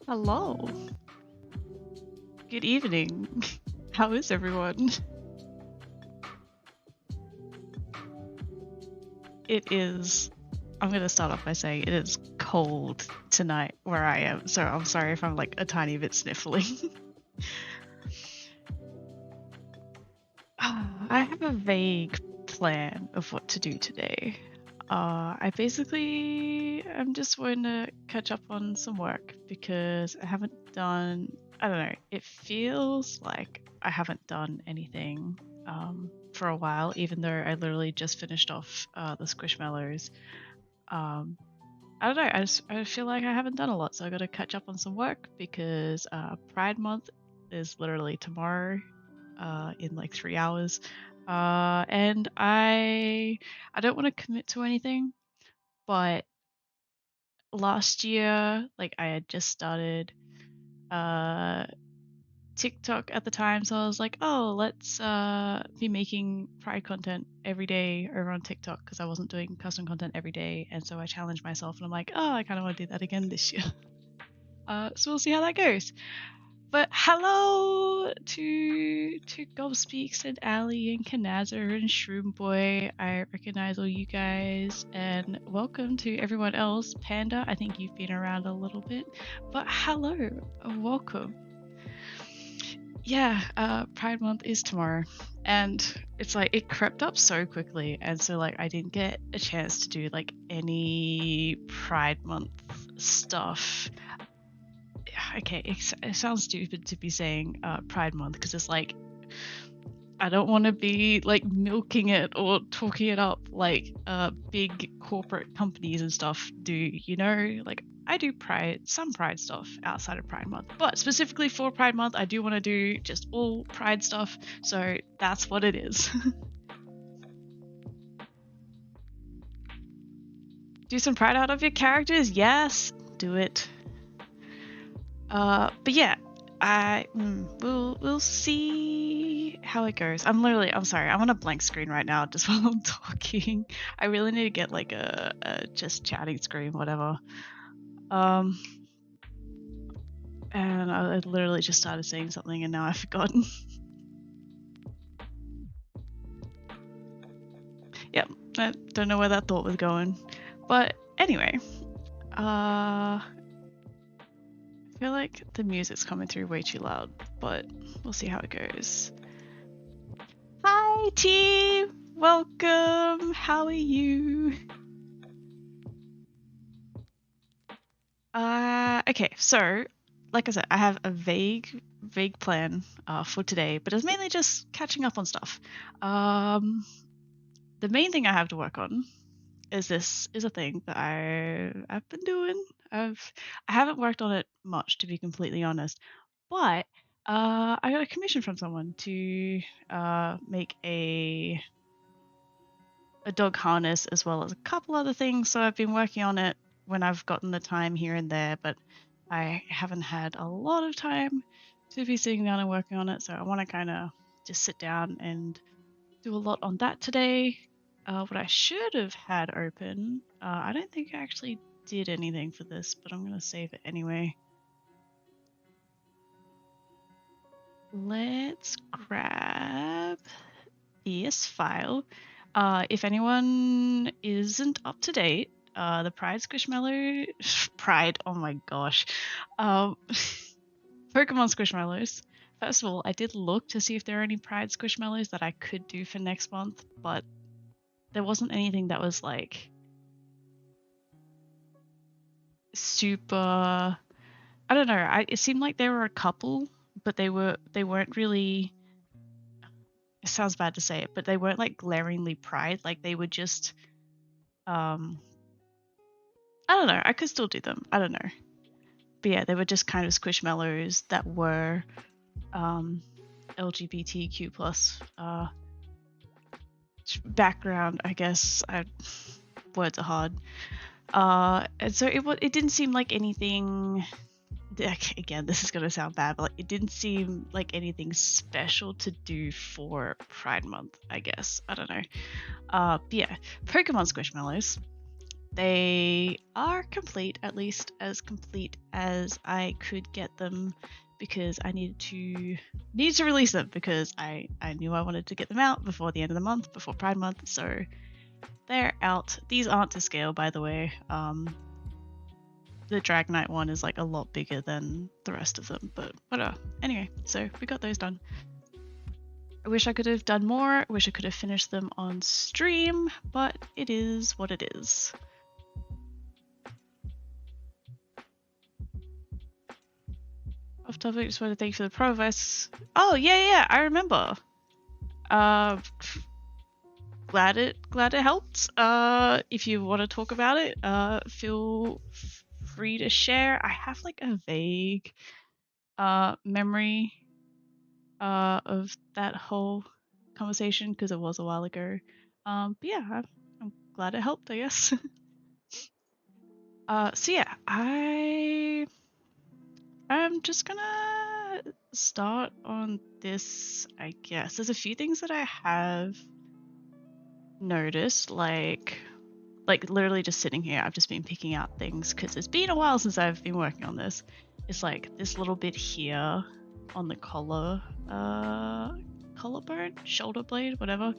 Hello. Good evening. How is everyone? It is. I'm going to start off by saying it is cold tonight where I am, so I'm sorry if I'm like a tiny bit sniffling. I have a vague plan of what to do today. I basically am just going to catch up on some work because I haven't done. I don't know. It feels like I haven't done anything for a while, even though I literally just finished off the Squishmallows. I don't know. I feel like I haven't done a lot, so I got to catch up on some work because Pride Month is literally tomorrow, in like 3 hours. And I don't want to commit to anything, but last year, like I had just started TikTok at the time, so I was like, oh, let's be making Pride content every day over on TikTok because I wasn't doing custom content every day, and so I challenged myself, and I'm like, oh, I kind of want to do that again this year. So we'll see how that goes. But hello to Gobspeaks and Ali and Kanazer and Shroom Boy. I recognize all you guys, and welcome to everyone else. Panda, I think you've been around a little bit, but hello and welcome. Yeah, Pride Month is tomorrow, and it's like it crept up so quickly, and so like I didn't get a chance to do like any Pride Month stuff. Okay, it sounds stupid to be saying Pride Month because it's like I don't want to be like milking it or talking it up like big corporate companies and stuff do, you know? Like I do some Pride stuff outside of Pride Month, but specifically for Pride Month, I do want to do just all Pride stuff, so that's what it is. Do some Pride out of your characters? Yes, do it. But yeah, we'll see how it goes. I'm sorry, I'm on a blank screen right now just while I'm talking. I really need to get like a just chatting screen, whatever. And I literally just started saying something and now I've forgotten. Yep, I don't know where that thought was going. But anyway, I feel like the music's coming through way too loud, but we'll see how it goes. Hi team! Welcome! How are you? Okay, so like I said, I have a vague plan for today, but it's mainly just catching up on stuff. The main thing I have to work on is a thing that I've been doing. I haven't worked on it much, to be completely honest, but I got a commission from someone to make a dog harness as well as a couple other things. So I've been working on it when I've gotten the time here and there, but I haven't had a lot of time to be sitting down and working on it. So I want to kind of just sit down and do a lot on that today. What I should have had open, I don't think I actually did anything for this, but I'm going to save it anyway. Let's grab this file. If anyone isn't up to date, the Pride Squishmallow, Pride, oh my gosh, Pokemon Squishmallows. First of all, I did look to see if there are any Pride Squishmallows that I could do for next month, but there wasn't anything that was like super. I don't know. It seemed like there were a couple, but they weren't really. It sounds bad to say it, but they weren't like glaringly Pride. Like they were just. I don't know. I could still do them. I don't know. But yeah, they were just kind of squishmallows that were LGBTQ plus background, I guess. Words are hard. And so it didn't seem like anything. Again, this is gonna sound bad, but like, it didn't seem like anything special to do for Pride Month, I guess. I don't know. But yeah, Pokemon Squishmallows. They are complete, at least as complete as I could get them, because I needed to release them because I knew I wanted to get them out before the end of the month, before Pride Month. So they're out. These aren't to scale, by the way. The Drag Knight one is like a lot bigger than the rest of them, but whatever. Anyway, so we got those done. I wish I could have done more. I wish I could have finished them on stream, but it is what it is. Off topic, just want to thank you for the progress. Oh yeah, I remember. Glad it helped. If you want to talk about it, feel free to share. I have like a vague memory of that whole conversation because it was a while ago. But yeah, I'm glad it helped, I guess. So yeah, I'm just gonna start on this, I guess. There's a few things that I have noticed, like literally just sitting here, I've just been picking out things because it's been a while since I've been working on this. It's like this little bit here on the collarbone, shoulder blade, whatever.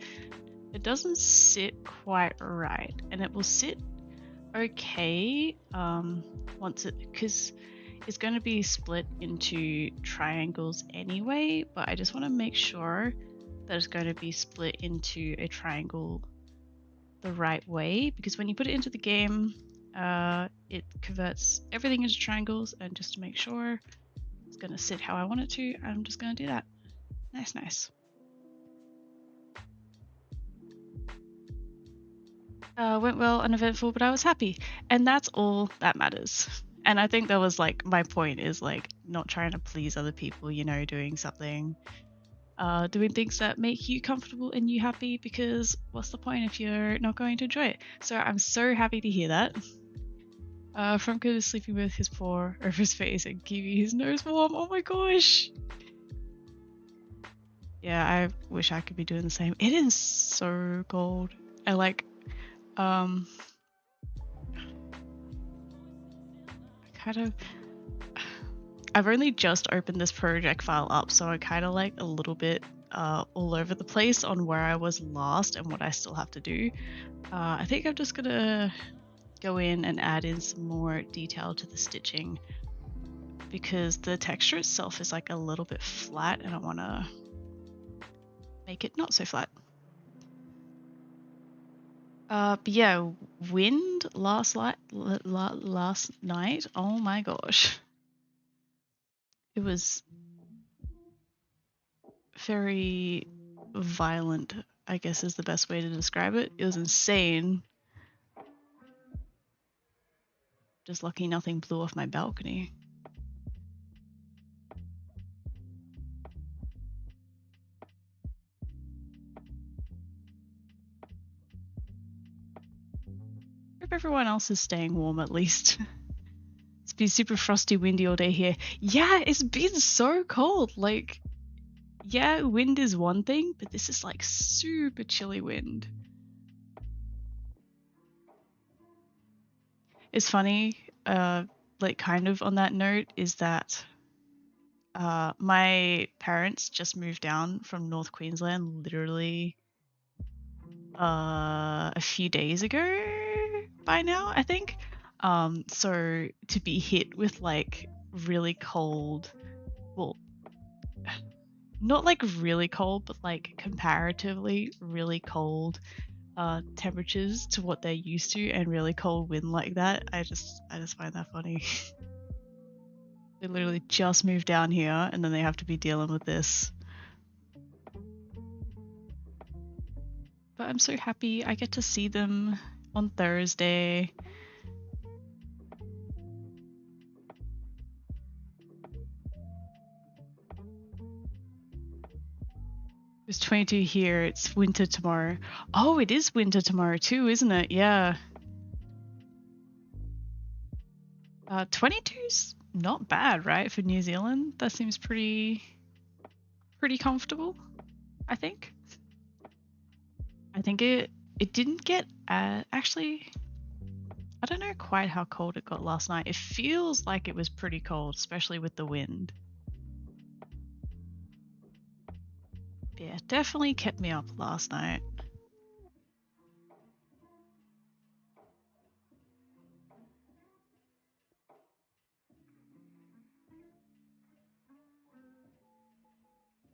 It doesn't sit quite right, and it will sit okay once because it's going to be split into triangles anyway, but I just want to make sure that it's going to be split into a triangle the right way, because when you put it into the game, it converts everything into triangles, and just to make sure it's going to sit how I want it to, I'm just going to do that. Nice. Went well, uneventful, but I was happy, and that's all that matters. And I think that was like my point, is like not trying to please other people, you know, doing something, doing things that make you comfortable and you happy, because what's the point if you're not going to enjoy it? So I'm so happy to hear that. From good is sleeping with his paw over his face and keeping his nose warm. Oh my gosh. Yeah, I wish I could be doing the same. It is so cold. I like, I've only just opened this project file up, so I kind of like a little bit all over the place on where I was last and what I still have to do. I think I'm just gonna go in and add in some more detail to the stitching, because the texture itself is like a little bit flat and I want to make it not so flat. But yeah, wind last night, oh my gosh. It was very violent, I guess is the best way to describe it. It was insane. Just lucky nothing blew off my balcony. Hope everyone else is staying warm at least. It's been super frosty, windy all day here. Yeah, it's been so cold. Like, yeah, wind is one thing, but this is like super chilly wind. It's funny, like kind of on that note, is that my parents just moved down from North Queensland literally a few days ago by now, I think. So to be hit with like really cold, well, not like really cold, but like comparatively really cold temperatures to what they're used to, and really cold wind like that, I just find that funny. They literally just moved down here and then they have to be dealing with this. But I'm so happy I get to see them on Thursday. It's 22 here, it's winter tomorrow. Oh, it is winter tomorrow too, isn't it? Yeah. 22's not bad, right, for New Zealand? That seems pretty comfortable, I think. I think it didn't get actually, I don't know quite how cold it got last night. It feels like it was pretty cold, especially with the wind. Yeah, definitely kept me up last night.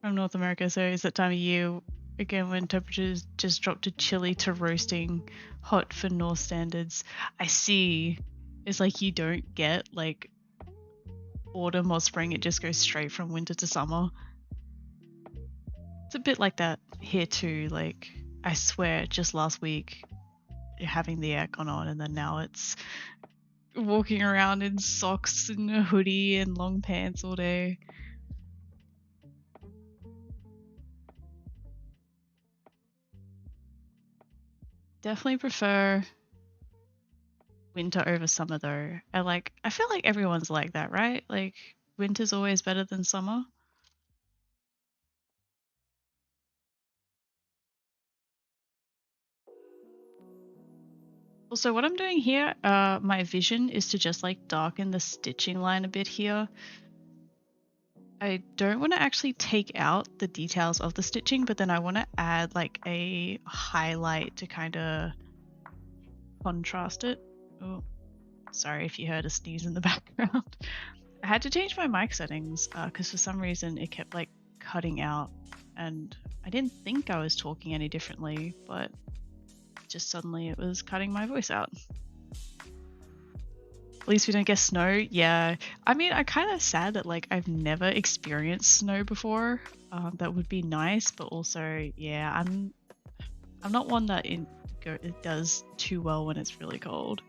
From North America, so it's that time of year again when temperatures just drop to chilly to roasting hot for North standards. I see. It's like you don't get like autumn or spring, it just goes straight from winter to summer. It's a bit like that here too. Like, I swear, just last week, having the aircon on, and then now it's walking around in socks and a hoodie and long pants all day. Definitely prefer winter over summer though. I feel like everyone's like that, right? Like, winter's always better than summer. Also, what I'm doing here, my vision is to just like darken the stitching line a bit here. I don't want to actually take out the details of the stitching, but then I want to add like a highlight to kind of contrast it. Oh, sorry if you heard a sneeze in the background. I had to change my mic settings because for some reason it kept like cutting out, and I didn't think I was talking any differently, but just suddenly it was cutting my voice out. At least we don't get snow. Yeah, I mean, I'm kind of sad that like I've never experienced snow before. That would be nice, but also, yeah, I'm not one that it does too well when it's really cold.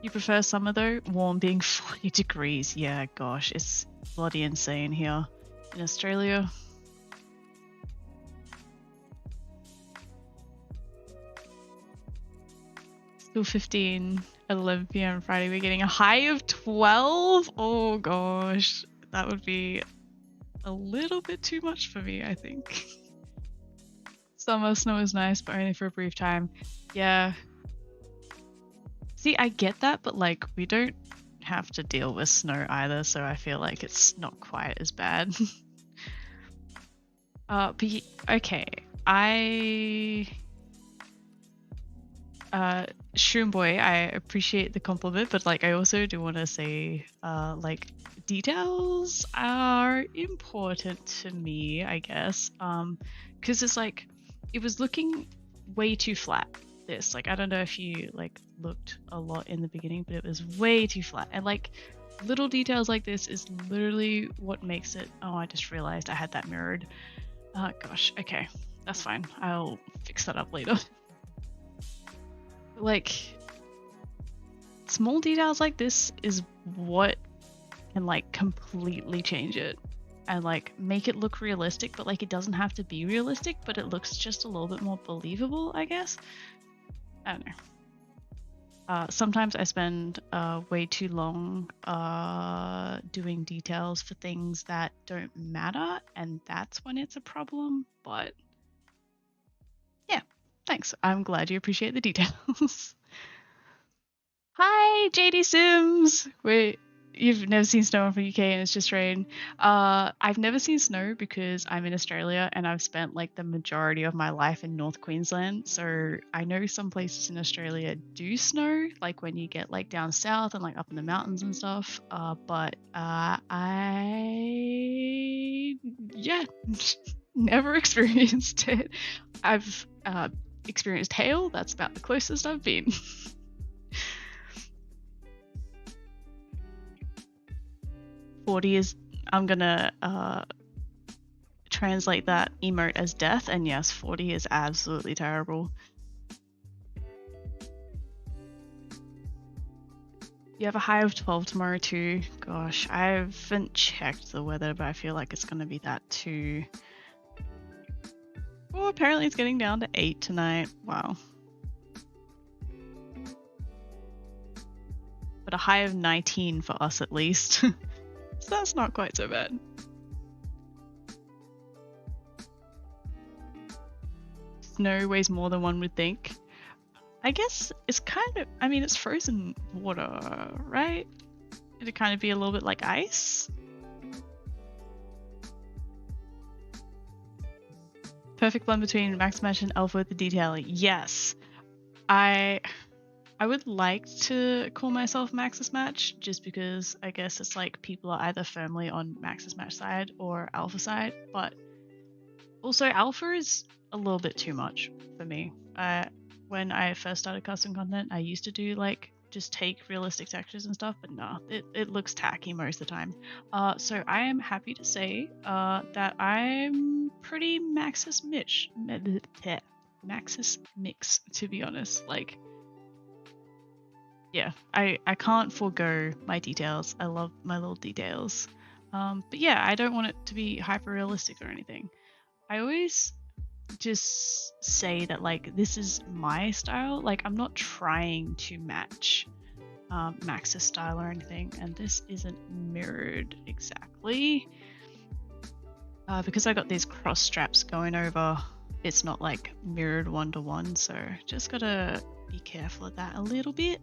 You prefer summer though? Warm being 40 degrees. Yeah, gosh, it's bloody insane here in Australia. Still 15 at 11 p.m. Friday. We're getting a high of 12. Oh gosh, that would be a little bit too much for me, I think. Summer snow is nice, but only for a brief time. Yeah. See, I get that, but like we don't have to deal with snow either, so I feel like it's not quite as bad. But okay, Shroomboy, I appreciate the compliment, but like I also do want to say, like details are important to me, I guess. Because it's like it was looking way too flat. This, like, I don't know if you like looked a lot in the beginning, but it was way too flat. And like little details like this is literally what makes it. Oh, I just realized I had that mirrored. Gosh, okay, that's fine. I'll fix that up later. Like, small details like this is what can like completely change it and like make it look realistic, but like it doesn't have to be realistic, but it looks just a little bit more believable, I guess. I don't know. Sometimes I spend way too long doing details for things that don't matter, and that's when it's a problem, but yeah, thanks. I'm glad you appreciate the details. Hi, JD Sims! Wait, you've never seen snow from UK and it's just rain. I've never seen snow because I'm in Australia and I've spent like the majority of my life in North Queensland. So I know some places in Australia do snow, like when you get like down south and like up in the mountains and stuff. But yeah, never experienced it. I've experienced hail. That's about the closest I've been. 40 is, I'm gonna translate that emote as death, and yes, 40 is absolutely terrible. You have a high of 12 tomorrow too. Gosh, I haven't checked the weather, but I feel like it's gonna be that too. Oh, apparently it's getting down to 8 tonight. Wow. But a high of 19 for us at least. So that's not quite so bad. Snow weighs more than one would think. I guess it's kind of, I mean, it's frozen water, right? It'd kind of be a little bit like ice. Perfect blend between Max Match and Alpha with the detailing. Yes. I would like to call myself Max's Match just because I guess it's like people are either firmly on Max's Match side or Alpha side, but also Alpha is a little bit too much for me. When I first started custom content, I used to do like just take realistic textures and stuff, but no, it looks tacky most of the time. So I am happy to say that I'm pretty Max's Mix, to be honest. Like, yeah, I can't forego my details. I love my little details. But yeah, I don't want it to be hyper realistic or anything. I always just say that like this is my style. Like I'm not trying to match Max's style or anything, and this isn't mirrored exactly because I got these cross straps going over. It's not like mirrored one-to-one, so just gotta be careful of that a little bit.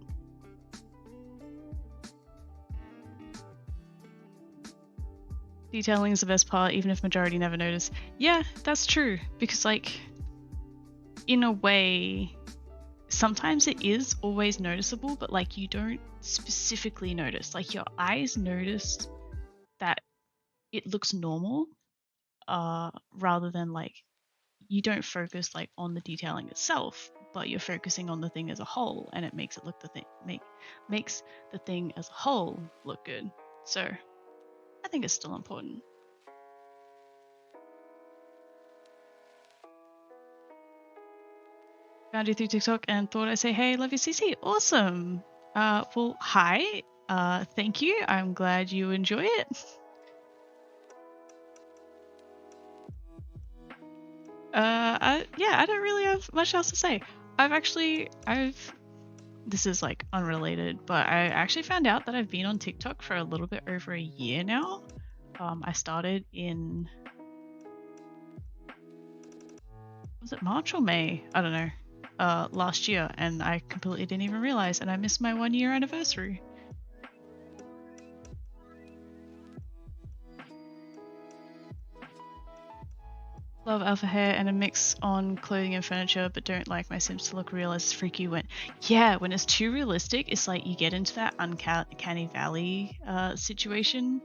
Detailing is the best part, even if majority never notice. Yeah, that's true, because like in a way sometimes it is always noticeable, but like you don't specifically notice. Like your eyes notice that it looks normal rather than like you don't focus like on the detailing itself, but you're focusing on the thing as a whole, and it makes it look makes the thing as a whole look good. So I think it's still important. Found you through TikTok and thought I'd say, hey, love you, CC. Awesome. Well, hi. Thank you. I'm glad you enjoy it. Yeah, I don't really have much else to say. This is like unrelated, but I actually found out that I've been on TikTok for a little bit over a year now. I started in, was it March or May? I don't know. Last year, and I completely didn't even realize, and I missed my 1 year anniversary. Love alpha hair and a mix on clothing and furniture, but don't like my Sims to look real as freaky when it's too realistic. It's like you get into that uncanny valley situation.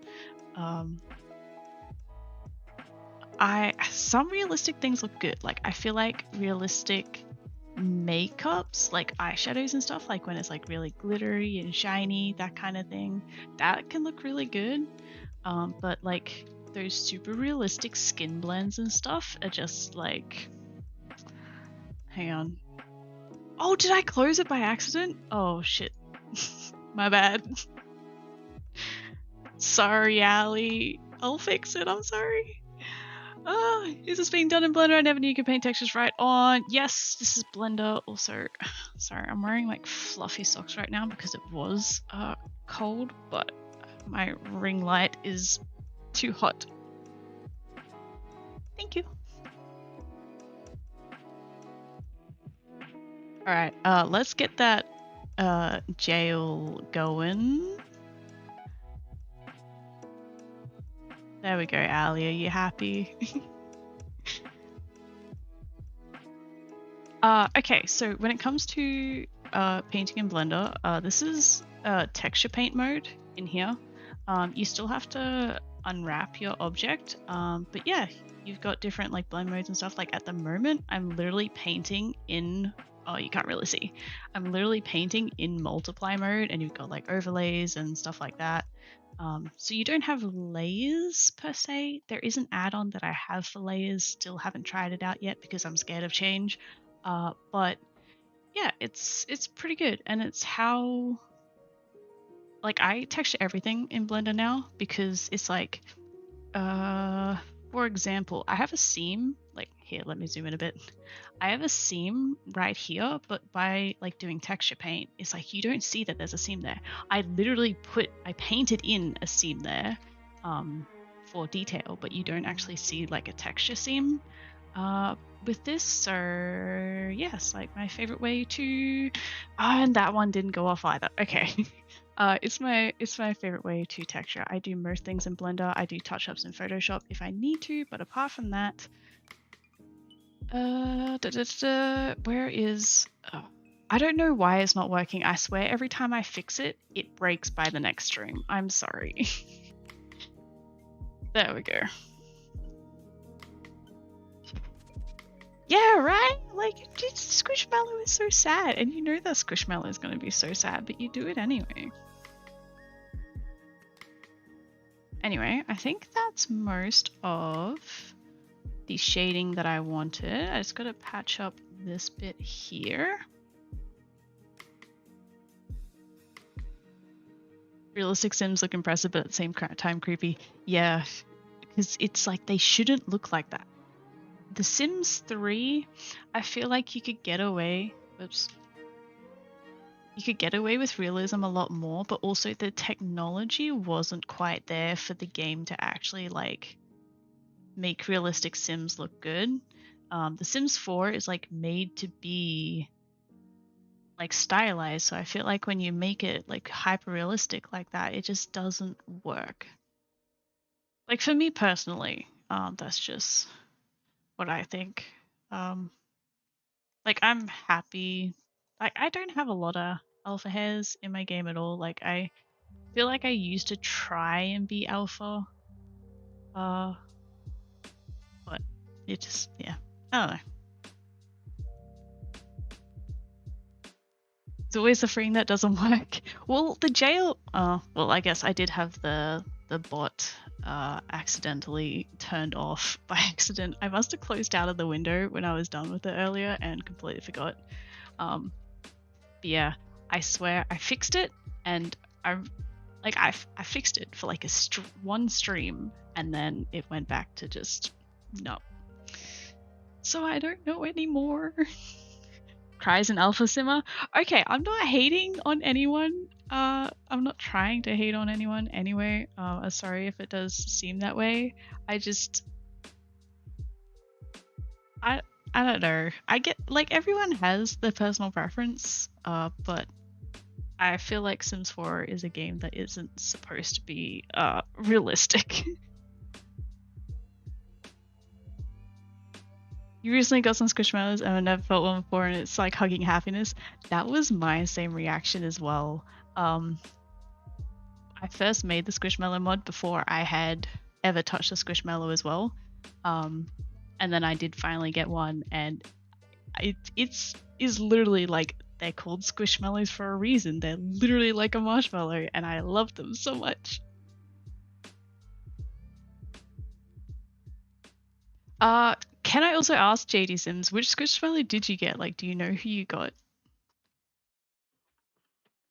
Some realistic things look good. Like I feel like realistic makeups, like eyeshadows and stuff, like when it's like really glittery and shiny, that kind of thing, that can look really good. But like those super realistic skin blends and stuff are just like, hang on. Oh, did I close it by accident? Oh shit. My bad. Sorry, Ali. I'll fix it, I'm sorry. Is this being done in Blender? I never knew you could paint textures right on. Yes, this is Blender. Also, sorry, I'm wearing like fluffy socks right now because it was cold, but my ring light is too hot. Thank you. Alright, let's get that jail going. There we go, Ali. Are you happy? Okay, so when it comes to painting in Blender, this is texture paint mode in here. You still have to unwrap your object, but yeah, you've got different like blend modes and stuff. Like at the moment, I'm literally painting in, oh, you can't really see. I'm literally painting in multiply mode, and you've got like overlays and stuff like that. So you don't have layers per se. There is an add-on that I have for layers, still haven't tried it out yet because I'm scared of change. But yeah, it's pretty good, and it's how, like, I texture everything in Blender now because it's like, for example, I have a seam, like here, let me zoom in a bit. I have a seam right here, but by like doing texture paint, it's like you don't see that there's a seam there. I painted in a seam there for detail, but you don't actually see like a texture seam. With this, so yes, like my favorite way to, and that one didn't go off either. Okay, it's my favorite way to texture. I do most things in Blender. I do touch-ups in Photoshop if I need to, but apart from that, where is? Oh, I don't know why it's not working. I swear every time I fix it, it breaks by the next stream. I'm sorry. There we go. Yeah, right? Like, dude, Squishmallow is so sad, and you know that Squishmallow is going to be so sad, but you do it anyway. Anyway, I think that's most of the shading that I wanted. I just got to patch up this bit here. Realistic Sims look impressive, but at the same time creepy. Yeah, because it's like they shouldn't look like that. The Sims 3, I feel like you could get away. Oops. You could get away with realism a lot more, but also the technology wasn't quite there for the game to actually like make realistic Sims look good. The Sims 4 is like made to be like stylized, so I feel like when you make it like hyper realistic like that, it just doesn't work. Like for me personally, that's just what I think. Like I'm happy. Like I don't have a lot of alpha hairs in my game at all. Like I feel like I used to try and be alpha, but it just, yeah, I don't know. It's always the thing that doesn't work. Well, the jail. Well, I guess I did have the bot accidentally turned off by accident. I must have closed out of the window when I was done with it earlier and completely forgot. But yeah, I swear I fixed it, and I fixed it for like one stream, and then it went back to just no. So I don't know anymore. Cries an alpha simmer. Okay, I'm not hating on anyone. I'm not trying to hate on anyone anyway. Sorry if it does seem that way. I don't know. I get like everyone has their personal preference, but I feel like Sims 4 is a game that isn't supposed to be realistic. You recently got some Squishmallows and I never felt one before, and it's like hugging happiness. That was my same reaction as well. I first made the Squishmallow mod before I had ever touched a Squishmallow as well. And then I did finally get one, and it's literally like they're called Squishmallows for a reason. They're literally like a marshmallow, and I love them so much. Can I also ask JD Sims, which Squishmallow did you get? Like, do you know who you got?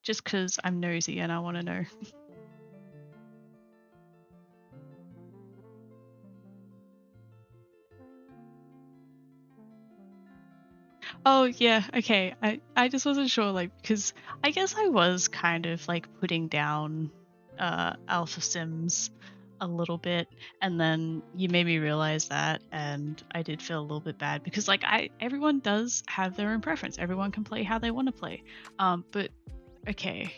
Just because I'm nosy and I want to know. Oh yeah, okay. I just wasn't sure, like, because I guess I was kind of like putting down Alpha Sims a little bit, and then you made me realize that, and I did feel a little bit bad because like everyone does have their own preference. Everyone can play how they want to play. But okay,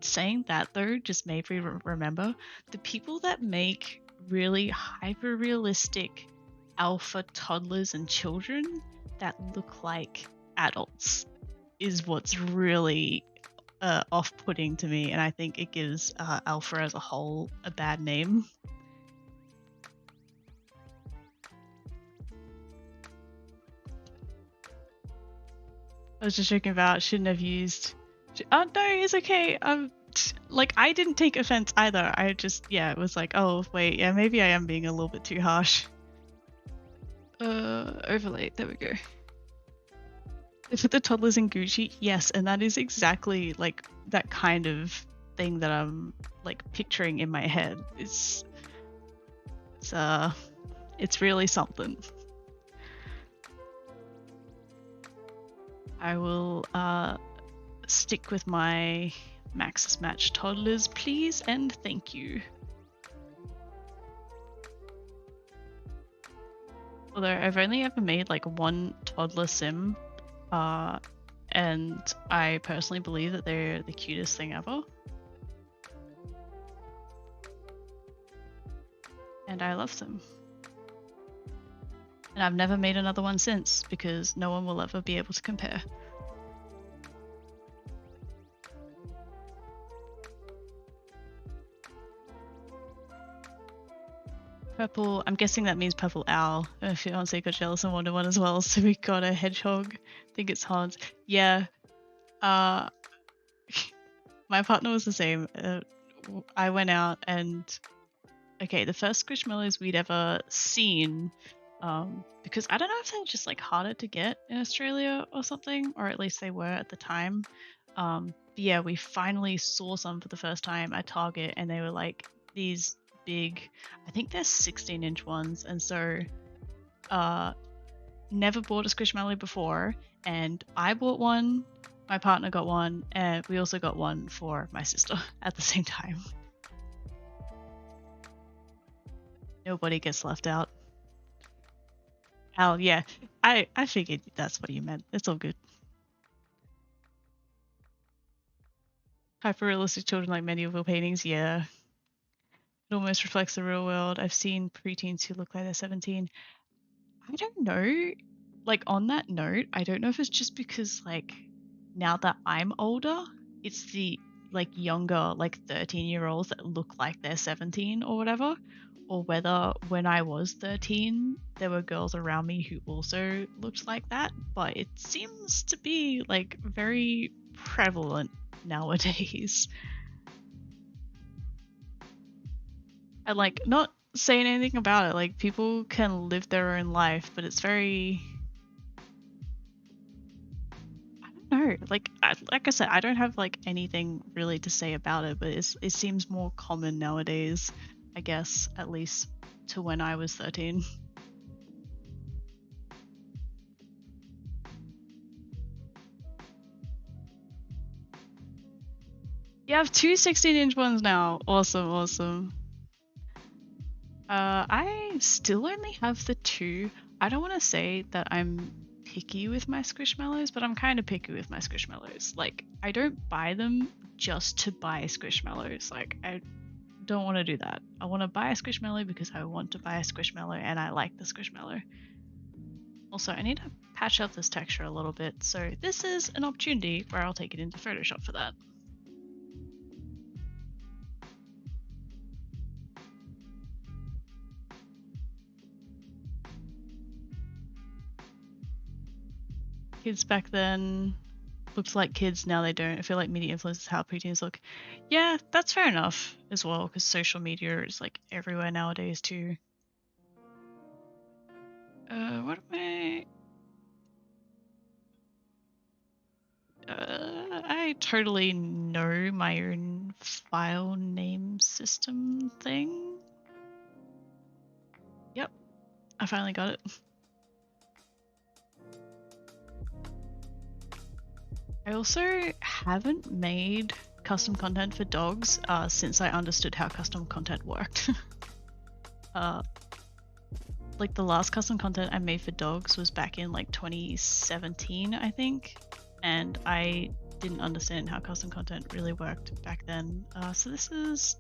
saying that though just made me remember the people that make really hyper realistic alpha toddlers and children that look like adults is what's really off-putting to me, and I think it gives alpha as a whole a bad name. I was just joking about shouldn't have used. Oh no, it's okay. Like I didn't take offense either. I just, yeah, it was like, oh wait, yeah, maybe I am being a little bit too harsh. Overlay, there we go. They put the toddlers in Gucci, yes, and that is exactly like that kind of thing that I'm like picturing in my head. It's really something. I will stick with my Maxis Match toddlers, please, and thank you. Although I've only ever made like one toddler sim, and I personally believe that they're the cutest thing ever. And I love them. And I've never made another one since because no one will ever be able to compare. Purple, I'm guessing that means purple owl. Fiance got jealous and wanted one as well, so we got a hedgehog. I think it's Hans. Yeah. My partner was the same. I went out and okay, the first squishmallows we'd ever seen, because I don't know if they're just like harder to get in Australia or something, or at least they were at the time. But yeah, we finally saw some for the first time at Target, and they were like these big, I think they're 16-inch ones, and so never bought a squishmallow before, and I bought one, my partner got one, and we also got one for my sister at the same time. Nobody gets left out. Al, yeah, I figured that's what you meant. It's all good. Hyper-realistic children like medieval paintings, yeah. It almost reflects the real world. I've seen preteens who look like they're 17. I don't know. Like, on that note, I don't know if it's just because, like, now that I'm older, it's the, like, younger, like, 13-year-olds that look like they're 17 or whatever, or whether when I was 13, there were girls around me who also looked like that, but it seems to be, like, very prevalent nowadays. And like not saying anything about it, like people can live their own life, but it's very, I don't know, like I said, I don't have like anything really to say about it, but it seems more common nowadays, I guess, at least to when I was 13. You have two 16-inch ones now. Awesome. I still only have the two. I don't want to say that I'm picky with my squishmallows, but I'm kind of picky with my squishmallows. Like, I don't buy them just to buy squishmallows. Like, I don't want to do that. I want to buy a squishmallow because I want to buy a squishmallow and I like the squishmallow. Also, I need to patch up this texture a little bit, so this is an opportunity where I'll take it into Photoshop for that. Kids back then looked like kids, now they don't. I feel like media influences how preteens look. Yeah, that's fair enough as well, because social media is like everywhere nowadays too. What am I totally know my own file name system thing. Yep, I finally got it. I also haven't made custom content for dogs since I understood how custom content worked. Like the last custom content I made for dogs was back in like 2017, I think, and I didn't understand how custom content really worked back then. So this is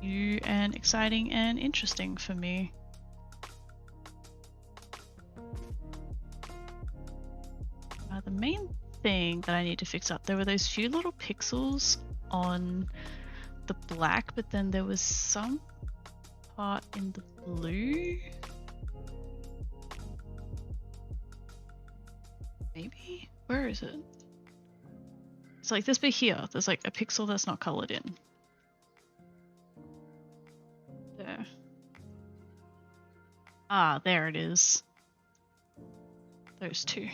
new and exciting and interesting for me. The main thing that I need to fix up, there were those few little pixels on the black, but then there was some part in the blue. Maybe? Where is it? It's like this bit here. There's like a pixel that's not colored in. There. Ah, there it is. Those two.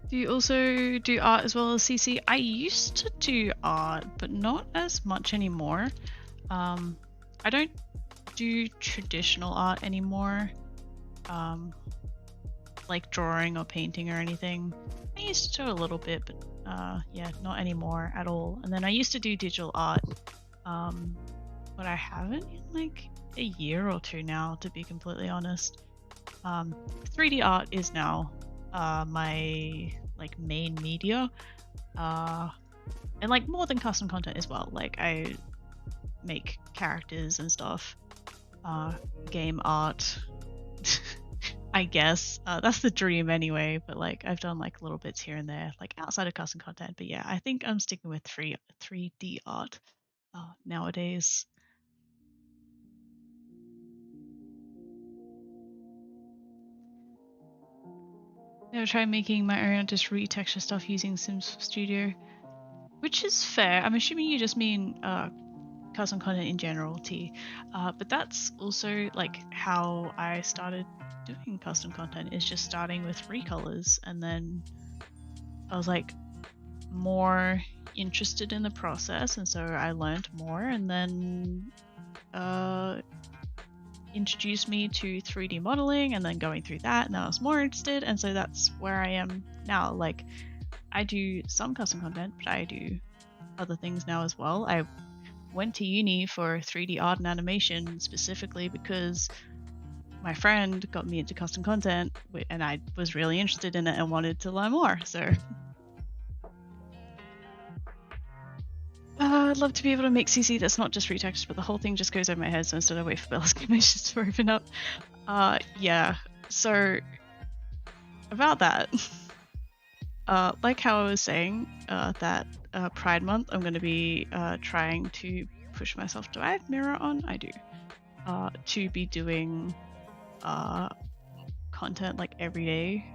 Do you also do art as well as CC? I used to do art, but not as much anymore. I don't do traditional art anymore. like drawing or painting or anything. I used to do a little bit, but yeah, not anymore at all. And then I used to do digital art, but I haven't in like a year or two now, to be completely honest. 3D art is now my like main media, and like more than custom content as well. Like I make characters and stuff, game art. I guess that's the dream anyway, but like I've done like little bits here and there, like outside of custom content. But yeah, I think I'm sticking with 3D art nowadays. Never tried making my own just retexture stuff using Sims Studio, which is fair. I'm assuming you just mean custom content in general, T. But that's also like how I started doing custom content, is just starting with recolors, and then I was like more interested in the process, and so I learned more, and then introduced me to 3D modeling, and then going through that, and I was more interested, and so that's where I am now. Like I do some custom content, but I do other things now as well. I went to uni for 3D art and animation specifically because my friend got me into custom content, and I was really interested in it and wanted to learn more. So I'd love to be able to make CC that's not just retexture, but the whole thing just goes over my head, so instead I wait for Bella's animations to open up. Yeah, so about that, like how I was saying, that Pride Month, I'm going to be trying to push myself. Do I have mirror on? I do. To be doing content like every day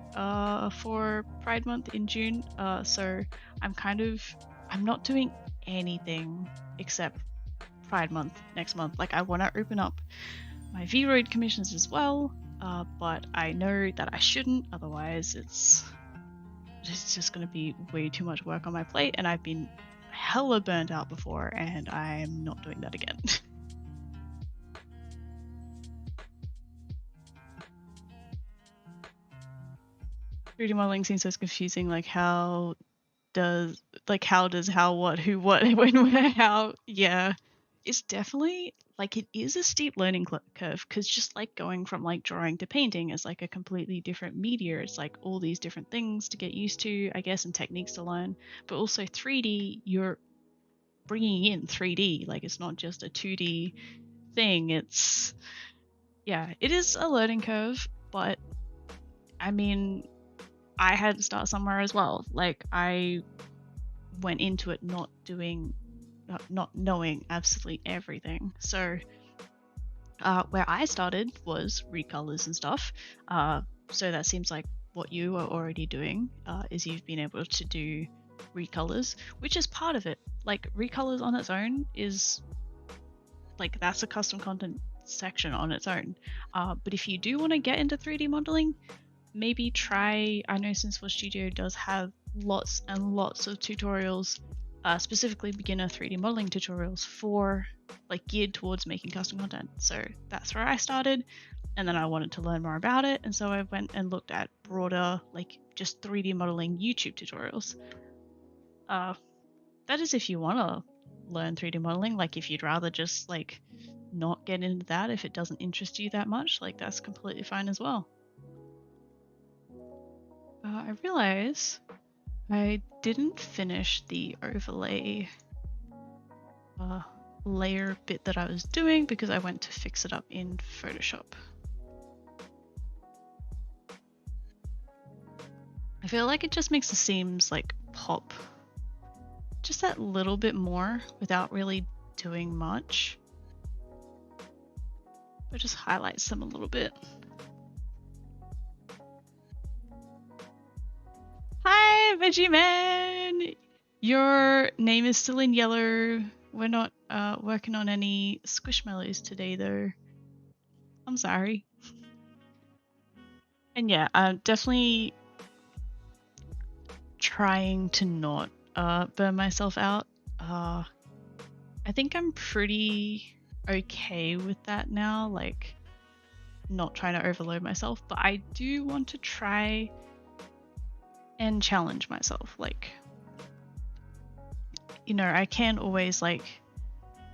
for Pride Month in June. So I'm not doing anything except Pride Month next month. Like I want to open up my V-Road commissions as well, but I know that I shouldn't, otherwise it's just going to be way too much work on my plate, and I've been hella burnt out before, and I'm not doing that again. 3D modeling seems so confusing. Like how how, what, who, what, when, where, how. Yeah, it's definitely like it is a steep learning curve, because just like going from like drawing to painting is like a completely different media. It's like all these different things to get used to, I guess, and techniques to learn. But also 3D, you're bringing in 3D. Like it's not just a 2D thing. It's it is a learning curve, but I mean, I had to start somewhere as well. Like I went into it not knowing absolutely everything. So where I started was recolors and stuff. So that seems like what you are already doing, is you've been able to do recolors, which is part of it. Like recolors on its own is like, that's a custom content section on its own. But if you do want to get into 3D modeling, maybe try, I know Sims4 Studio does have lots and lots of tutorials, specifically beginner 3D modeling tutorials for like geared towards making custom content. So that's where I started, and then I wanted to learn more about it, and so I went and looked at broader like just 3D modeling YouTube tutorials. That is if you want to learn 3D modeling. Like if you'd rather just like not get into that, if it doesn't interest you that much, like that's completely fine as well. I realize I didn't finish the overlay layer bit that I was doing because I went to fix it up in Photoshop. I feel like it just makes the seams like pop just that little bit more without really doing much. But just highlights them a little bit. Hi, Veggie Man! Your name is still in yellow. We're not working on any squishmallows today, though. I'm sorry. And yeah, I'm definitely trying to not burn myself out. I think I'm pretty okay with that now. Like, not trying to overload myself, but I do want to try and challenge myself. Like, you know, I can't always like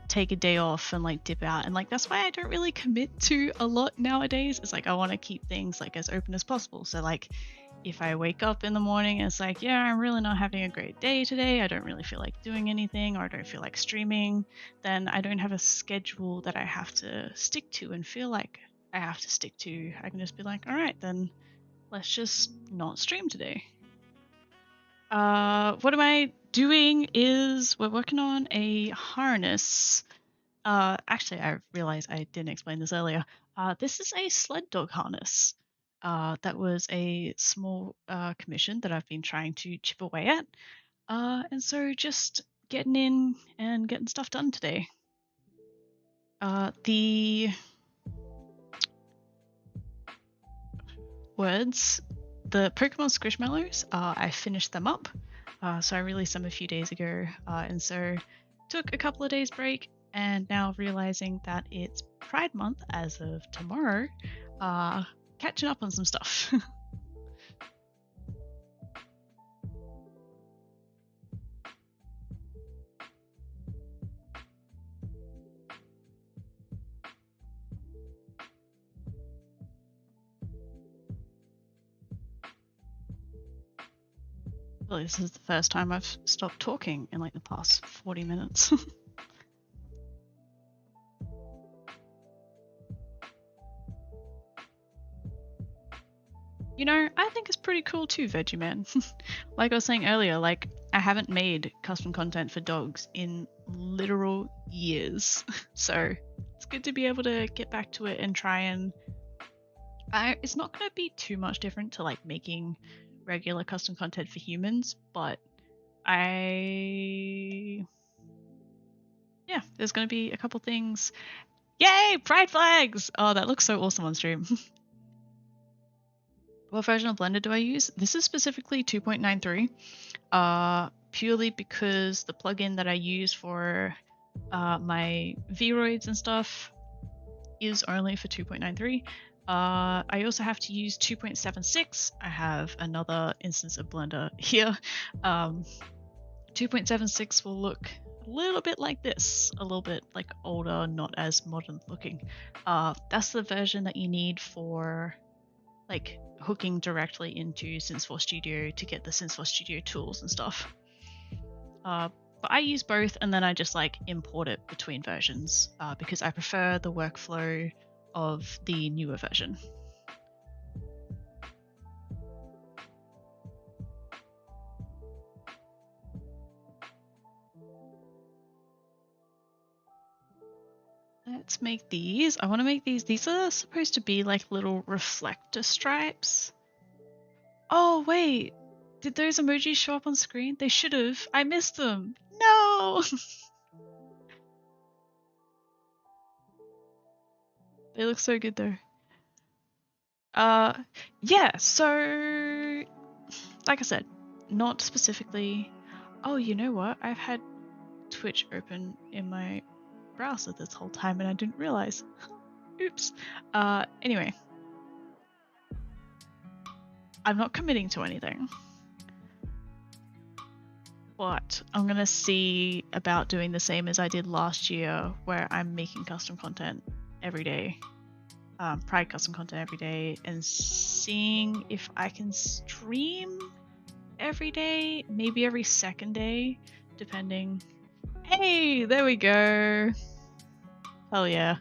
take a day off and like dip out, and like that's why I don't really commit to a lot nowadays. It's like I want to keep things like as open as possible. So like if I wake up in the morning and it's like, yeah, I'm really not having a great day today, I don't really feel like doing anything, or I don't feel like streaming, then I don't have a schedule that I have to stick to and feel like I have to stick to. I can just be like, all right, then let's just not stream today. What am I doing is we're working on a harness. Actually, I realized I didn't explain this earlier. This is a sled dog harness. That was a small commission that I've been trying to chip away at. And so just getting in and getting stuff done today. The words, the Pokemon Squishmallows, I finished them up. So I released them a few days ago, and so took a couple of days break, and now realizing that it's Pride Month as of tomorrow, catching up on some stuff. Well, this is the first time I've stopped talking in like the past 40 minutes. You know, I think it's pretty cool too, Veggie Man. Like I was saying earlier, like I haven't made custom content for dogs in literal years. So it's good to be able to get back to it and try and it's not going to be too much different to like making regular custom content for humans, but yeah, there's going to be a couple things. Yay, pride flags! Oh, that looks so awesome on stream. What version of Blender do I use? This is specifically 2.93, purely because the plugin that I use for my Vroids and stuff is only for 2.93. I also have to use 2.76. I have another instance of Blender here. 2.76 will look a little bit like this, a little bit like older, not as modern looking. That's the version that you need for like hooking directly into Sims 4 Studio to get the Sims 4 Studio tools and stuff. But I use both, and then I just like import it between versions because I prefer the workflow of the newer version. Let's make these. I want to make these. These are supposed to be like little reflector stripes. Oh, wait. Did those emojis show up on screen? They should have. I missed them. No! They look so good though. Yeah, so like I said, not specifically. Oh, you know what? I've had Twitch open in my browser this whole time and I didn't realize. Oops. Anyway. I'm not committing to anything. But I'm gonna see about doing the same as I did last year, where I'm making custom content every day. Pride custom content every day, and seeing if I can stream every day, maybe every second day, depending. Hey, there we go. Hell yeah.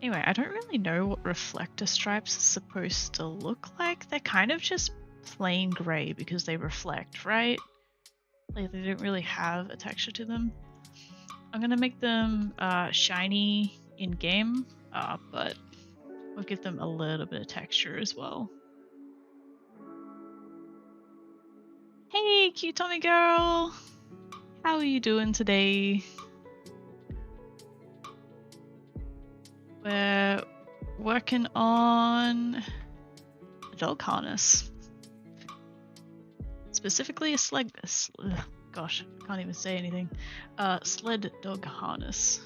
Anyway, I don't really know what reflector stripes are supposed to look like. They're kind of just plain gray because they reflect, right? Like they don't really have a texture to them. I'm gonna make them shiny in game, but we'll give them a little bit of texture as well. Hey, cute Tommy girl! How are you doing today? We're working on a dog harness. Specifically a sled... Gosh, I can't even say anything. Sled dog harness.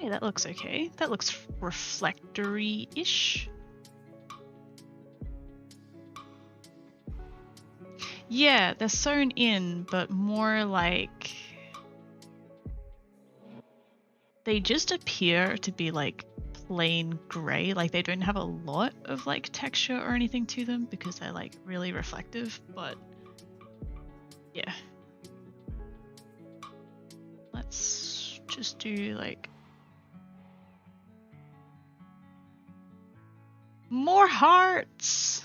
Yeah, that looks okay. That looks reflectory-ish. Yeah, they're sewn in, but more like they just appear to be like plain gray. Like they don't have a lot of like texture or anything to them because they're like really reflective, but yeah. Let's just do like more hearts.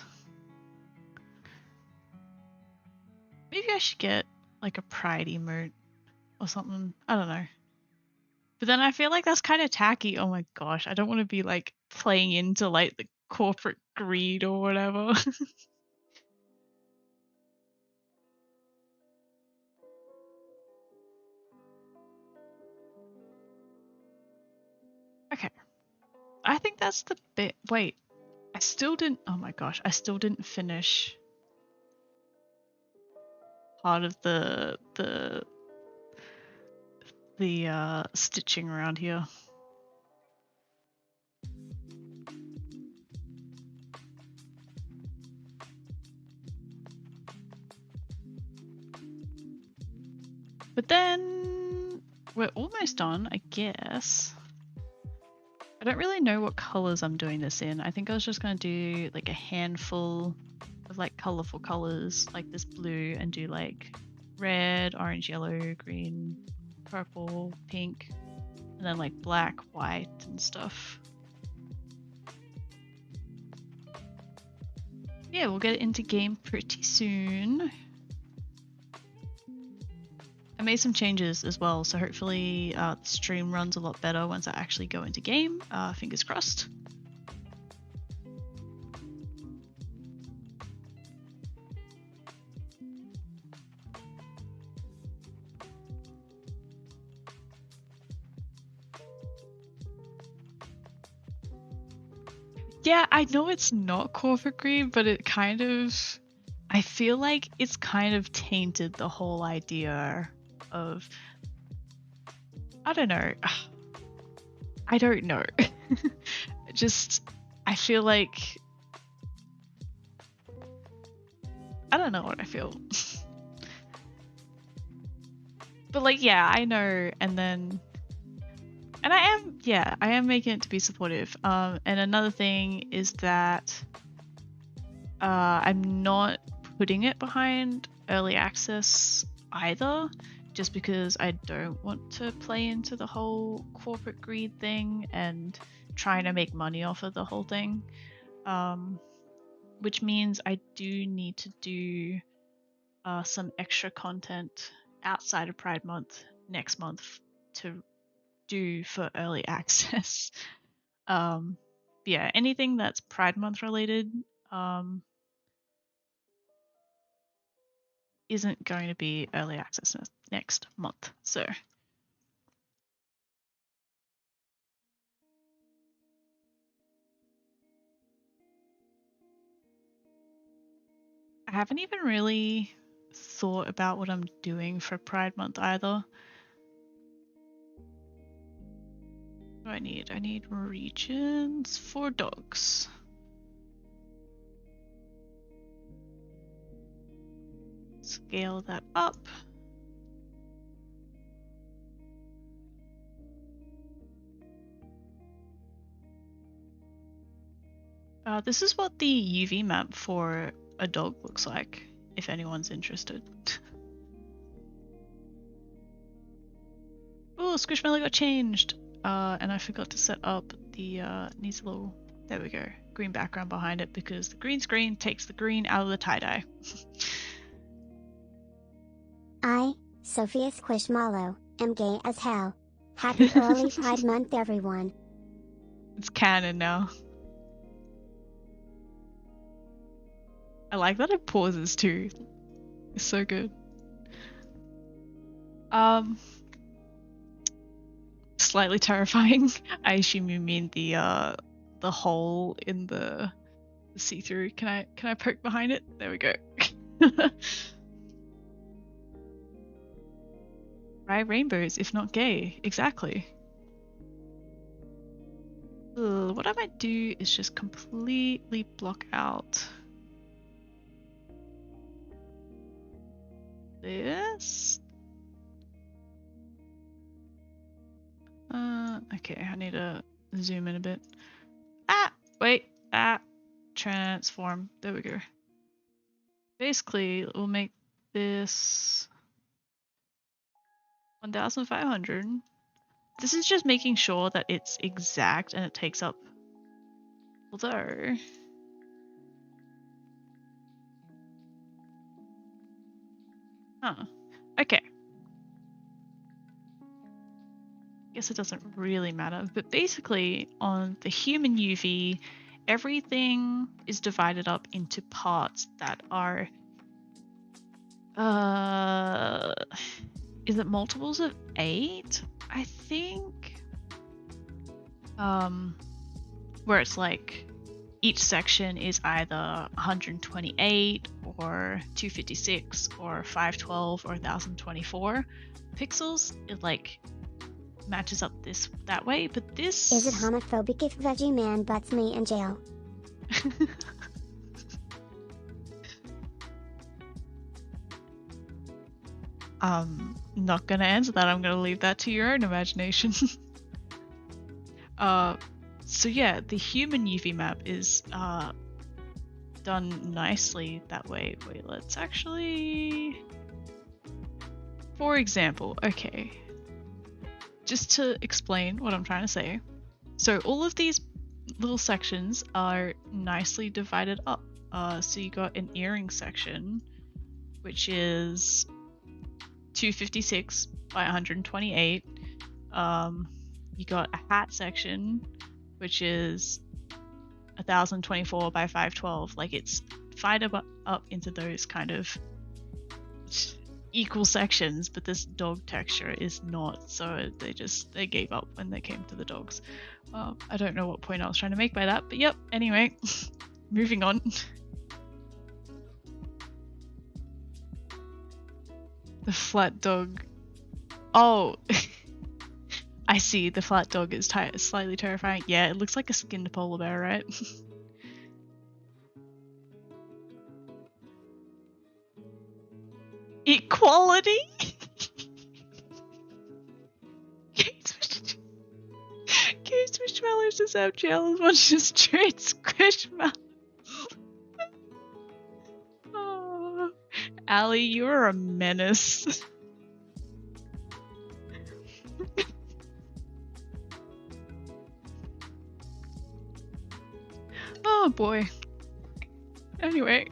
Maybe I should get like a pride emote or something. I don't know. But then I feel like that's kind of tacky. Oh my gosh, I don't want to be like playing into like the corporate greed or whatever. Okay. I think that's the bit. Wait, I still didn't. Oh my gosh, I still didn't finish part of the stitching around here. But then we're almost done, I guess. I don't really know what colors I'm doing this in. I think I was just going to do like a handful of like colorful colors like this blue and do like red, orange, yellow, green, purple, pink, and then like black, white and stuff. Yeah, we'll get it into game pretty soon. I made some changes as well, so hopefully the stream runs a lot better once I actually go into game. Fingers crossed. Yeah, I know it's not corporate greed, but it kind of... I feel like it's kind of tainted the whole idea of... I don't know. I don't know. Just, I feel like... I don't know what I feel. But like, yeah, I know, and then... And I am making it to be supportive. And another thing is that I'm not putting it behind early access either, just because I don't want to play into the whole corporate greed thing and trying to make money off of the whole thing. Which means I do need to do some extra content outside of Pride Month next month to do for early access. Yeah, anything that's Pride Month related isn't going to be early access next month. So I haven't even really thought about what I'm doing for Pride Month either. What do I need? I need regions for dogs. Scale that up. This is what the UV map for a dog looks like, if anyone's interested. Oh, Squishmallow got changed! And I forgot to set up the, needs a little, there we go, green background behind it because the green screen takes the green out of the tie-dye. I, Sophia Squishmallow, am gay as hell. Happy early Pride Month, everyone. It's canon now. I like that it pauses too. It's so good. Slightly terrifying. I assume you mean the hole in the see-through. Can I poke behind it? There we go. Right, rainbows, if not gay. Exactly. what I might do is just completely block out this. Okay, I need to zoom in a bit. Wait, transform. There we go. Basically, we'll make this 1,500. This is just making sure that it's exact and it takes up. Although, okay. Guess it doesn't really matter, but basically on the human UV, everything is divided up into parts that are, is it multiples of 8? I think, where it's like each section is either 128 or 256 or 512 or 1024 pixels. It like matches up that way, but this... Is it homophobic if veggie man butts me in jail? Not gonna answer that. I'm gonna leave that to your own imagination. So yeah, the human UV map is done nicely that way. Wait, let's actually... For example, okay. Just to explain what I'm trying to say. So all of these little sections are nicely divided up. So you got an earring section, which is 256 by 128. You got a hat section, which is 1024 by 512. Like it's divided up into those kind of equal sections, but this dog texture is not, so they gave up when they came to the dogs. I don't know what point I was trying to make by that, but yep, anyway. Moving on. The flat dog. Oh, I see, the flat dog is slightly terrifying. Yeah, it looks like a skinned polar bear, right? Equality? Cave squishmallows deserve jail as much as straight squishmallows. Oh, Allie, you're a menace. Oh boy. Anyway.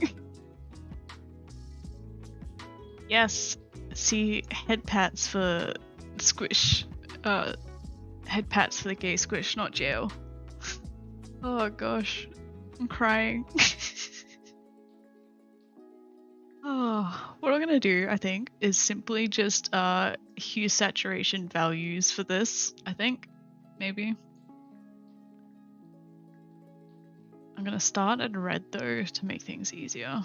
Yes, see, head pats for squish. Head pats for the gay squish, not jail. Oh gosh, I'm crying. Oh, what I'm gonna do, I think, is simply just hue saturation values for this, I think. Maybe. I'm gonna start at red though to make things easier.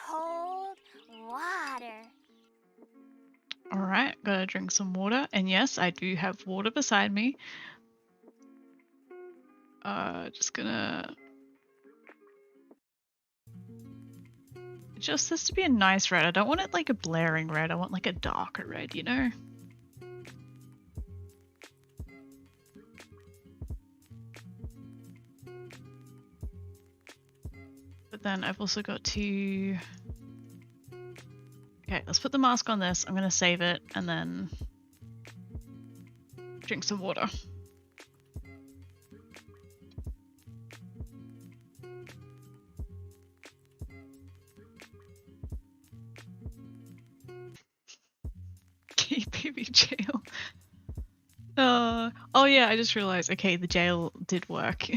Cold water. Alright, gotta drink some water. And yes, I do have water beside me. Just gonna... It just has to be a nice red. I don't want it like a blaring red. I want like a darker red, you know? But then I've also got to... Okay, let's put the mask on this. I'm gonna save it and then drink some water. Baby jail. Oh yeah, I just realized, okay, the jail did work.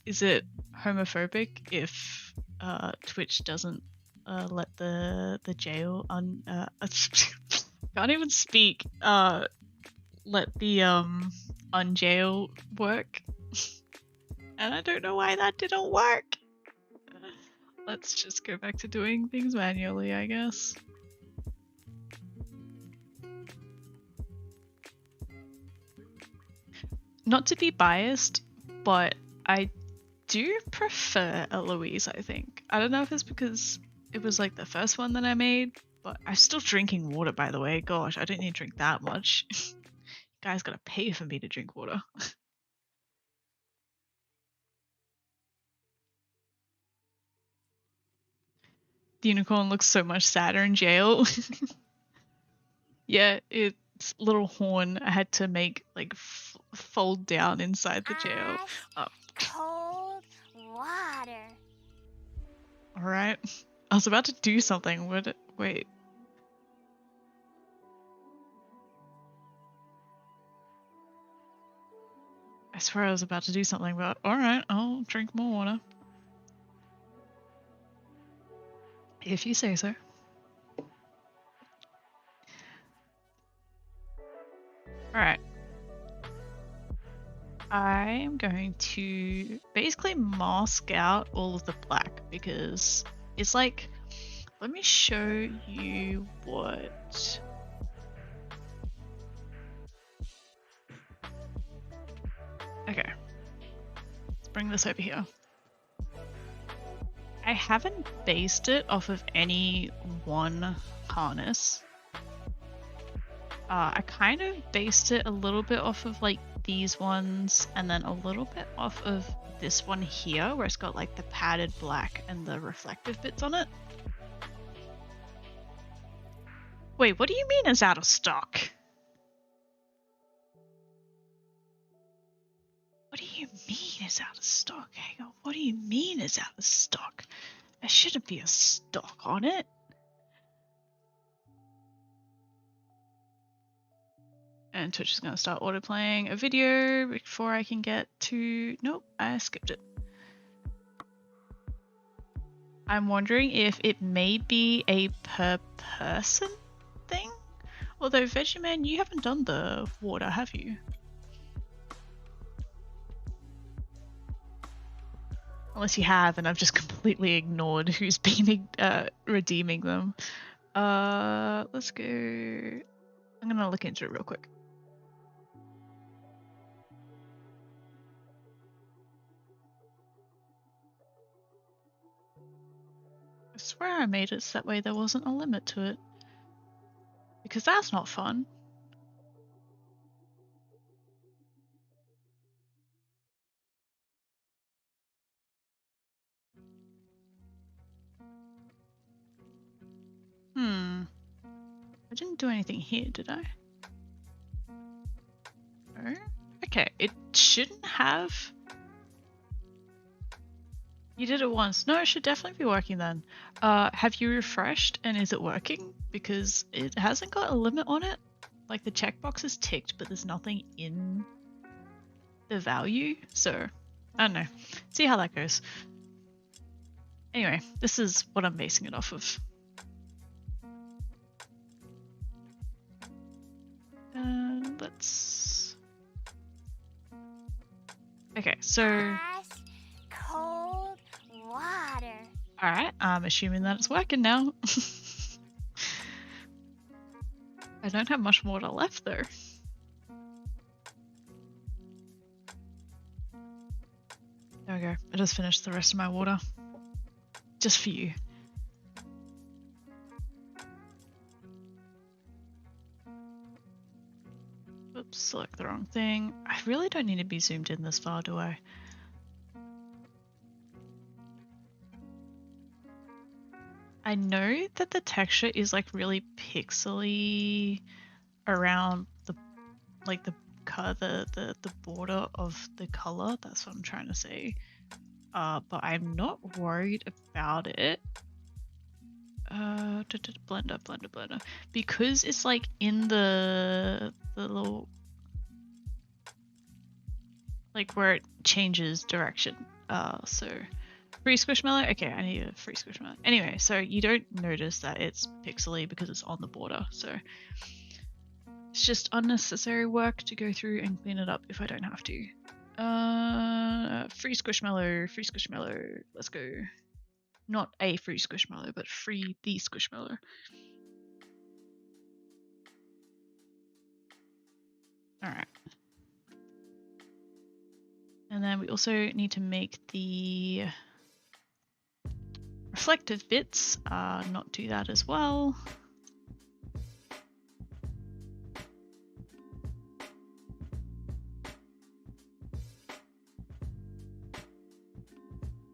Is it homophobic if Twitch doesn't let the jail can't even speak, let the unjail work? And I don't know why that didn't work. Let's just go back to doing things manually, I guess. Not to be biased, but I do prefer Eloise, I think. I don't know if it's because it was like the first one that I made, but I'm still drinking water, by the way. Gosh, I don't need to drink that much. Guys gotta pay for me to drink water. The unicorn looks so much sadder in jail. Yeah, its little horn I had to make like fold down inside the jail. Ice cold water. Alright. I was about to do something. Wait. I swear I was about to do something, but alright, I'll drink more water. If you say so. Alright. I am going to basically mask out all of the black because it's like, let me show you what. Okay. Let's bring this over here. I haven't based it off of any one harness. I kind of based it a little bit off of like these ones and then a little bit off of this one here where it's got like the padded black and the reflective bits on it. Wait, what do you mean it's out of stock? What do you mean it's out of stock? Hang on, what do you mean it's out of stock? There shouldn't be a stock on it. And Twitch is going to start autoplaying a video before I can get to... Nope, I skipped it. I'm wondering if it may be a per person thing? Although, Vegeman, you haven't done the water, have you? Unless you have, and I've just completely ignored who's been redeeming them. Let's go... I'm going to look into it real quick. I swear I made it so that way there wasn't a limit to it. Because that's not fun. I didn't do anything here, did I? No? Okay, it shouldn't have... You did it once. No, it should definitely be working then. Have you refreshed and is it working? Because it hasn't got a limit on it. Like the checkbox is ticked, but there's nothing in the value. So, I don't know. See how that goes. Anyway, this is what I'm basing it off of. Let's... Okay, so... Ice cold water. Alright, I'm assuming that it's working now. I don't have much water left though. There we go. I just finished the rest of my water. Just for you. Oops, select the wrong thing. I really don't need to be zoomed in this far, do I? I know that the texture is like really pixely around the the border of the color. That's what I'm trying to say. But I'm not worried about it. Blender. Because it's like in the little, like where it changes direction. So free squishmallow? Okay, I need a free squishmallow. Anyway, so you don't notice that it's pixely because it's on the border. So it's just unnecessary work to go through and clean it up if I don't have to. Free Squishmallow, free Squishmallow. Let's go. Not a free Squishmallow, but free the Squishmallow. Alright. And then we also need to make the reflective bits, not do that as well.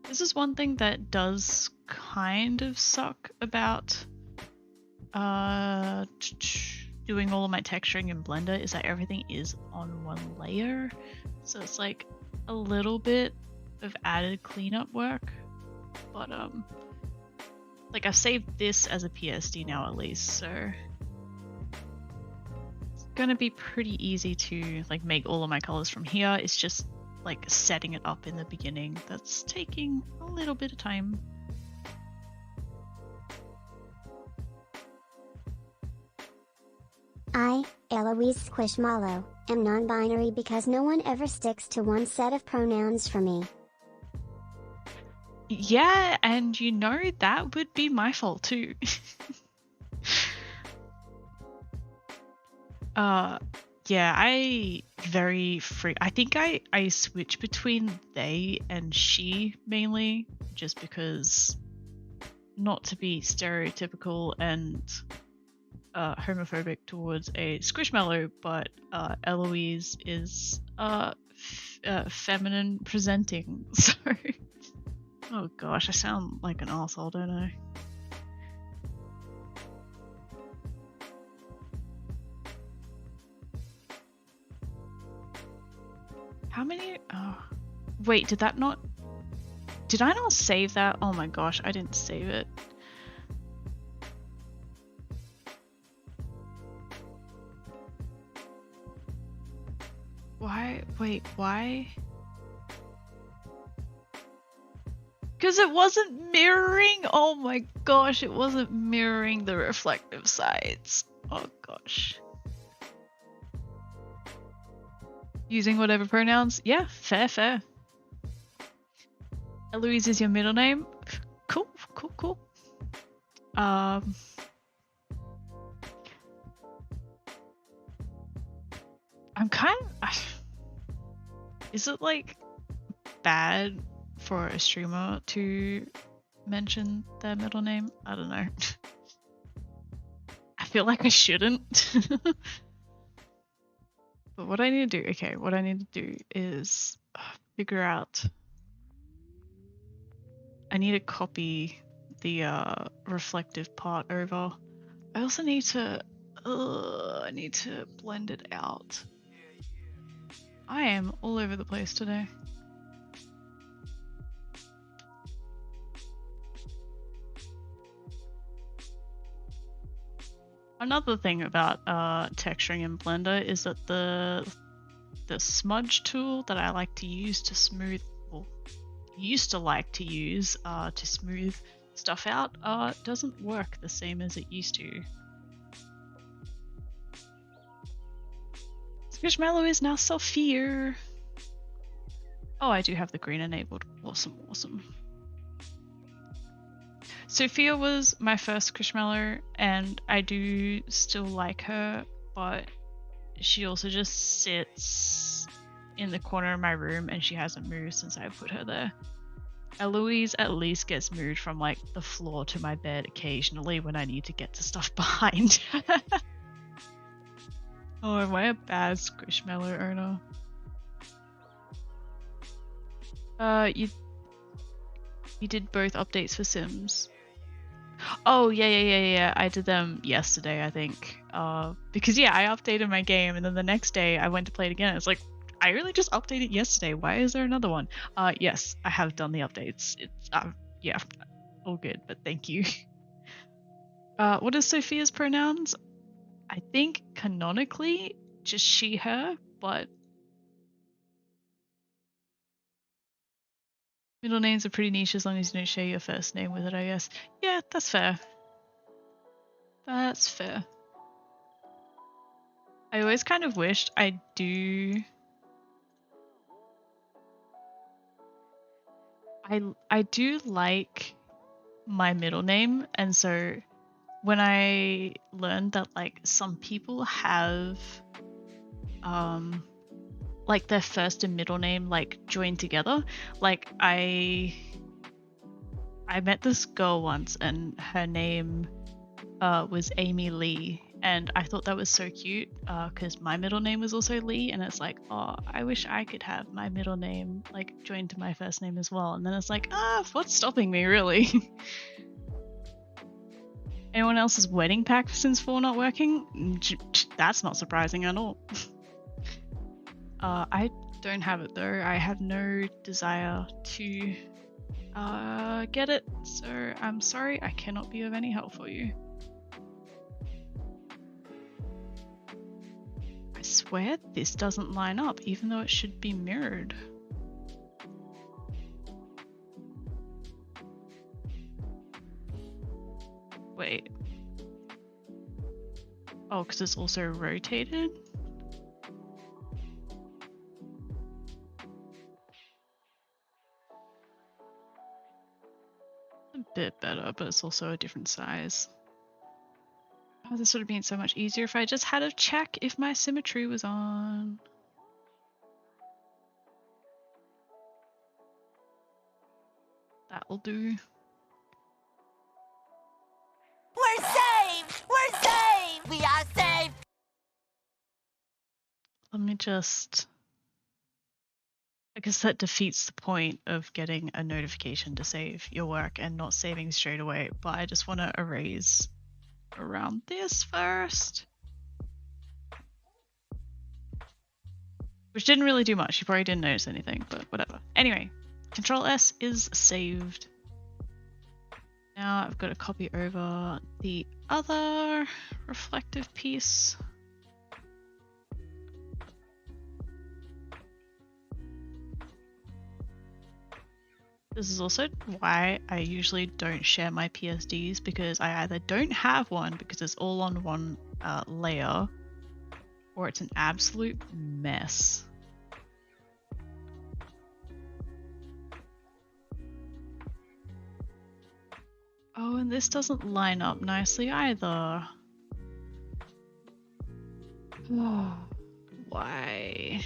This is one thing that does kind of suck about doing all of my texturing in Blender, is that everything is on one layer. So it's like a little bit of added cleanup work. But like I've saved this as a PSD now at least, so it's gonna be pretty easy to like make all of my colors from here. It's just like setting it up in the beginning that's taking a little bit of time. I, Eloise Squishmallow, am non-binary because no one ever sticks to one set of pronouns for me. Yeah, and you know that would be my fault too. Yeah, I think I switch between they and she mainly just because not to be stereotypical and homophobic towards a Squishmallow, but Eloise is feminine presenting, so oh gosh, I sound like an asshole, don't I? How many? Oh, wait, did I not save that? Oh my gosh, I didn't save it. Why? Wait, why? Because it wasn't mirroring! Oh my gosh, it wasn't mirroring the reflective sides. Oh gosh. Using whatever pronouns? Yeah, fair. Eloise is your middle name? Cool. I'm kind of... Is it like bad for a streamer to mention their middle name? I don't know. I feel like I shouldn't. But what I need to do, is figure out. I need to copy the reflective part over. I also need to blend it out. I am all over the place today. Another thing about texturing in Blender is that the smudge tool that I like to use to smooth, well, used to like to use to smooth stuff out, doesn't work the same as it used to. Squishmallow is now Sophia. Oh, I do have the green enabled. Awesome. Sophia was my first Squishmallow, and I do still like her, but she also just sits in the corner of my room and she hasn't moved since I put her there. Eloise at least gets moved from like the floor to my bed occasionally when I need to get to stuff behind. Oh, am I a bad Squishmallow owner? You did both updates for Sims. Oh yeah. I did them yesterday, I think. Because yeah, I updated my game, and then the next day I went to play it again. It's like, I really just updated yesterday. Why is there another one? Yes, I have done the updates. It's yeah, all good. But thank you. What is Sophia's pronouns? I think canonically just she, her, but middle names are pretty niche as long as you don't share your first name with it, I guess. Yeah, that's fair. That's fair. I always kind of wished I do I do like my middle name, and so when I learned that like some people have like their first and middle name like joined together, like I met this girl once and her name was Amy Lee, and I thought that was so cute because my middle name was also Lee, and it's like, oh, I wish I could have my middle name like joined to my first name as well. And then it's like, what's stopping me, really? Anyone else's wedding pack since 4 not working? That's not surprising at all. I don't have it though. I have no desire to get it, so I'm sorry, I cannot be of any help for you. I swear this doesn't line up, even though it should be mirrored. Wait. Oh, because it's also rotated? A bit better, but it's also a different size. Oh, this would have been so much easier if I just had to check if my symmetry was on. That'll do. We're saved! We're saved! We are saved! Let me just... I guess that defeats the point of getting a notification to save your work and not saving straight away, but I just want to erase around this first. Which didn't really do much. You probably didn't notice anything, but whatever. Anyway, Control S is saved. Now I've got to copy over the other reflective piece. This is also why I usually don't share my PSDs, because I either don't have one because it's all on one layer, or it's an absolute mess. Oh, and this doesn't line up nicely either. Oh, why?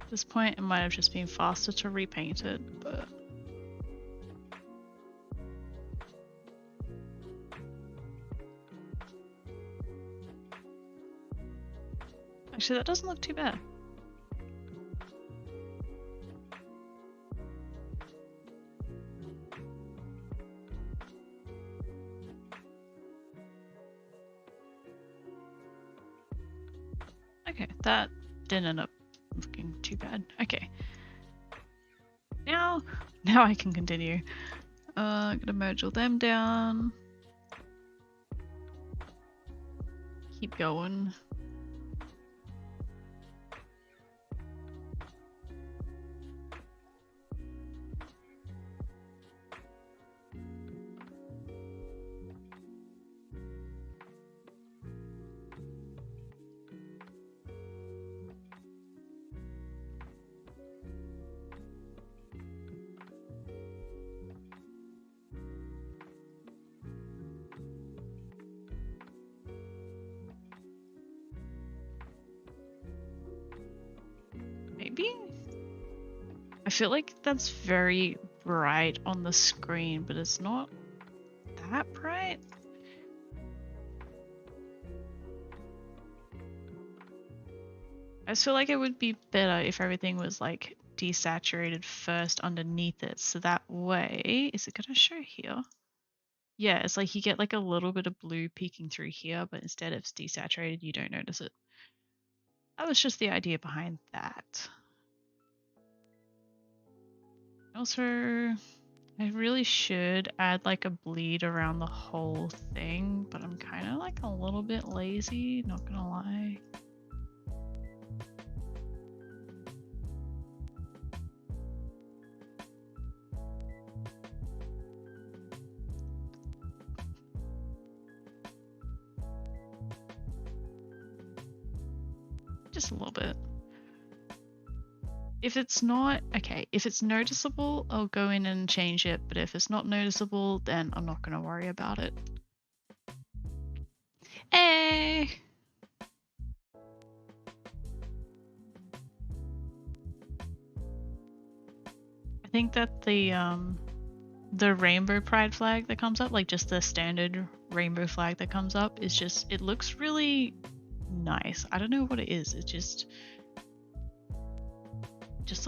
At this point, it might have just been faster to repaint it, but... Actually, that doesn't look too bad. Okay, that didn't end up looking too bad. Okay. Now I can continue. I'm gonna merge all them down. Keep going. Maybe? I feel like that's very bright on the screen, but it's not that bright. I just feel like it would be better if everything was like desaturated first underneath it, so that way, is it gonna show here? Yeah, it's like you get like a little bit of blue peeking through here, but instead it's desaturated, you don't notice it. That was just the idea behind that. Also, I really should add like a bleed around the whole thing, but I'm kind of like a little bit lazy, not gonna lie. just a little bit. If it's not, okay, if it's noticeable, I'll go in and change it, but if it's not noticeable, then I'm not going to worry about it. Hey! I think that the rainbow pride flag that comes up, like just the standard rainbow flag that comes up, is just, it looks really nice. I don't know what it is. It just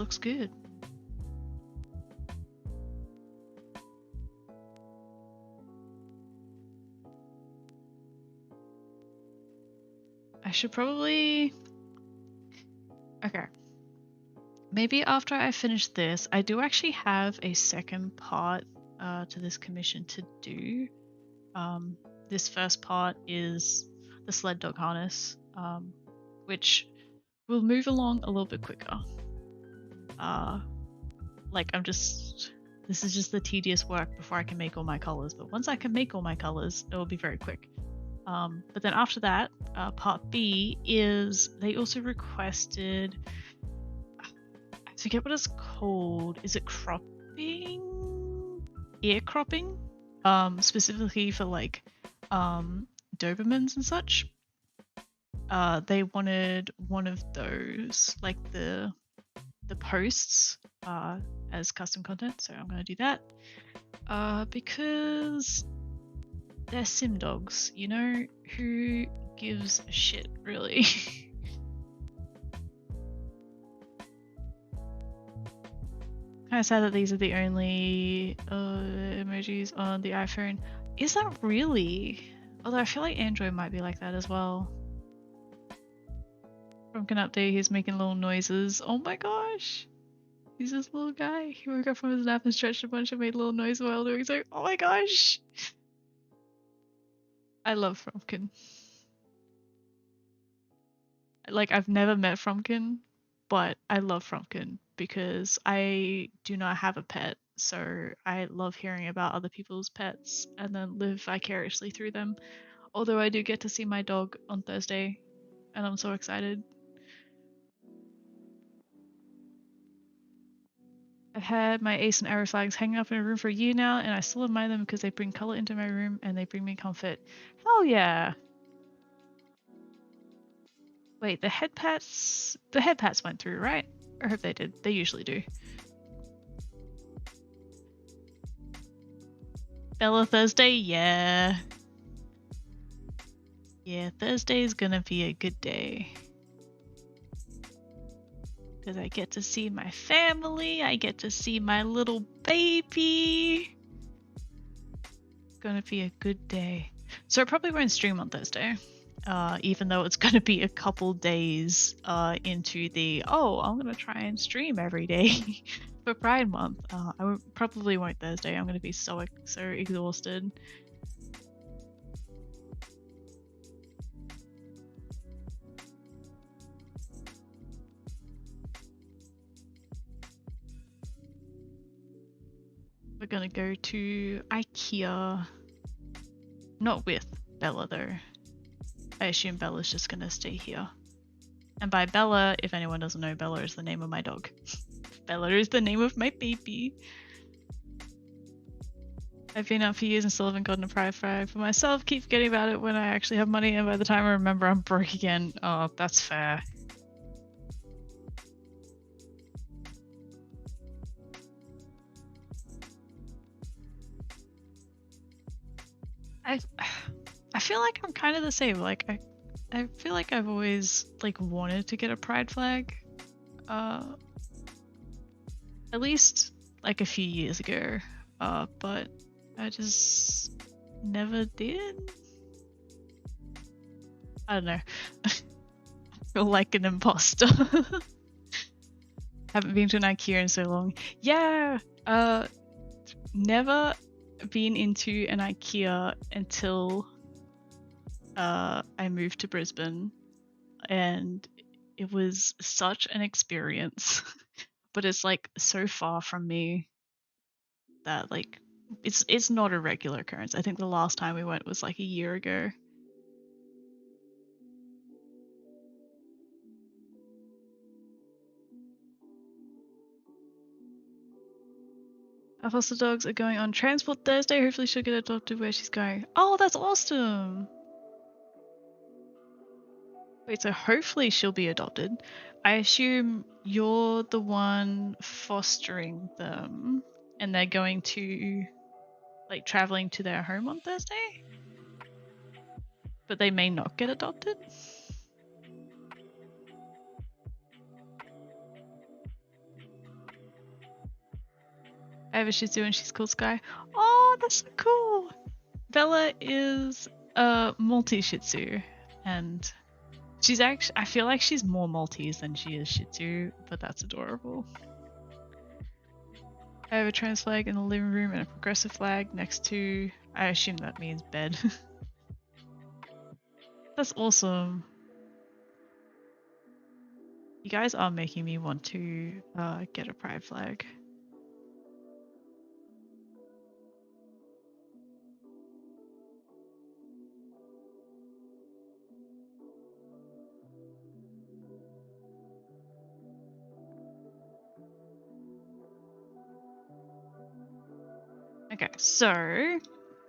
looks good. I should probably, okay, maybe after I finish this, I do actually have a second part to this commission to do. This first part is the sled dog harness, which will move along a little bit quicker. Like this is just the tedious work before I can make all my colors, but once I can make all my colors, it will be very quick. But then after that, part B is, they also requested, I forget what it's called, is it cropping? Ear cropping? Specifically for like Dobermans and such. They wanted one of those, like the posts as custom content, so I'm gonna do that. Because they're sim dogs, you know, who gives a shit, really? Kind of sad that these are the only emojis on the iPhone. Is that really? Although I feel like Android might be like that as well. From an update, he's making little noises. Oh my gosh! He's this little guy. He woke up from his nap and stretched a bunch and made little noise while doing so. Oh my gosh! I love Frumpkin. Like, I've never met Frumpkin, but I love Frumpkin because I do not have a pet, so I love hearing about other people's pets and then live vicariously through them. Although I do get to see my dog on Thursday, and I'm so excited. I've had my ace and arrow flags hanging up in a room for a year now, and I still admire them because they bring color into my room and they bring me comfort. Hell yeah! Wait, the head pats went through, right? I hope they did. They usually do. Bella Thursday, yeah. Yeah, Thursday's gonna be a good day. Because I get to see my family, I get to see my little baby. It's gonna be a good day. So I probably won't stream on Thursday. Even though it's gonna be a couple days into the, oh, I'm gonna try and stream every day for Pride Month. I probably won't Thursday. I'm gonna be so exhausted. We're gonna go to IKEA. Not with Bella though. I assume Bella's just gonna stay here. And by Bella, if anyone doesn't know, Bella is the name of my dog. Bella is the name of my baby. I've been out for years and still haven't gotten a pride flag for myself. Keep forgetting about it when I actually have money, and by the time I remember, I'm broke again. Oh, that's fair. I feel like I'm kind of the same. Like I feel like I've always like wanted to get a pride flag. At least like a few years ago. But I just never did. I don't know. I feel like an imposter. Haven't been to an IKEA in so long. Yeah. Never been into an IKEA until I moved to Brisbane, and it was such an experience. But it's like so far from me that like it's not a regular occurrence. I think the last time we went was like a year ago. Our foster dogs are going on transport Thursday. Hopefully she'll get adopted where she's going. Oh, that's awesome! Wait, so hopefully she'll be adopted. I assume you're the one fostering them and they're going to, like, traveling to their home on Thursday? But they may not get adopted? I have a Shih Tzu and she's called Sky. Oh, that's so cool! Bella is a multi Shih Tzu and she's actually, I feel like she's more Maltese than she is Shih Tzu, but that's adorable. I have a trans flag in the living room and a progressive flag next to, I assume that means bed. That's awesome. You guys are making me want to get a pride flag. Okay, so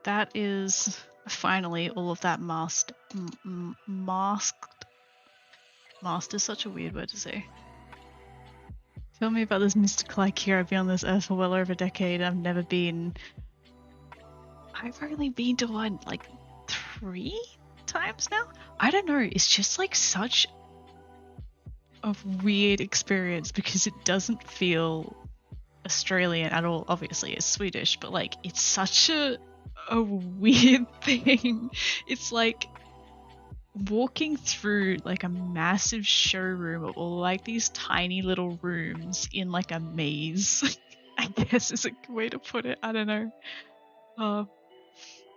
that is finally all of that masked. Masked is such a weird word to say. Tell me about this mystical IKEA. I've been on this earth for well over a decade. I've never been. I've only been to one like 3 times now. I don't know. It's just like such a weird experience because it doesn't feel Australian at all. Obviously, it's Swedish, but like it's such a weird thing. It's like walking through like a massive showroom of all like these tiny little rooms in like a maze. I guess is a good way to put it. I don't know.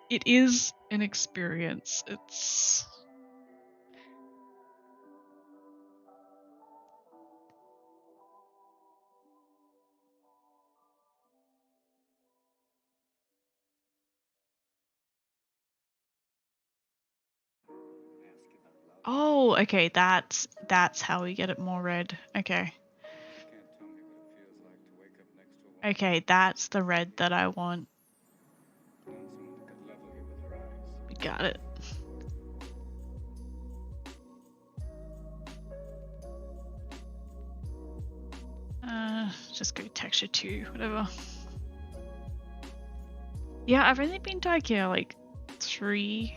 It is an experience. It's oh, okay, that's how we get it more red. Okay. Okay, that's the red that I want. We got it. Just go texture 2, whatever. Yeah, I've only been to IKEA like 3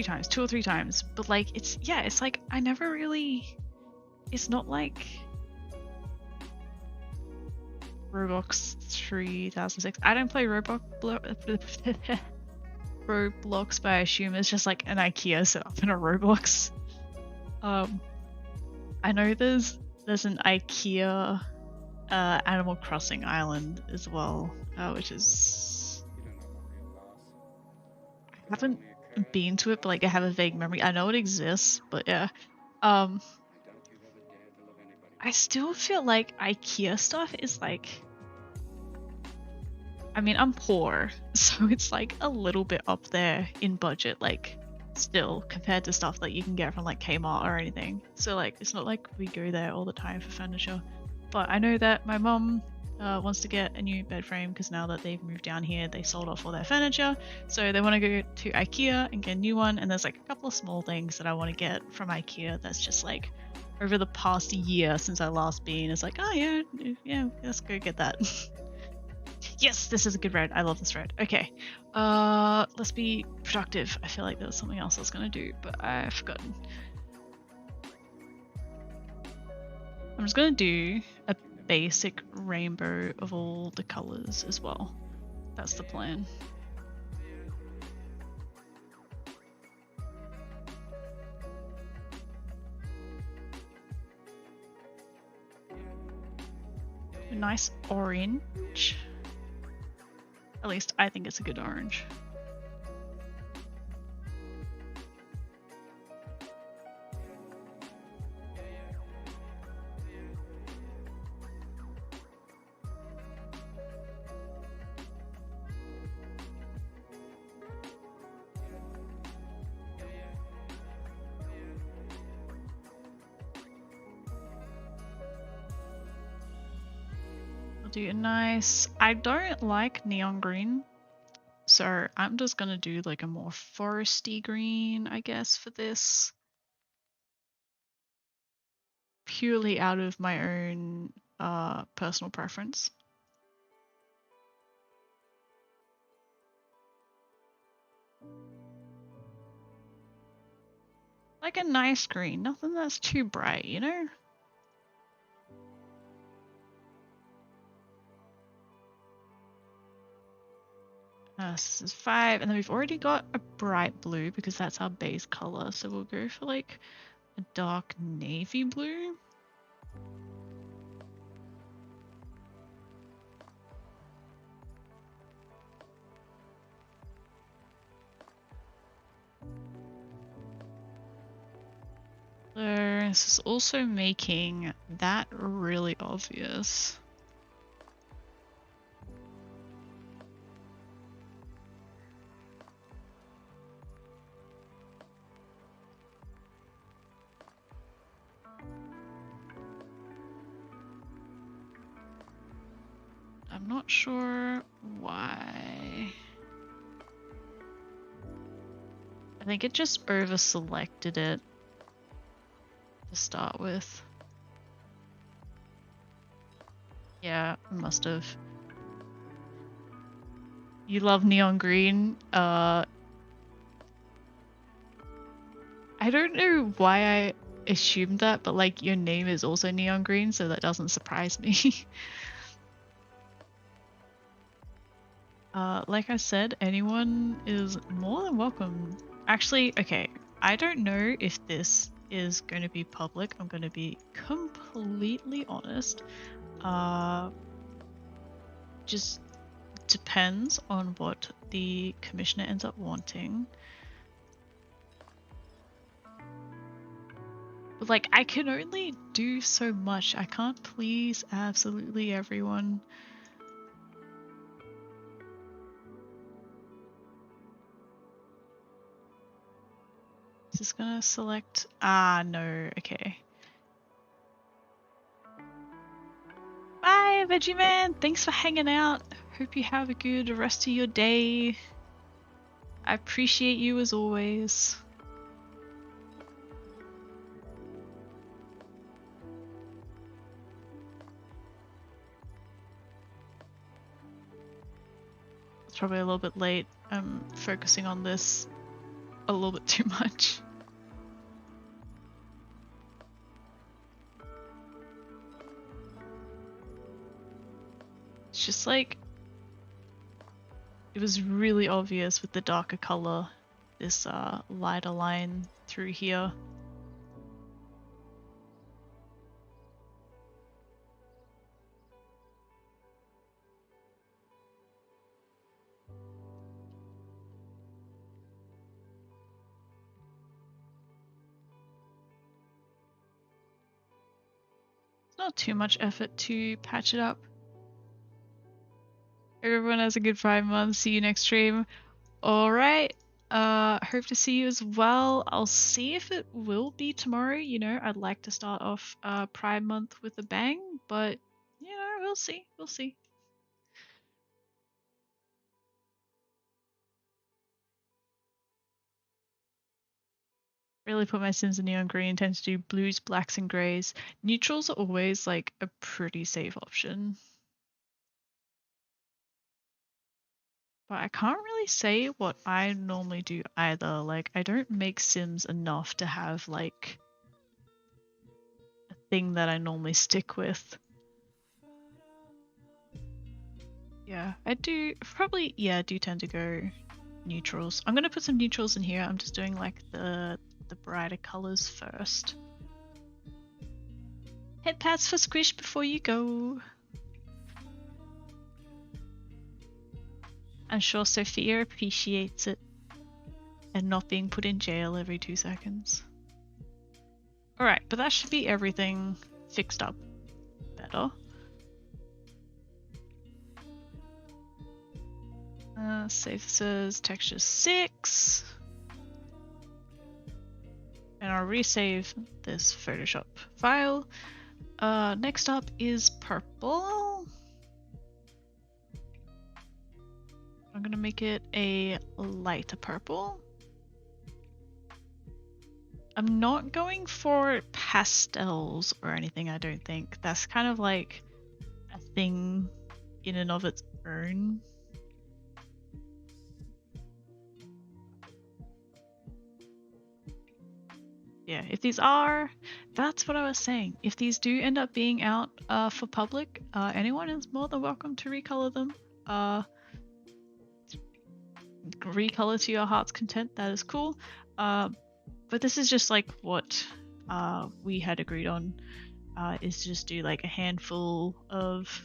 times, 2 or 3 times, but like it's like I never really, it's not like Roblox 3006. I don't play Roblox, but I assume it's just like an IKEA set up in a Roblox. I know there's an IKEA Animal Crossing island as well, which is, I haven't been to it, but like I have a vague memory. I know it exists, but yeah. I still feel like IKEA stuff is like, I mean, I'm poor, so it's like a little bit up there in budget, like still compared to stuff that you can get from like Kmart or anything. So like it's not like we go there all the time for furniture. But I know that my mum wants to get a new bed frame because now that they've moved down here, they sold off all their furniture. So they want to go to IKEA and get a new one. And there's like a couple of small things that I want to get from IKEA that's just like over the past year since I last been, it's like, oh yeah, let's go get that. Yes, this is a good red. I love this red. Okay, let's be productive. I feel like there was something else I was gonna do, but I've forgotten. I'm just gonna do a basic rainbow of all the colors as well. That's the plan. A nice orange. At least I think it's a good orange. do a nice... I don't like neon green, so I'm just gonna do like a more foresty green, I guess, for this. Purely out of my own personal preference. Like a nice green, nothing that's too bright, you know? This is 5, and then we've already got a bright blue because that's our base color, so we'll go for like a dark navy blue. So this is also making that really obvious. I'm not sure why. I think it just over selected it to start with. Yeah, must have. You love neon green. I don't know why I assumed that, but like your name is also neon green, so that doesn't surprise me. Like I said, anyone is more than welcome. Actually, okay, I don't know if this is going to be public. I'm going to be completely honest. Just depends on what the commissioner ends up wanting. But like, I can only do so much. I can't please absolutely everyone. Just gonna select, no, okay. Bye, Veggie Man! Thanks for hanging out. Hope you have a good rest of your day. I appreciate you as always. It's probably a little bit late. I'm focusing on this a little bit too much. It's just like, it was really obvious with the darker color, this lighter line through here. It's not too much effort to patch it up. Everyone has a good 5 months. See you next stream. Alright. Hope to see you as well. I'll see if it will be tomorrow. You know, I'd like to start off Pride Month with a bang, but you know, we'll see. We'll see. Really put my Sims in neon green, tend to do blues, blacks, and greys. Neutrals are always like a pretty safe option. But I can't really say what I normally do either. Like, I don't make Sims enough to have like a thing that I normally stick with. Yeah, I do probably, yeah, I do tend to go neutrals. I'm gonna put some neutrals in here. I'm just doing like the brighter colors first. Head pats for Squish before you go. I'm sure Sophia appreciates it and not being put in jail every 2 seconds. Alright, but that should be everything fixed up better. Save says texture 6. And I'll resave this Photoshop file. Next up is purple. I'm gonna make it a lighter purple. I'm not going for pastels or anything, I don't think. That's kind of like a thing in and of its own. Yeah, if these are, that's what I was saying. If these do end up being out for public, anyone is more than welcome to recolor them. Recolor to your heart's content, that is cool. But this is just like what we had agreed on, is to just do like a handful of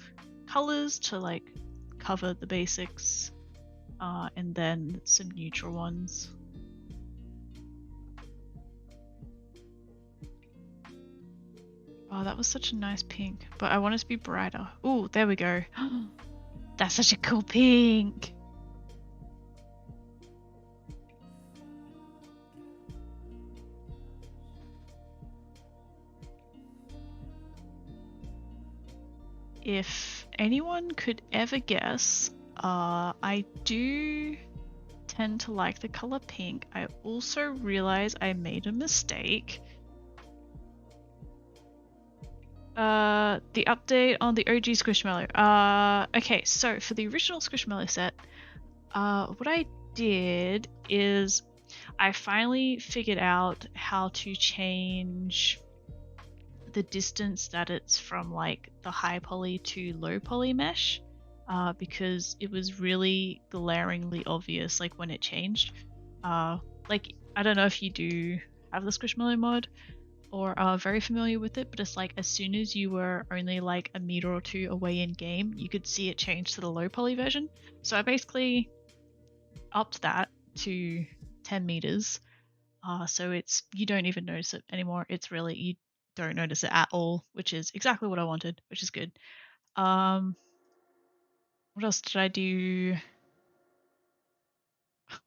colors to like cover the basics, and then some neutral ones. Oh, that was such a nice pink, but I want it to be brighter. Oh, there we go. That's such a cool pink. If anyone could ever guess, I do tend to like the color pink. I also realize I made a mistake. The update on the OG Squishmallow. Okay, so for the original Squishmallow set, what I did is I finally figured out how to change the distance that it's from like the high poly to low poly mesh, because it was really glaringly obvious like when it changed. Like I don't know if you do have the Squishmallow mod or are very familiar with it, but it's like as soon as you were only like a meter or two away in game, you could see it change to the low poly version. So I basically upped that to 10 meters. So it's, you don't even notice it anymore. It's really, you don't notice it at all, which is exactly what I wanted, which is good. What else did I do?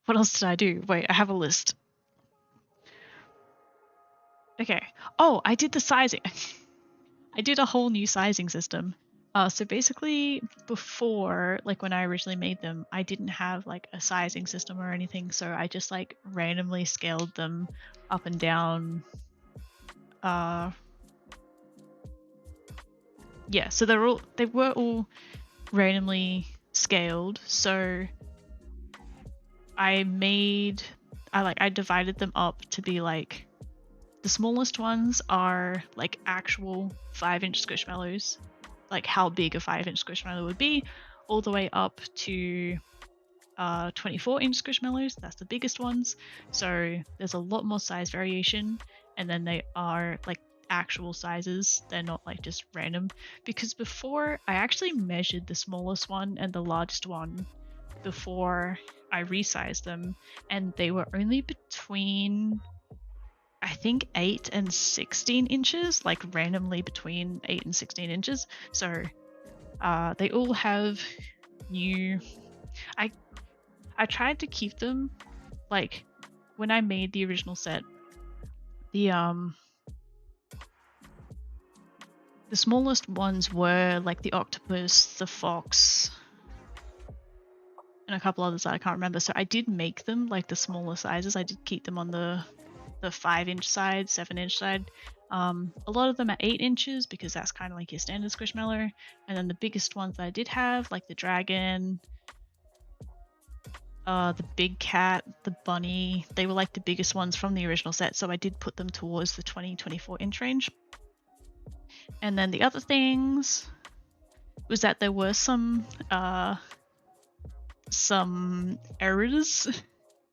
What else did I do? Wait, I have a list. Okay. Oh, I did the sizing. I did a whole new sizing system. So basically, before, like when I originally made them, I didn't have like a sizing system or anything, so I just like randomly scaled them up and down. Yeah, so they were all randomly scaled. So I divided them up to be like, the smallest ones are like actual 5-inch Squishmallows, like how big a 5-inch Squishmallow would be, all the way up to 24-inch Squishmallows. That's the biggest ones. So there's a lot more size variation, and then they are like actual sizes. They're not like just random, because before I actually measured the smallest one and the largest one before I resized them, and they were only between, I think, 8 and 16 inches, like randomly between 8 and 16 inches. So they all have new, I tried to keep them, like when I made the original set, the smallest ones were like the octopus, the fox, and a couple others that I can't remember. So I did make them like the smaller sizes. I did keep them on the 5-inch side, 7-inch side. A lot of them are 8 inches because that's kind of like your standard Squishmallow. And then the biggest ones that I did have, like the dragon, the big cat, the bunny, they were like the biggest ones from the original set. So I did put them towards the 24-inch range. And then the other things was that there were some errors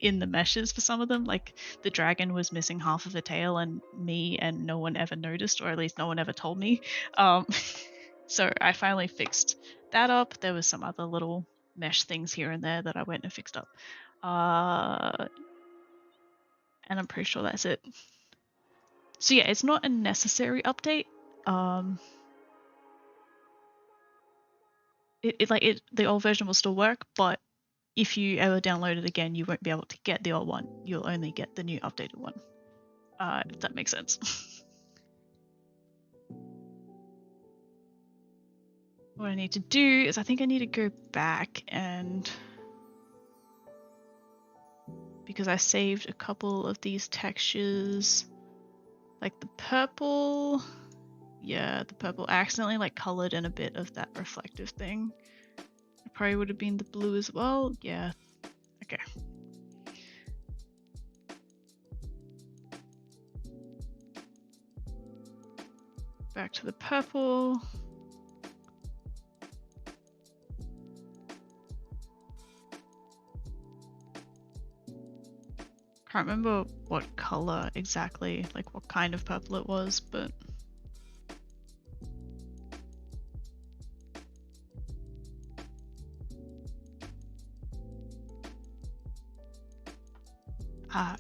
in the meshes for some of them. Like the dragon was missing half of a tail, and no one ever noticed, or at least no one ever told me. So I finally fixed that up. There was some other little mesh things here and there that I went and fixed up. And I'm pretty sure that's it. So yeah, it's not a necessary update. The old version will still work, but if you ever download it again, you won't be able to get the old one. You'll only get the new updated one. If that makes sense. What I need to do is I think I need to go back and because I saved a couple of these textures, like the purple. Yeah, the purple. I accidentally like colored in a bit of that reflective thing. It probably would have been the blue as well. Yeah. Okay. Back to the purple. Can't remember what color exactly, like what kind of purple it was, but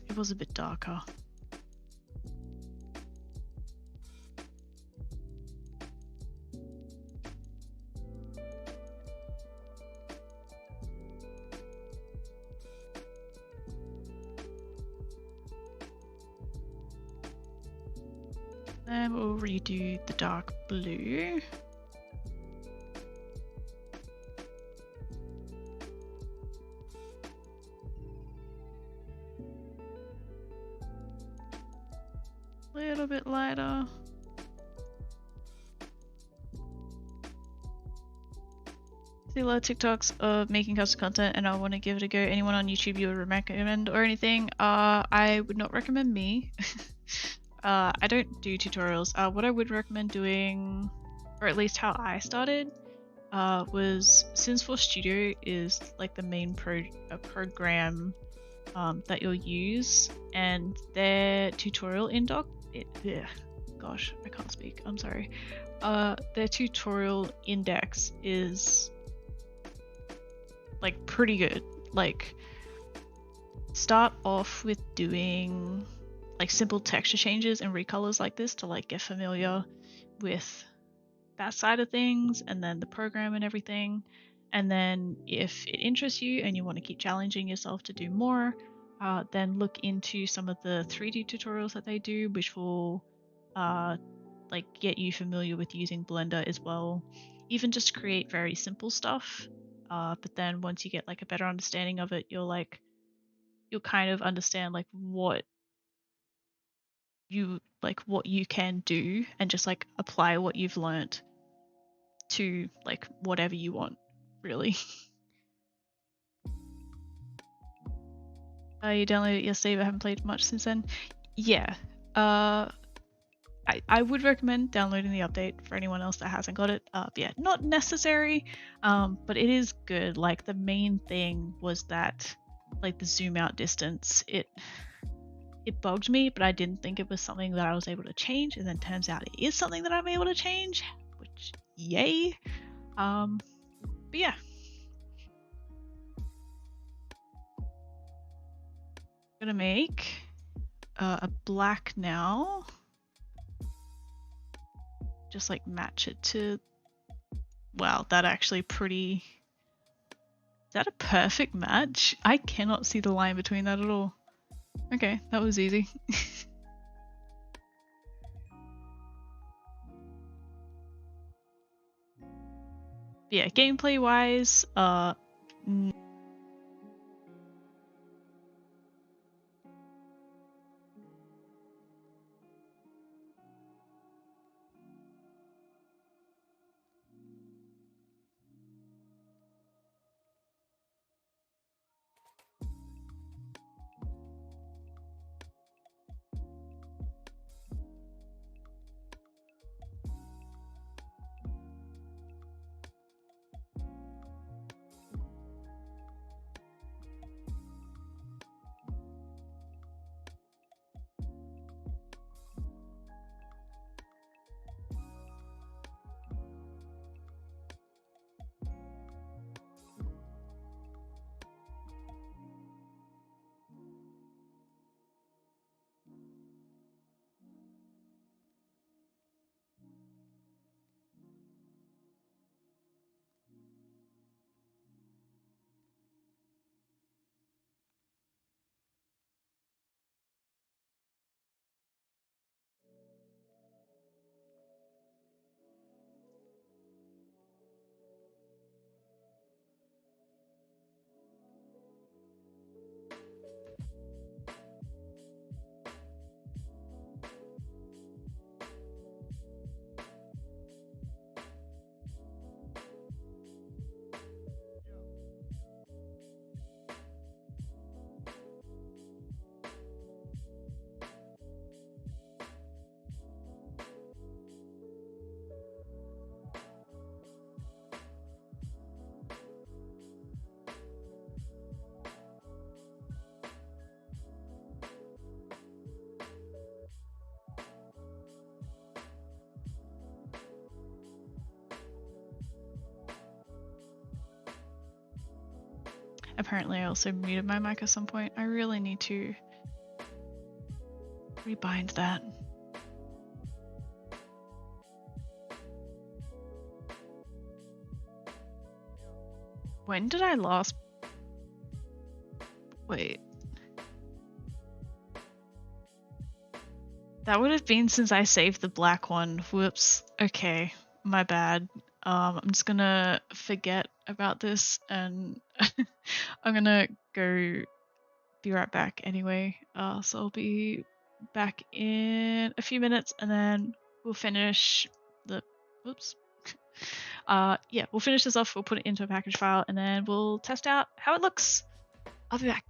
it was a bit darker. Then we'll redo the dark blue. A little bit lighter. See a lot of TikToks of making custom content and I want to give it a go. Anyone on YouTube you would recommend or anything? I would not recommend me. I don't do tutorials. What I would recommend doing, or at least how I started, was Sims 4 Studio is like the main program that you'll use, and their tutorial gosh, I can't speak. I'm sorry. Their tutorial index is like pretty good. Like, start off with doing like simple texture changes and recolors like this to like get familiar with that side of things, and then the program and everything. And then if it interests you and you want to keep challenging yourself to do more, then look into some of the 3D tutorials that they do, which will like get you familiar with using Blender as well, even just create very simple stuff. But then once you get like a better understanding of it, you'll kind of understand like what you can do and just like apply what you've learned to like whatever you want, really. You downloaded it yesterday but haven't played much since then. Yeah. I would recommend downloading the update for anyone else that hasn't got it. Yeah, not necessary, but it is good. Like, the main thing was that, like, the zoom out distance, it bugged me, but I didn't think it was something that I was able to change, and then turns out it is something that I'm able to change, which, yay. But yeah. I'm gonna make a black now. Just like match it to, wow, that actually pretty, is that a perfect match? I cannot see the line between that at all. Okay, that was easy. Yeah, gameplay wise, Apparently I also muted my mic at some point. I really need to rebind that. When did I last... Wait. That would have been since I saved the black one. Whoops. Okay, my bad. I'm just gonna forget about this and I'm gonna go be right back anyway. So I'll be back in a few minutes and then we'll finish the... Whoops. Yeah, we'll finish this off, we'll put it into a package file, and then we'll test out how it looks. I'll be back.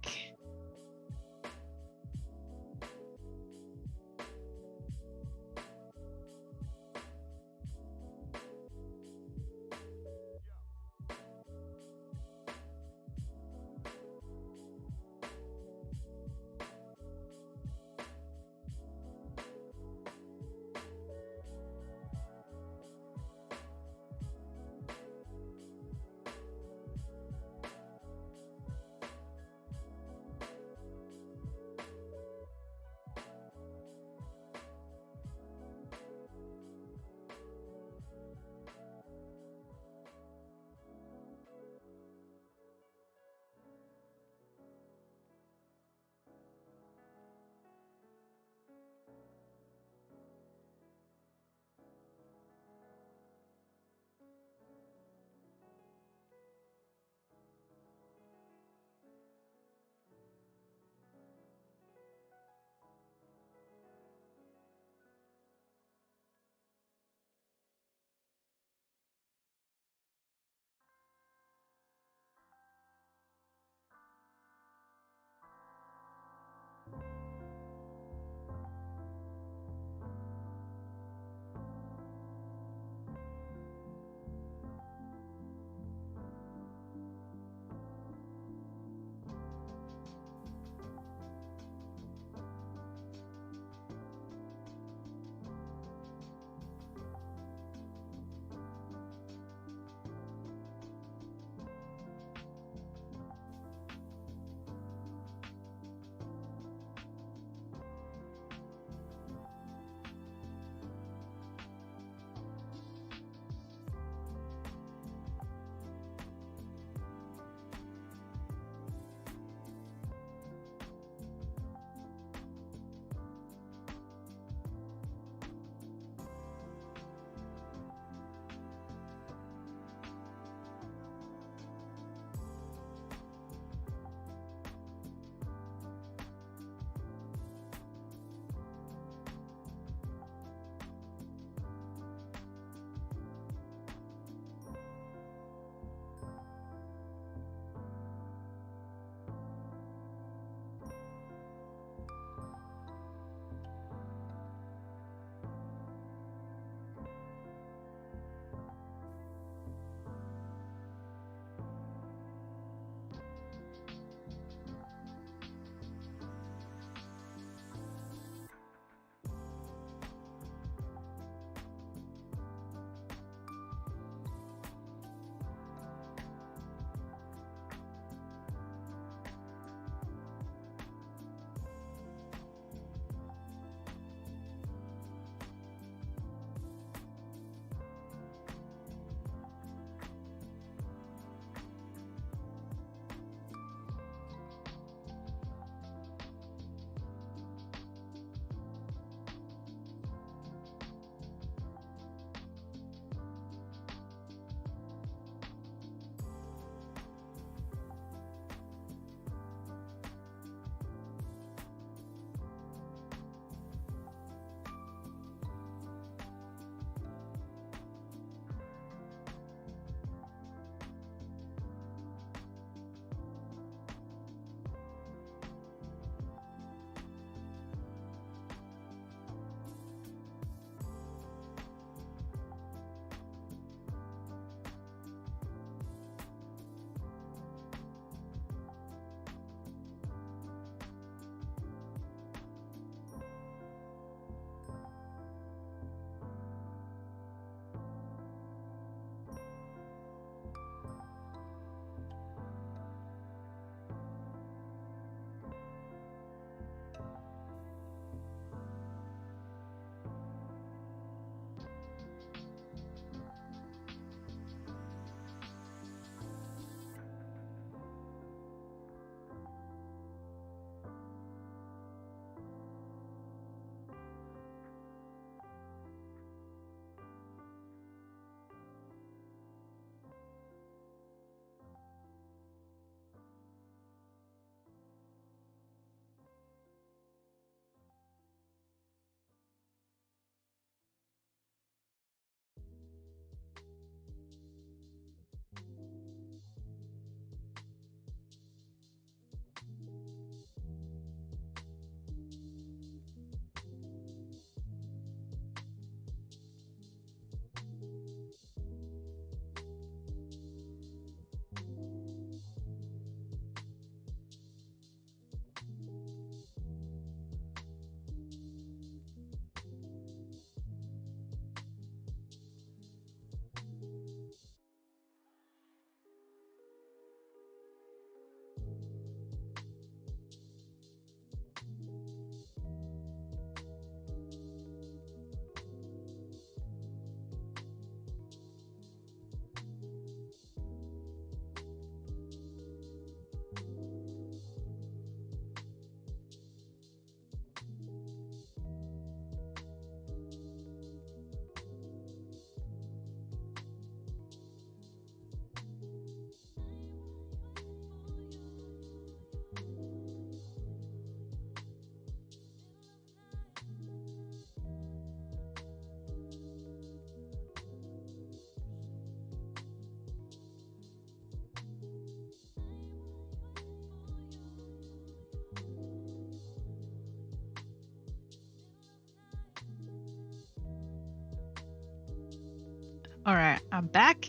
Alright, I'm back.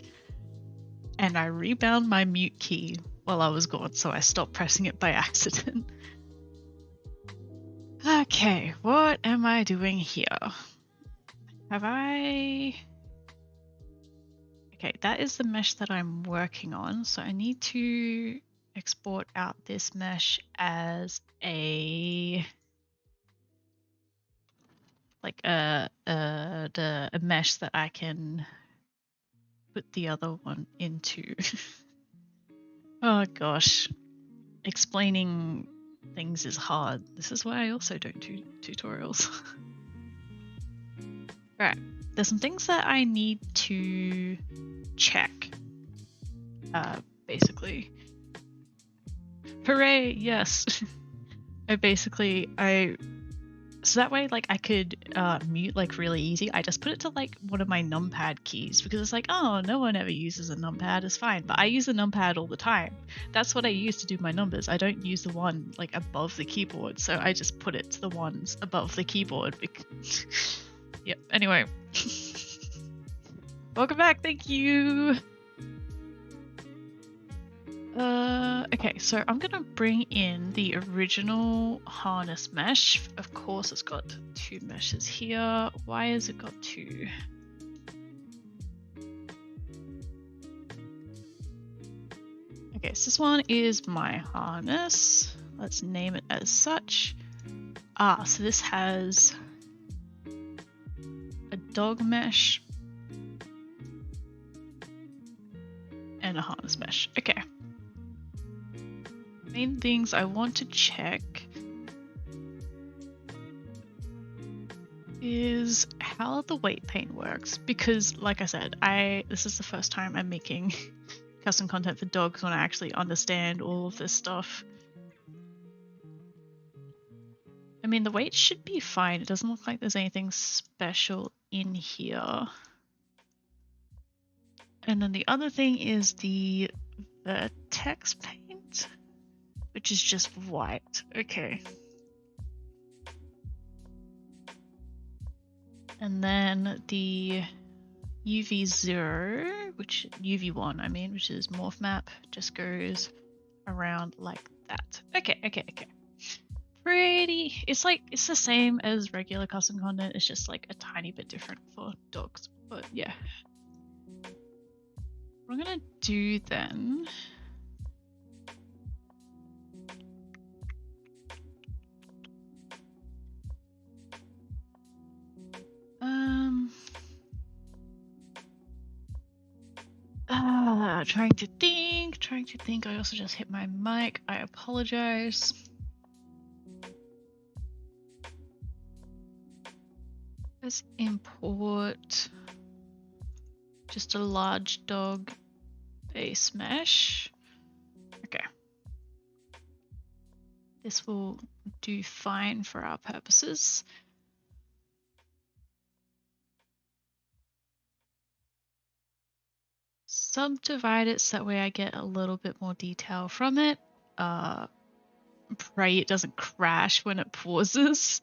And I rebound my mute key while I was gone, so I stopped pressing it by accident. Okay, what am I doing here? Have I... Okay, that is the mesh that I'm working on, so I need to export out this mesh as a... like a mesh that I can put the other one into. Oh gosh, explaining things is hard. This is why I also don't do tutorials. Right, there's some things that I need to check. Basically. Hooray, yes! So that way, like, I could mute, like, really easy. I just put it to, like, one of my numpad keys, because it's like, oh, no one ever uses a numpad, it's fine. But I use a numpad all the time. That's what I use to do my numbers. I don't use the one, like, above the keyboard, so I just put it to the ones above the keyboard. Yep, anyway. Welcome back, thank you! Okay, so I'm gonna bring in the original harness mesh. Of course, it's got two meshes here. Why has it got two? Okay, so this one is my harness. Let's name it as such. So this has a dog mesh and a harness mesh. Okay. Main things I want to check is how the weight paint works, because like I said, this is the first time I'm making custom content for dogs when I actually understand all of this stuff. I mean, the weight should be fine. It doesn't look like there's anything special in here. And then the other thing is the vertex paint, which is just white. Okay. And then the UV0, which UV1, I mean, which is morph map, just goes around like that. Okay. Pretty. It's the same as regular custom content. It's just like a tiny bit different for dogs. But yeah. What I'm gonna do then. Trying to think. I also just hit my mic. I apologize. Let's import just a large dog base mesh. Okay. This will do fine for our purposes. Subdivide it so that way I get a little bit more detail from it. Pray it doesn't crash when it pauses.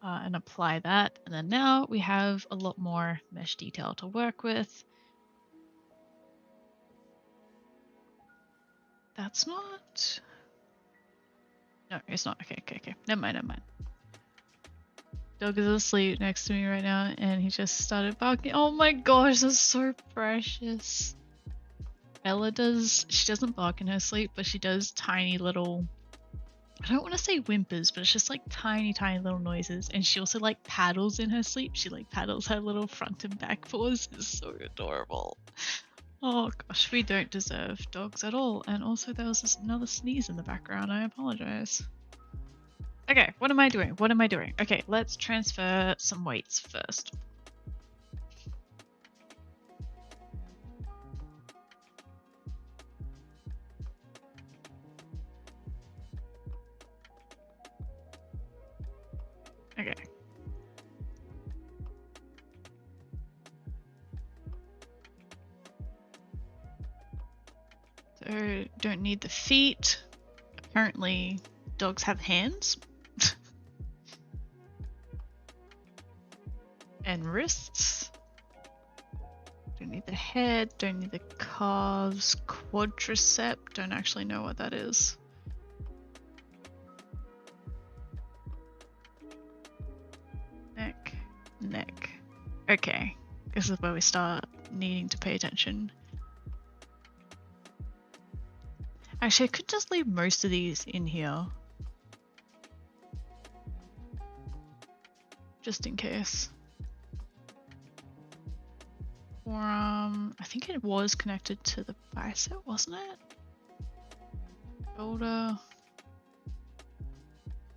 And apply that. And then now we have a lot more mesh detail to work with. That's not... No, it's not. Okay. Never mind. Dog is asleep next to me right now and he just started barking. Oh my gosh, that's so precious. Ella she doesn't bark in her sleep, but she does tiny little, I don't want to say whimpers, but it's just like tiny little noises. And she also like paddles in her sleep. She like paddles her little front and back paws. It's so adorable. Oh gosh, we don't deserve dogs at all. And also there was another sneeze in the background. I apologize. Okay, what am I doing? Okay, let's transfer some weights first. Okay. So, don't need the feet. Apparently, dogs have hands. And wrists. Don't need the head, don't need the calves. Quadricep, don't actually know what that is. Neck. Okay, this is where we start needing to pay attention. Actually, I could just leave most of these in here. Just in case. Forearm, I think it was connected to the bicep, wasn't it? Shoulder.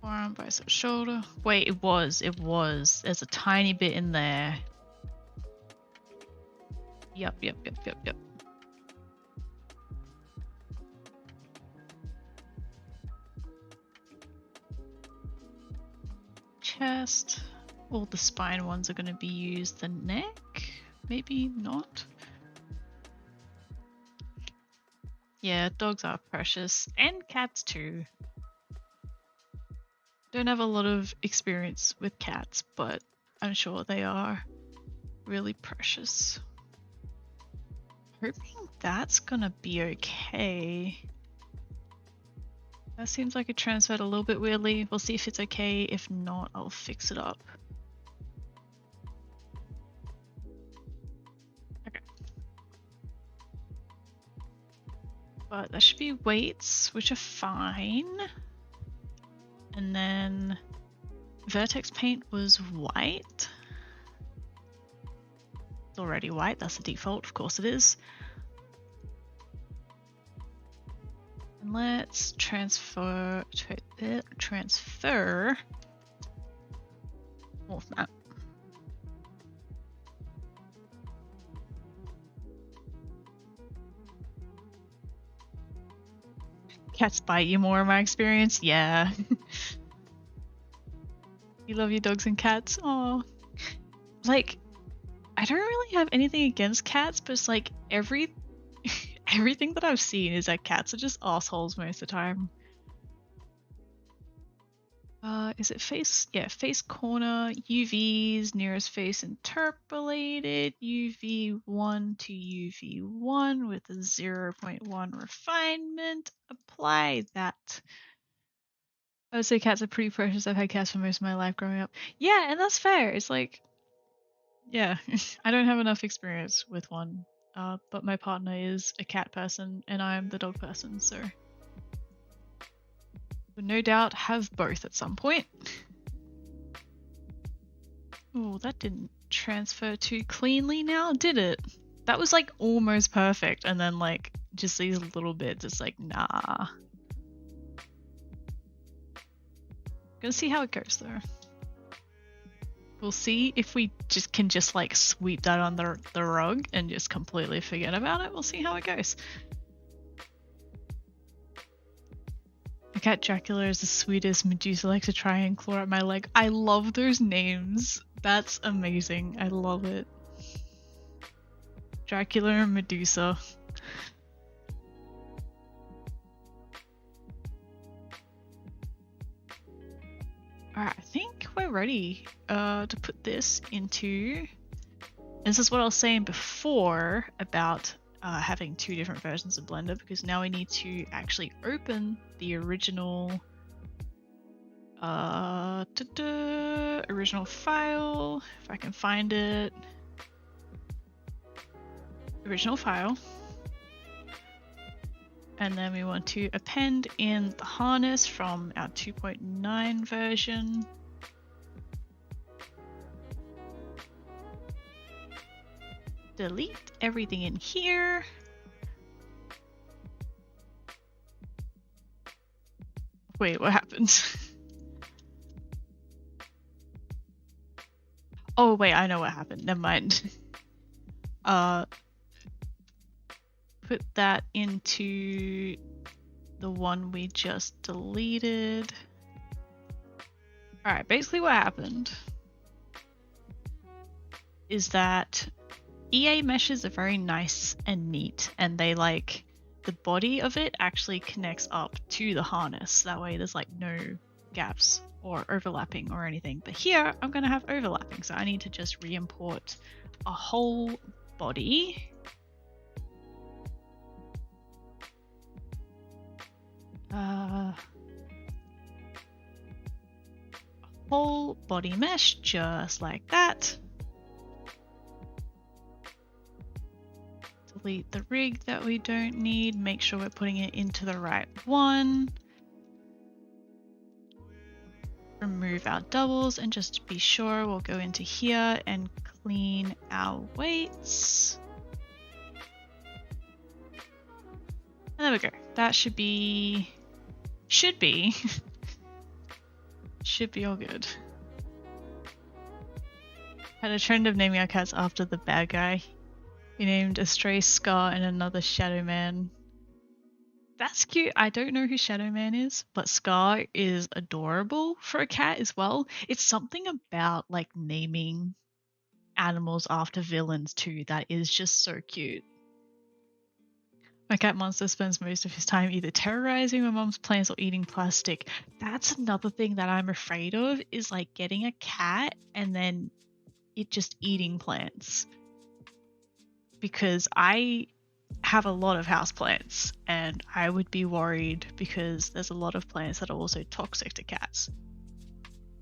Forearm, bicep, shoulder. Wait, it was. There's a tiny bit in there. Yep. Chest. All the spine ones are going to be used. The neck? Maybe not. Yeah, dogs are precious. And cats too. Don't have a lot of experience with cats, but I'm sure they are really precious. Hoping that's gonna be okay. That seems like it transferred a little bit weirdly. We'll see if it's okay. If not, I'll fix it up. Okay. But that should be weights, which are fine. And then vertex paint was white. It's already white, that's the default, of course it is. And let's transfer wolf map. Cats bite you more in my experience, yeah. You love your dogs and cats. Oh, like, I don't really have anything against cats, but it's like everything that I've seen is that cats are just assholes most of the time. Is it face? Yeah, face corner, UVs, nearest face interpolated, UV1 to UV1 with a 0.1 refinement. Apply that. I would say cats are pretty precious. I've had cats for most of my life growing up. Yeah, and that's fair. It's like, yeah, I don't have enough experience with one. But my partner is a cat person and I'm the dog person, so we'll no doubt have both at some point. Oh, that didn't transfer too cleanly now, did it? That was like almost perfect, and then like just these little bits, it's like, nah. Gonna see how it goes though. We'll see if we can like sweep that under the rug and just completely forget about it. We'll see how it goes. The cat Dracula is the sweetest. Medusa likes to try and claw at my leg. I love those names. That's amazing. I love it. Dracula and Medusa. Alright, I think we're ready to put this into... This is what I was saying before about having two different versions of Blender, because now we need to actually open the original original file, if I can find it. Original file. And then we want to append in the harness from our 2.9 version. Delete everything in here. Wait, what happened? Oh wait, I know what happened. Never mind. Put that into the one we just deleted. Alright, basically what happened is that EA meshes are very nice and neat, and they like, the body of it actually connects up to the harness. That way there's like no gaps or overlapping or anything. But here I'm going to have overlapping, so I need to just re-import a whole body. Whole body mesh, just like that. Delete the rig that we don't need. Make sure we're putting it into the right one. Remove our doubles, and just to be sure, we'll go into here and clean our weights. And there we go. That should be all good. Had a trend of naming our cats after the bad guy. We named a stray Scar and another Shadow Man. That's cute. I don't know who Shadow Man is, but Scar is adorable for a cat as well. It's something about like naming animals after villains too that is just so cute. My cat Monster spends most of his time either terrorizing my mom's plants or eating plastic. That's another thing that I'm afraid of, is like getting a cat and then it just eating plants. Because I have a lot of houseplants and I would be worried because there's a lot of plants that are also toxic to cats.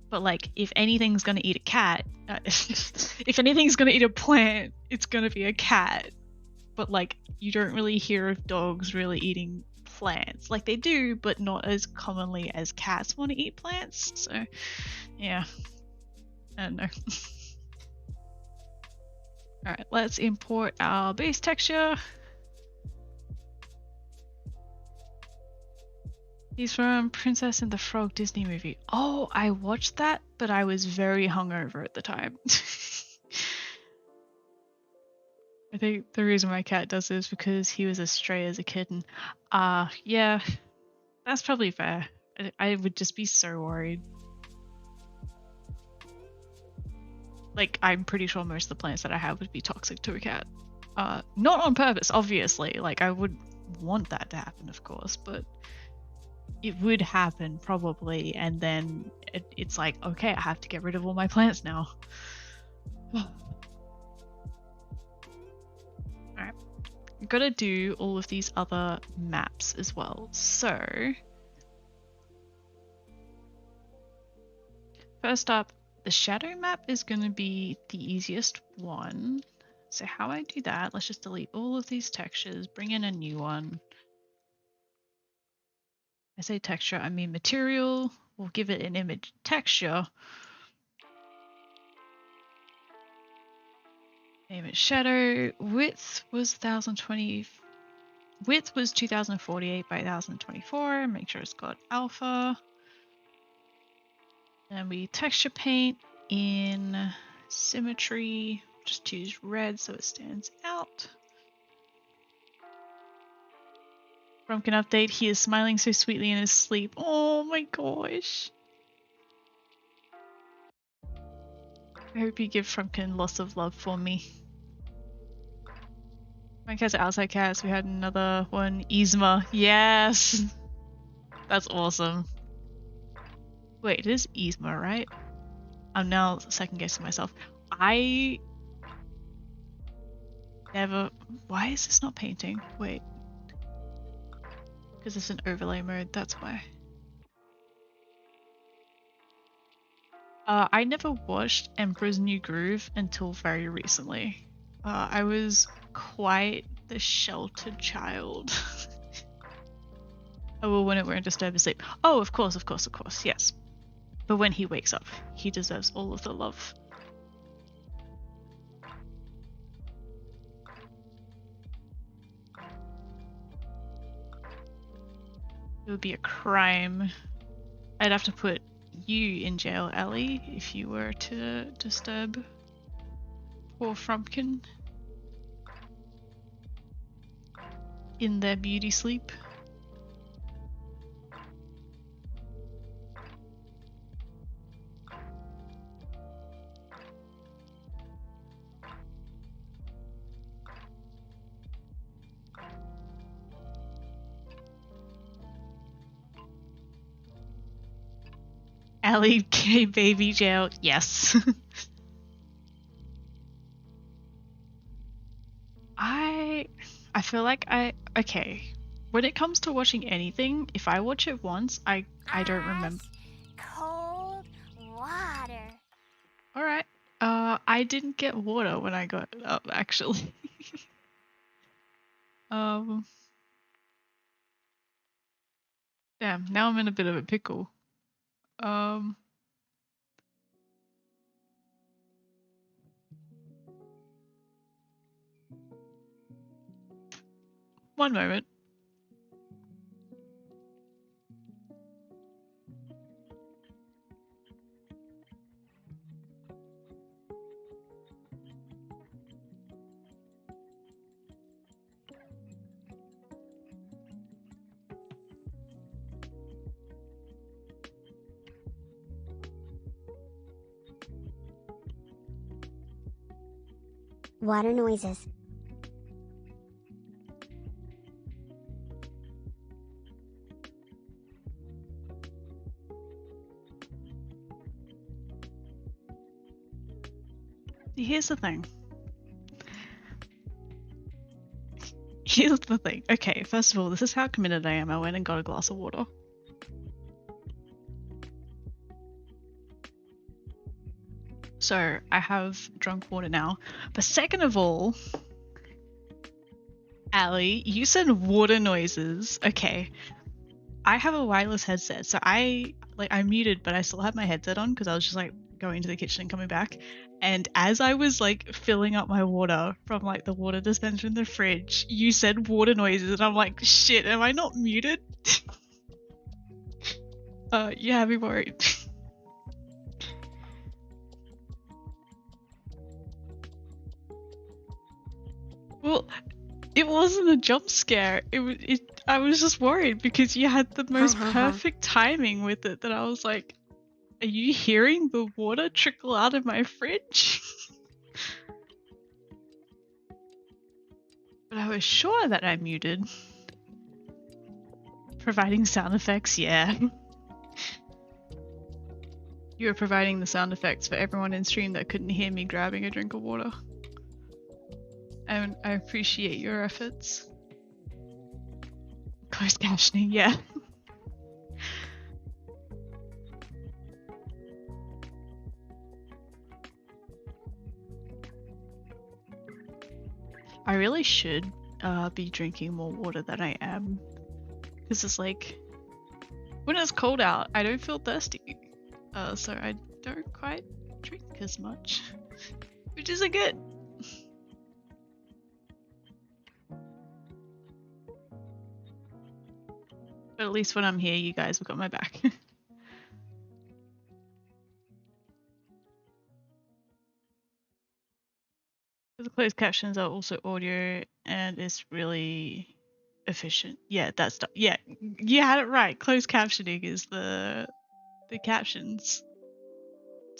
But like, if anything's gonna eat a cat, if anything's gonna eat a plant, it's gonna be a cat. But like, you don't really hear of dogs really eating plants. Like they do, but not as commonly as cats want to eat plants. So yeah, I don't know. Alright, let's import our base texture. He's from Princess and the Frog Disney movie. Oh, I watched that, but I was very hungover at the time. I think the reason my cat does this is because he was a stray as a kitten. Yeah, that's probably fair. I would just be so worried. Like, I'm pretty sure most of the plants that I have would be toxic to a cat. Not on purpose, obviously. Like, I would want that to happen, of course, but it would happen probably, and then it's like, okay, I have to get rid of all my plants now. Alright, I've got to do all of these other maps as well. So, first up, the shadow map is going to be the easiest one. So how I do that, let's just delete all of these textures, bring in a new one. I say texture, I mean material. We'll give it an image texture. Name it shadow. Width was 1020. Width was 2048 by 1024. Make sure it's got alpha. And we texture paint in symmetry. Just choose red so it stands out. Frumpkin update. He is smiling so sweetly in his sleep. Oh my gosh. I hope you give Frumpkin lots of love for me. My cats are outside cats. We had another one. Yzma. Yes! That's awesome. Wait, it is Yzma, right? I'm now second guessing myself. I never... Why is this not painting? Wait. Because it's an overlay mode, that's why. I never watched Emperor's New Groove until very recently. I was quite the sheltered child. Oh, well, when it were in disturbed sleep. Oh, of course, yes. But when he wakes up, he deserves all of the love. It would be a crime. I'd have to put you in jail, Ellie, if you were to disturb poor Frumpkin in their beauty sleep. Ellie K baby jail, yes. I feel like okay. When it comes to watching anything, if I watch it once, I don't remember. Cold water. All right. I didn't get water when I got up actually. um. Damn. Now I'm in a bit of a pickle. Um. One moment. Water noises. Here's the thing. Here's the thing. Okay, first of all, this is how committed I am. I went and got a glass of water. So I have drunk water now. But second of all, Ali, you said water noises. Okay. I have a wireless headset, so I muted, but I still had my headset on because I was just like going to the kitchen and coming back. And as I was like filling up my water from like the water dispenser in the fridge, you said water noises, and I'm like, shit, am I not muted? You have me worried. Well, it wasn't a jump scare. I was just worried because you had the most perfect timing with it that I was like, are you hearing the water trickle out of my fridge? But I was sure that I muted. Providing sound effects, yeah. You were providing the sound effects for everyone in stream that couldn't hear me grabbing a drink of water. And I appreciate your efforts. Closed captioning, yeah. I really should be drinking more water than I am. Because it's like, when it's cold out, I don't feel thirsty. So I don't quite drink as much. Which isn't good. But at least when I'm here, you guys have got my back. The closed captions are also audio and it's really efficient. Yeah, that's yeah, you had it right. Closed captioning is the captions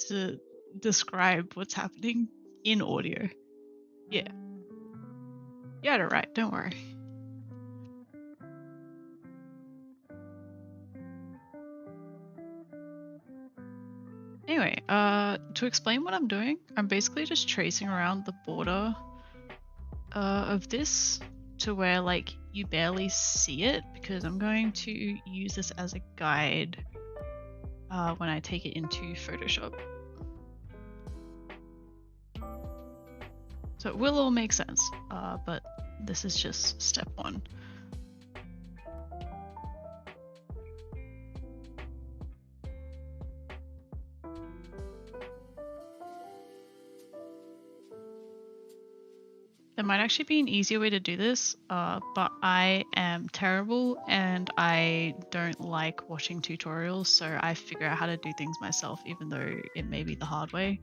to describe what's happening in audio. Yeah. You had it right, don't worry. Anyway, to explain what I'm doing, I'm basically just tracing around the border of this to where like you barely see it because I'm going to use this as a guide when I take it into Photoshop. So it will all make sense, but this is just step one. There might actually be an easier way to do this, but I am terrible and I don't like watching tutorials, so I figure out how to do things myself, even though it may be the hard way.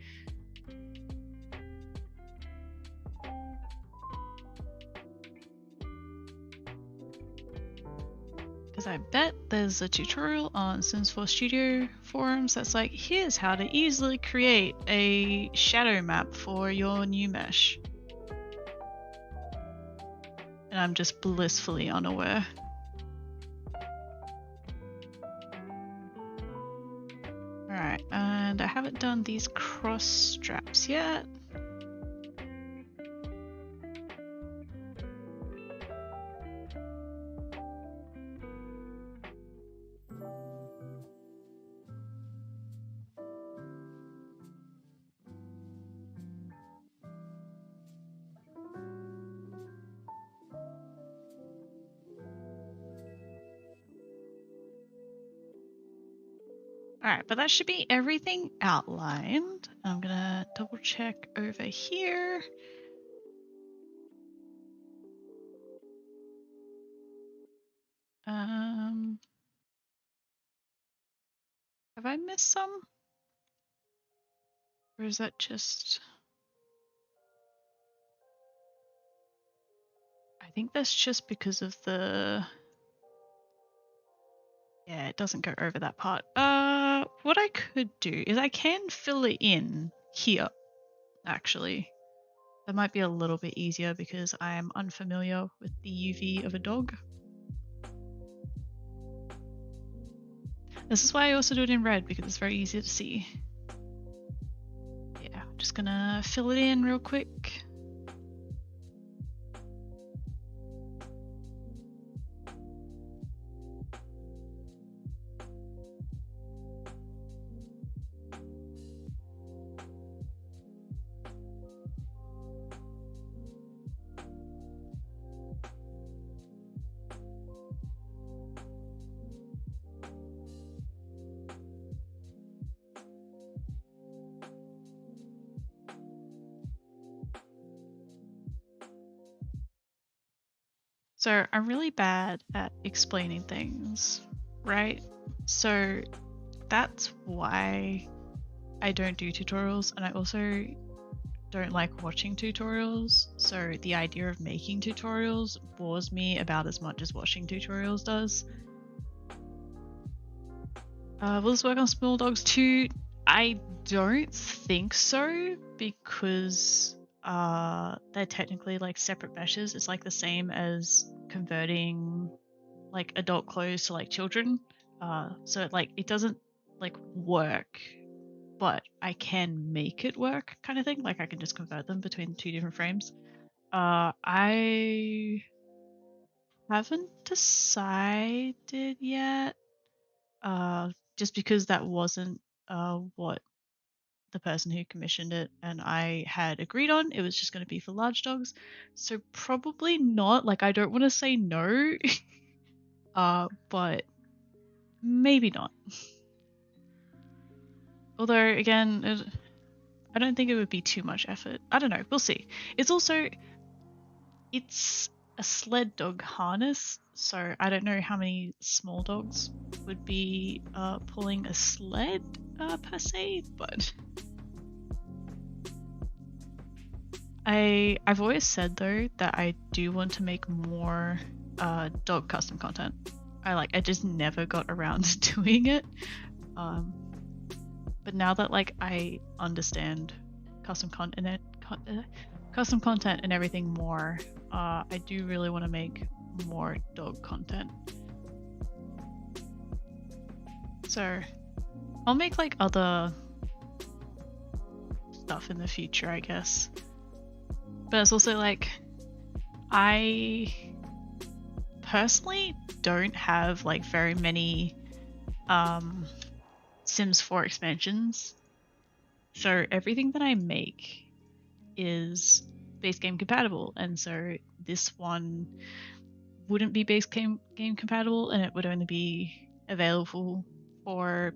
Because I bet there's a tutorial on Sims 4 Studio forums that's like, here's how to easily create a shadow map for your new mesh. And I'm just blissfully unaware. Alright, and I haven't done these cross straps yet. Alright, but that should be everything outlined. I'm gonna double check over here. Have I missed some? Or is that just... I think that's just because of the... Yeah, it doesn't go over that part. What I could do is I can fill it in here, actually. That might be a little bit easier because I am unfamiliar with the UV of a dog. This is why I also do it in red, because it's very easy to see. Yeah, I'm just gonna fill it in real quick. So I'm really bad at explaining things, right? So that's why I don't do tutorials, and I also don't like watching tutorials. So the idea of making tutorials bores me about as much as watching tutorials does. Will this work on small dogs too? I don't think so, because they're technically like separate meshes. It's like the same as converting like adult clothes to like children. So it doesn't like work, but I can make it work, kind of thing. Like I can just convert them between two different frames. I haven't decided yet. Just because that wasn't what the person who commissioned it and I had agreed on. It was just going to be for large dogs. So probably not. Like I don't want to say no, but maybe not. Although again, I don't think it would be too much effort. I don't know. We'll see. It's a sled dog harness, so I don't know how many small dogs would be pulling a sled per se, but I've always said though that I do want to make more dog custom content. I just never got around to doing it. But now that like I understand custom content and everything more, I do really want to make more dog content. So I'll make like other stuff in the future, I guess. But it's also like I personally don't have like very many Sims 4 expansions. So everything that I make is base game compatible, and so this one wouldn't be base game compatible, and it would only be available for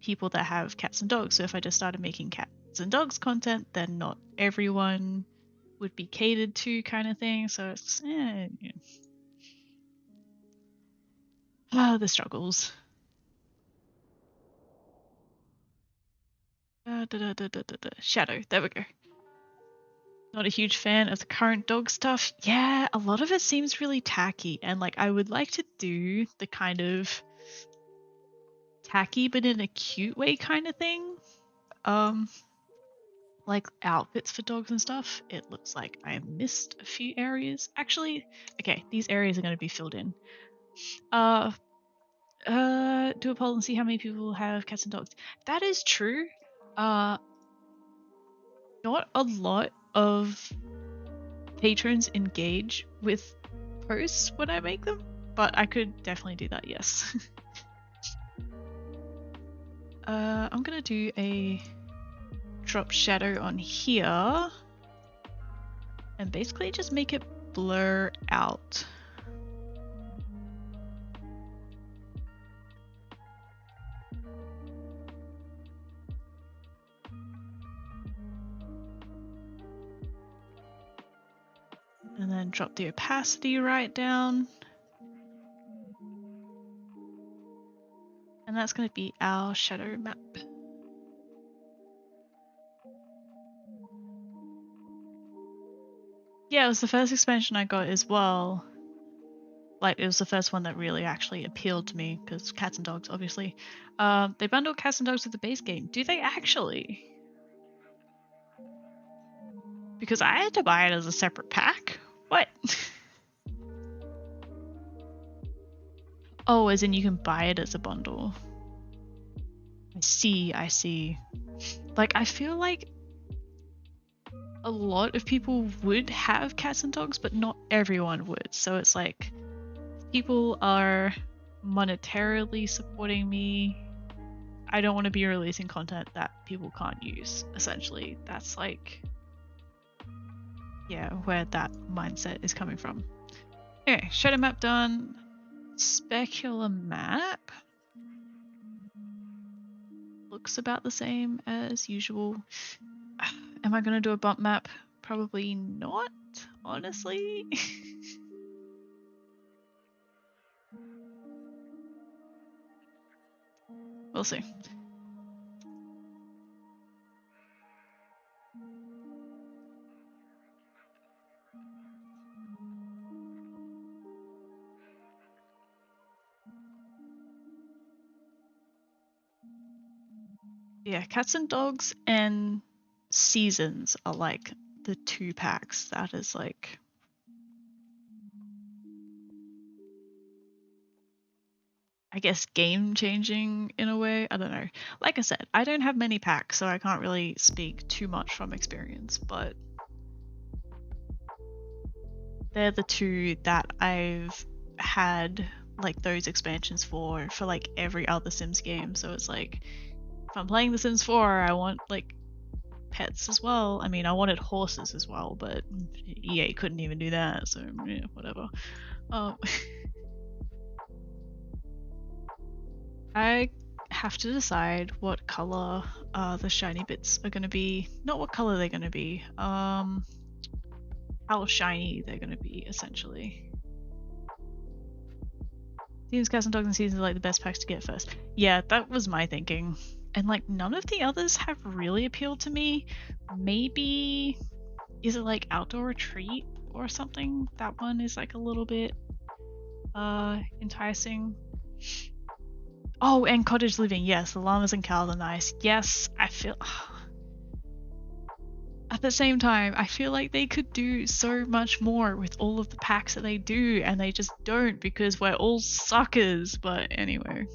people that have cats and dogs. So if I just started making cats and dogs content, then not everyone would be catered to, kind of thing. So it's the struggles. Shadow, there we go. Not a huge fan of the current dog stuff. Yeah, a lot of it seems really tacky, and like I would like to do the kind of tacky but in a cute way kind of thing. Like outfits for dogs and stuff. It looks like I missed a few areas. Actually, okay, these areas are going to be filled in. Do a poll and see how many people have cats and dogs. That is true. Not a lot of patrons engage with posts when I make them, but I could definitely do that, yes. I'm gonna do a drop shadow on here and basically just make it blur out. drop the opacity right down. And that's going to be our shadow map. Yeah, it was the first expansion I got as well. Like, it was the first one that really actually appealed to me, because cats and dogs, obviously. They bundle cats and dogs with the base game. Do they actually? Because I had to buy it as a separate pack? What? Oh, as in you can buy it as a bundle. I see. Like, I feel like a lot of people would have cats and dogs, but not everyone would. So it's like, people are monetarily supporting me. I don't want to be releasing content that people can't use, essentially. That's like, yeah, where that mindset is coming from. Okay, shadow map done. Specular map looks about the same as usual. Am I going to do a bump map? Probably not, honestly. We'll see. Yeah, cats and dogs and seasons are like the two packs that is like, I guess, game changing in a way. I don't know. Like I said, I don't have many packs, so I can't really speak too much from experience, but they're the two that I've had like those expansions for like every other Sims game. So it's like, if I'm playing The Sims 4, I want like pets as well. I mean, I wanted horses as well, but EA couldn't even do that, so yeah, whatever. I have to decide what color the shiny bits are going to be. Not what color they're going to be. How shiny they're going to be, essentially. Seems cats and dogs and seasons are like the best packs to get first. Yeah, that was my thinking. And like, none of the others have really appealed to me. Maybe, is it like Outdoor Retreat or something? That one is like a little bit enticing. Oh, and Cottage Living. Yes, the llamas and cows are nice. Yes, I feel... At the same time, I feel like they could do so much more with all of the packs that they do, and they just don't because we're all suckers. But anyway.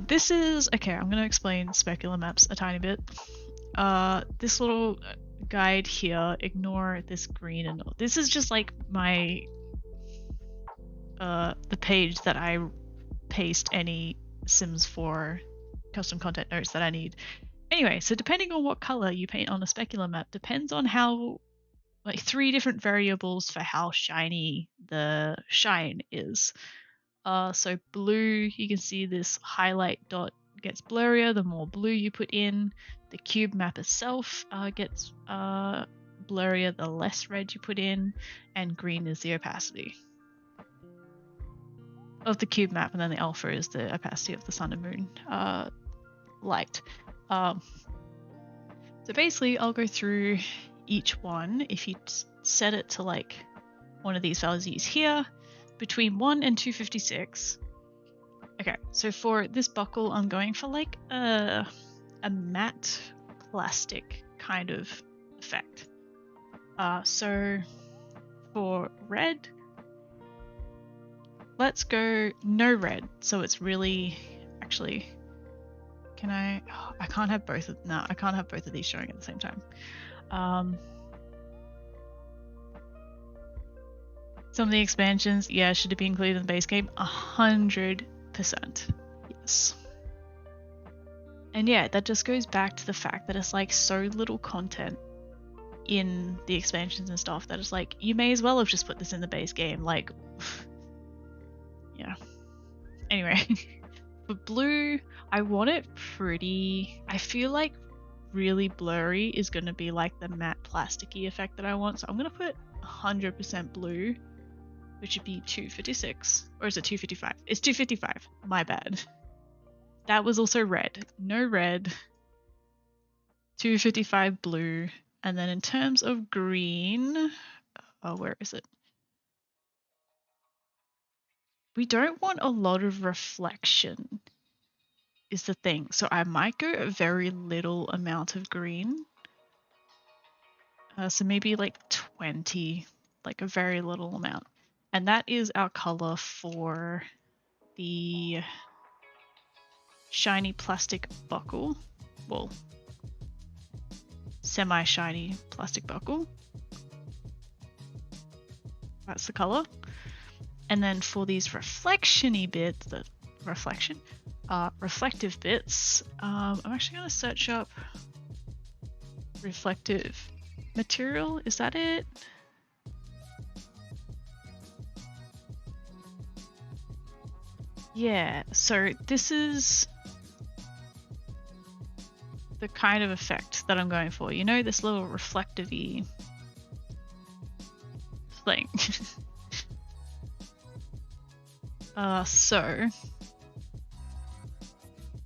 This is... Okay, I'm going to explain specular maps a tiny bit. This little guide here, ignore this green and all. This is just like my... the page that I paste any Sims 4 custom content notes that I need. Anyway, so depending on what color you paint on a specular map depends on how, like, 3 different variables for how shiny the shine is. So blue, you can see this highlight dot gets blurrier the more blue you put in. The cube map itself gets blurrier the less red you put in, and green is the opacity of the cube map, and then the alpha is the opacity of the sun and moon light. So basically, I'll go through each one. If you set it to like one of these values here, between 1 and 256. Okay, so for this buckle, I'm going for like a matte plastic kind of effect. So for red, let's go no red. So it's really, actually, can I? Oh, I can't have both of. No, I can't have both of these showing at the same time. Some of the expansions, yeah, should it be included in the base game? 100%, yes. And yeah, that just goes back to the fact that it's like so little content in the expansions and stuff that it's like, you may as well have just put this in the base game. Like, yeah. Anyway, for blue, I want it pretty. I feel like really blurry is going to be like the matte plasticky effect that I want. So I'm going to put 100% blue, which would be 256. Or is it 255? It's 255. My bad. That was also red. No red. 255 blue. And then in terms of green, oh, where is it? We don't want a lot of reflection is the thing. So I might go a very little amount of green. So maybe like 20, like a very little amount. And that is our color for the shiny plastic buckle. Well, semi-shiny plastic buckle. That's the color. And then for these reflection-y bits, the reflective bits, I'm actually going to search up reflective material. Is that it? Yeah, so this is the kind of effect that I'm going for. You know, this little reflective-y thing. So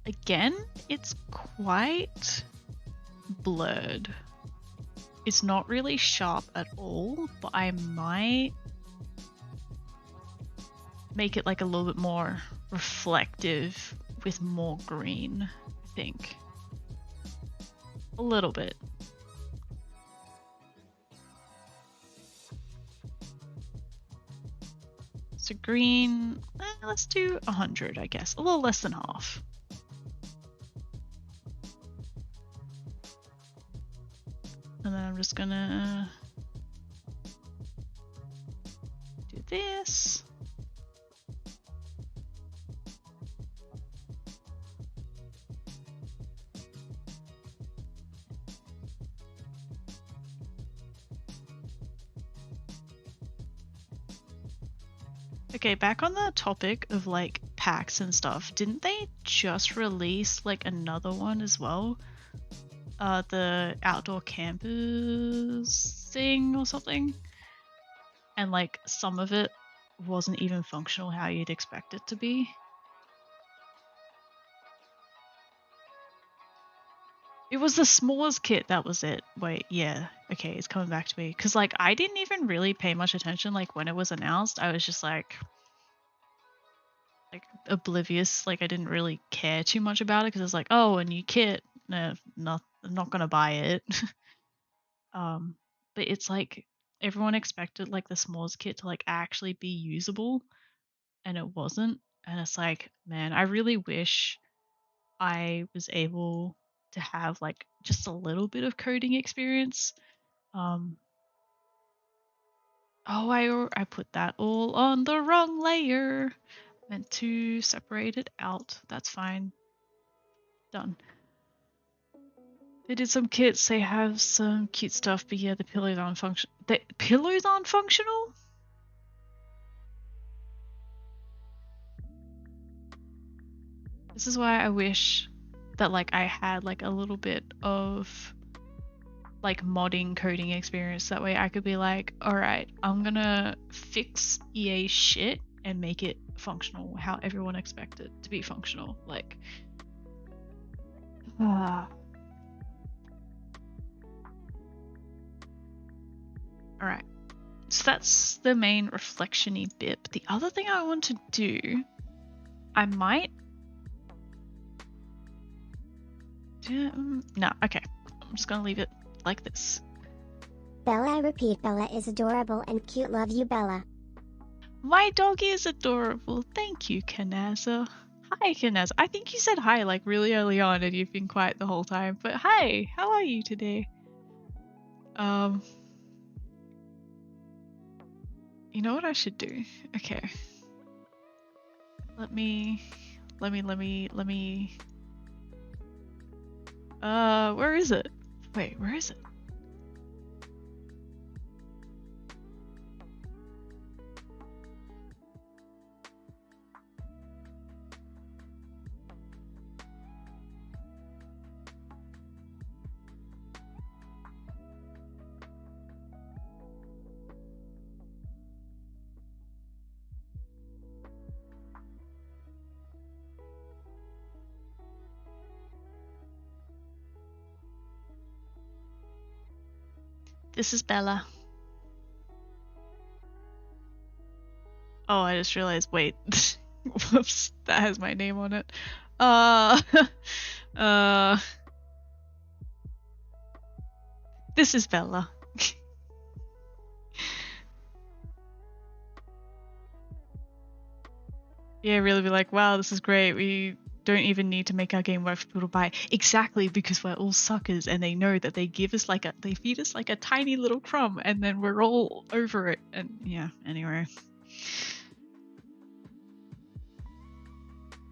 again, it's quite blurred. It's not really sharp at all, but I might make it like a little bit more reflective with more green, I think. A little bit. So green, let's do 100, I guess. A little less than half. And then I'm just gonna do this. Okay, back on the topic of like packs and stuff, didn't they just release like another one as well? The outdoor campers thing or something? And like some of it wasn't even functional how you'd expect it to be. It was the s'mores kit, that was it. Wait, yeah. Okay, it's coming back to me. Because, like, I didn't even really pay much attention, like, when it was announced. I was just, like, oblivious. Like, I didn't really care too much about it, because I was like, oh, a new kit. No, I'm not gonna buy it. But it's, like, everyone expected, like, the s'mores kit to, like, actually be usable, and it wasn't. And it's like, man, I really wish I was able to have like just a little bit of coding experience. Oh, I put that all on the wrong layer. Meant to separate it out. That's fine. Done. They did some kits. They have some cute stuff, but yeah, the pillows aren't function. The pillows aren't functional? This is why I wish that like I had like a little bit of like modding coding experience. That way I could be like, all right, I'm gonna fix EA shit and make it functional how everyone expected to be functional. Like, all right. So that's the main reflection-y bit. But the other thing I want to do, I might. No, okay. I'm just gonna leave it like this. Bella, I repeat, Bella is adorable and cute. Love you, Bella. My dog is adorable. Thank you, Kanaza. Hi, Kanaza. I think you said hi like really early on and you've been quiet the whole time. But hi, how are you today? You know what I should do? Okay. Let me. Where is it? Wait, where is it? This is Bella. Oh, I just realized, wait. Whoops, that has my name on it. Uh, this is Bella. Yeah, really be like, wow, this is great. We don't even need to make our game work for people to buy. Exactly, because we're all suckers and they know that they feed us like a tiny little crumb and then we're all over it. And yeah, anyway.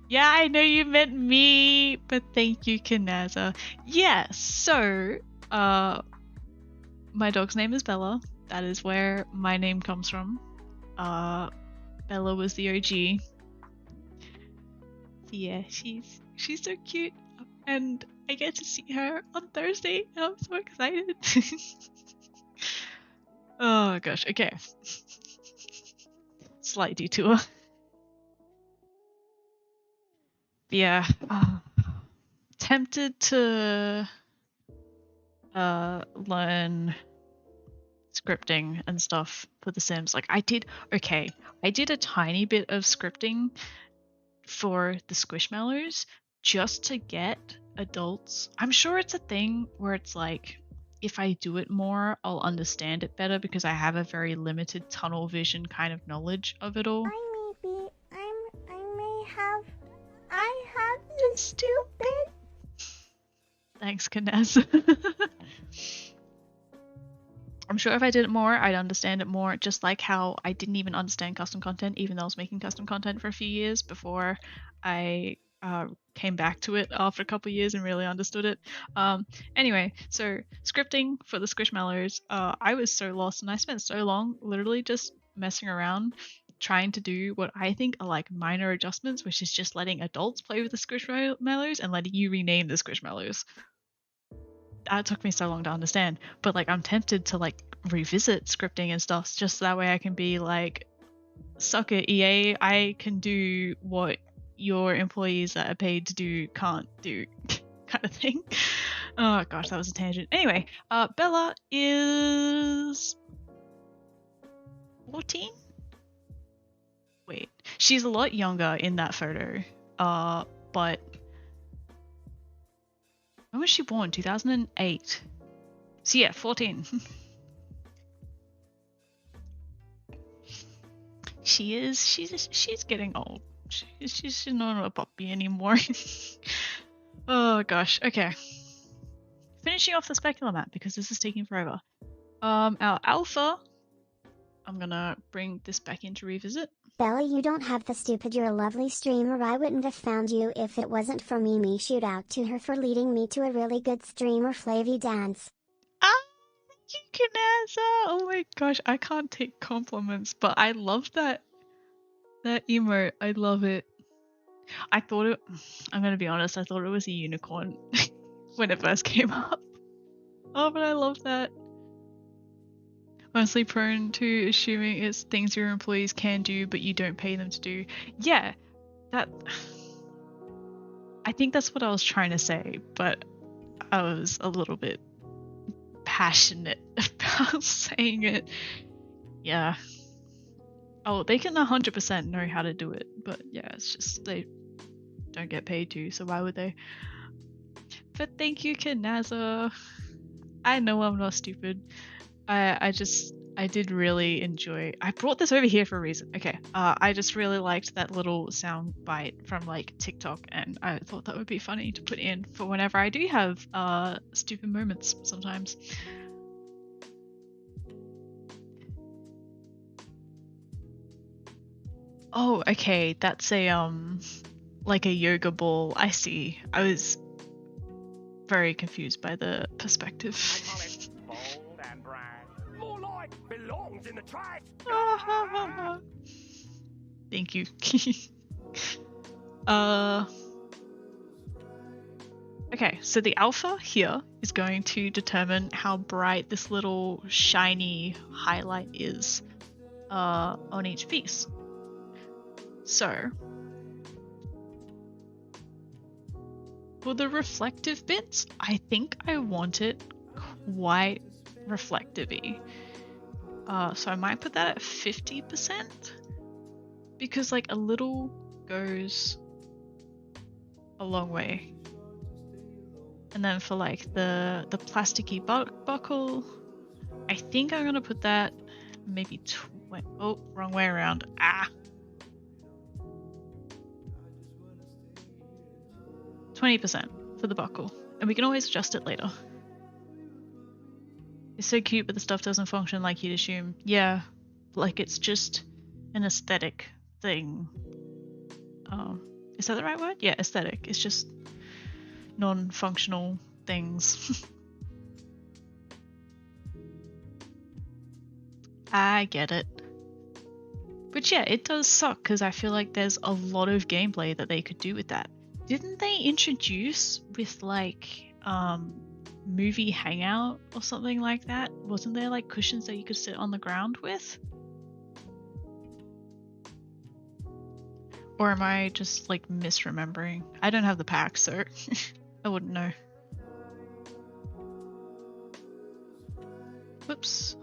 Yeah, I know you meant me, but thank you, Kanaza. Yeah, so, my dog's name is Bella. That is where my name comes from. Bella was the OG. Yeah, she's so cute, and I get to see her on Thursday, and I'm so excited. Oh gosh, okay. Slight detour. Yeah, tempted to learn scripting and stuff for The Sims. Like I did a tiny bit of scripting for the Squishmallows just to get adults. I'm sure it's a thing where it's like if I do it more, I'll understand it better because I have a very limited tunnel vision kind of knowledge of it all. I have you stupid. Thanks, Knez. I'm sure if I did it more, I'd understand it more, just like how I didn't even understand custom content, even though I was making custom content for a few years before I came back to it after a couple of years and really understood it. Anyway, so scripting for the Squishmallows, I was so lost and I spent so long literally just messing around trying to do what I think are like minor adjustments, which is just letting adults play with the Squishmallows and letting you rename the Squishmallows. That took me so long to understand, but like I'm tempted to like revisit scripting and stuff just so that way I can be like, suck it, EA, I can do what your employees that are paid to do can't do kind of thing. Oh gosh, that was a tangent. Anyway, Bella is 14? Wait, she's a lot younger in that photo, but when was she born? 2008. So yeah, 14. She's getting old. She's not a puppy anymore. Oh gosh, okay. Finishing off the specular map because this is taking forever. Our alpha, I'm gonna bring this back in to revisit. Bella, you don't have the stupid. You're a lovely streamer. I wouldn't have found you if it wasn't for Mimi. Shoot out to her for leading me to a really good streamer, Flavy Dance. Ah, thank you, Kanaza. Oh my gosh, I can't take compliments, but I love that emote. I love it. I'm gonna be honest, I thought it was a unicorn when it first came up. Oh, but I love that. Mostly prone to assuming it's things your employees can do but you don't pay them to do. Yeah, I think that's what I was trying to say, but I was a little bit passionate about saying it. Yeah. Oh, they can 100% know how to do it, but yeah, it's just they don't get paid to, so why would they? But thank you, Kanaza. I know I'm not stupid. I did really enjoy. I brought this over here for a reason. Okay. I just really liked that little sound bite from like TikTok, and I thought that would be funny to put in for whenever I do have stupid moments sometimes. Oh, okay. That's a like a yoga ball. I see. I was very confused by the perspective. Bold and brand. More like belongs in the trash. Thank you. Okay, so the alpha here is going to determine how bright this little shiny highlight is on each piece. So for the reflective bits, I think I want it quite reflective-y. So I might put that at 50%, because like a little goes a long way. And then for like the plasticky buckle, I think I'm gonna put that maybe oh, wrong way around. 20% for the buckle, and we can always adjust it later. It's so cute, but the stuff doesn't function like you'd assume. Yeah, like it's just an aesthetic thing. Is that the right word? Yeah, aesthetic. It's just non-functional things. I get it. But yeah, it does suck because I feel like there's a lot of gameplay that they could do with that. Didn't they introduce with like movie hangout or something like that? Wasn't there like cushions that you could sit on the ground with? Or am I just like misremembering? I don't have the pack, so I wouldn't know. Whoops.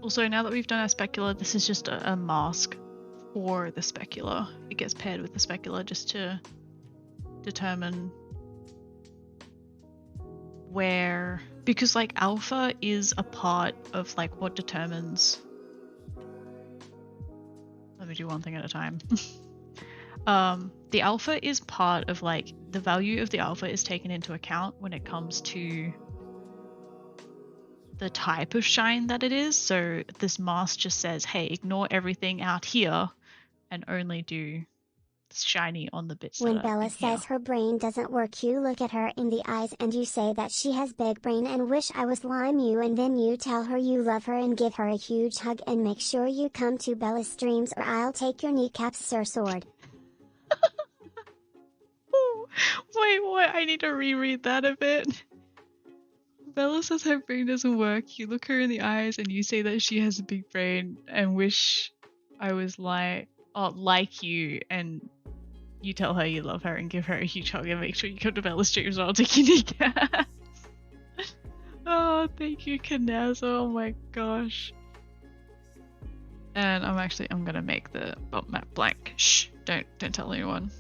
Also, now that we've done our specular, this is just a mask for the specular. It gets paired with the specular just to determine where, because like alpha is a part of like what determines. Let me do one thing at a time. The alpha is part of like the value of the alpha is taken into account when it comes to the type of shine that it is. So this mask just says, hey, ignore everything out here and only do shiny on the bits When that are Bella in says here. her brain doesn't work, you look at her in the eyes and you say that she has big brain and wish I was lime you, and then you tell her you love her and give her a huge hug and make sure you come to Bella's streams or I'll take your kneecaps, Sir Sword. Ooh, wait, what? I need to reread that a bit. Bella says her brain doesn't work. You look her in the eyes and you say that she has a big brain and wish I was like you, and you tell her you love her and give her a huge hug and make sure you come to Bella's streams or I'll take your kneecaps. Oh, thank you, Kanaza. Oh my gosh. And I'm gonna make the bump map blank. Shh, don't tell anyone.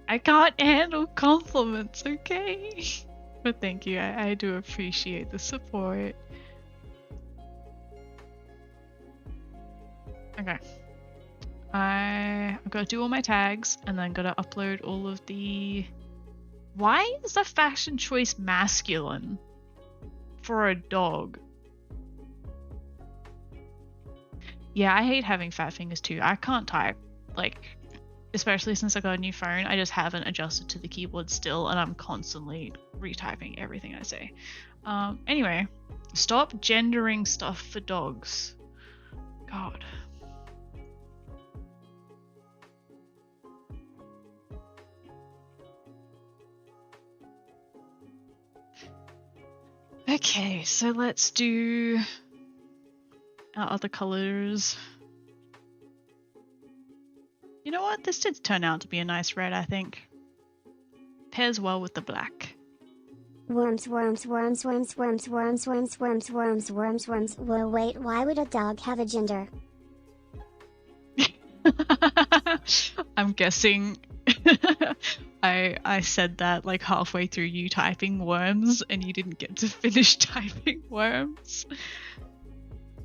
I can't handle compliments, okay? But thank you, I do appreciate the support. Okay. I've got to do all my tags and then got to upload all of the... Why is the fashion choice masculine for a dog? Yeah, I hate having fat fingers too. I can't type, like, especially since I got a new phone. I just haven't adjusted to the keyboard still, and I'm constantly retyping everything I say. Anyway, stop gendering stuff for dogs. God. Okay, so let's do our other colors. You know what? This did turn out to be a nice red, I think. Pairs well with the black. Worms. Well, wait, why would a dog have a gender? I'm guessing I said that like halfway through you typing worms and you didn't get to finish typing worms.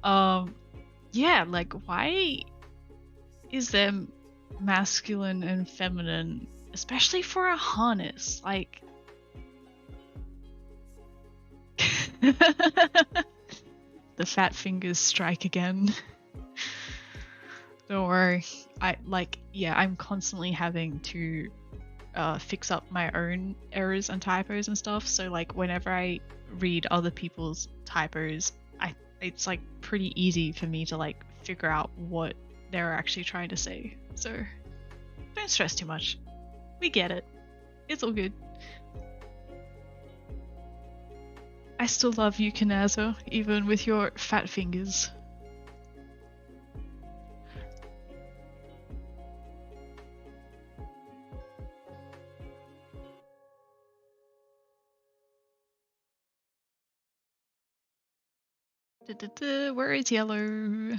Yeah, like why is there masculine and feminine, especially for a harness? Like the fat fingers strike again. Don't worry. I'm constantly having to fix up my own errors and typos and stuff. So like whenever I read other people's typos, it's like pretty easy for me to like figure out what they're actually trying to say. So don't stress too much. We get it. It's all good. I still love you, Kanazo, even with your fat fingers. Where is yellow?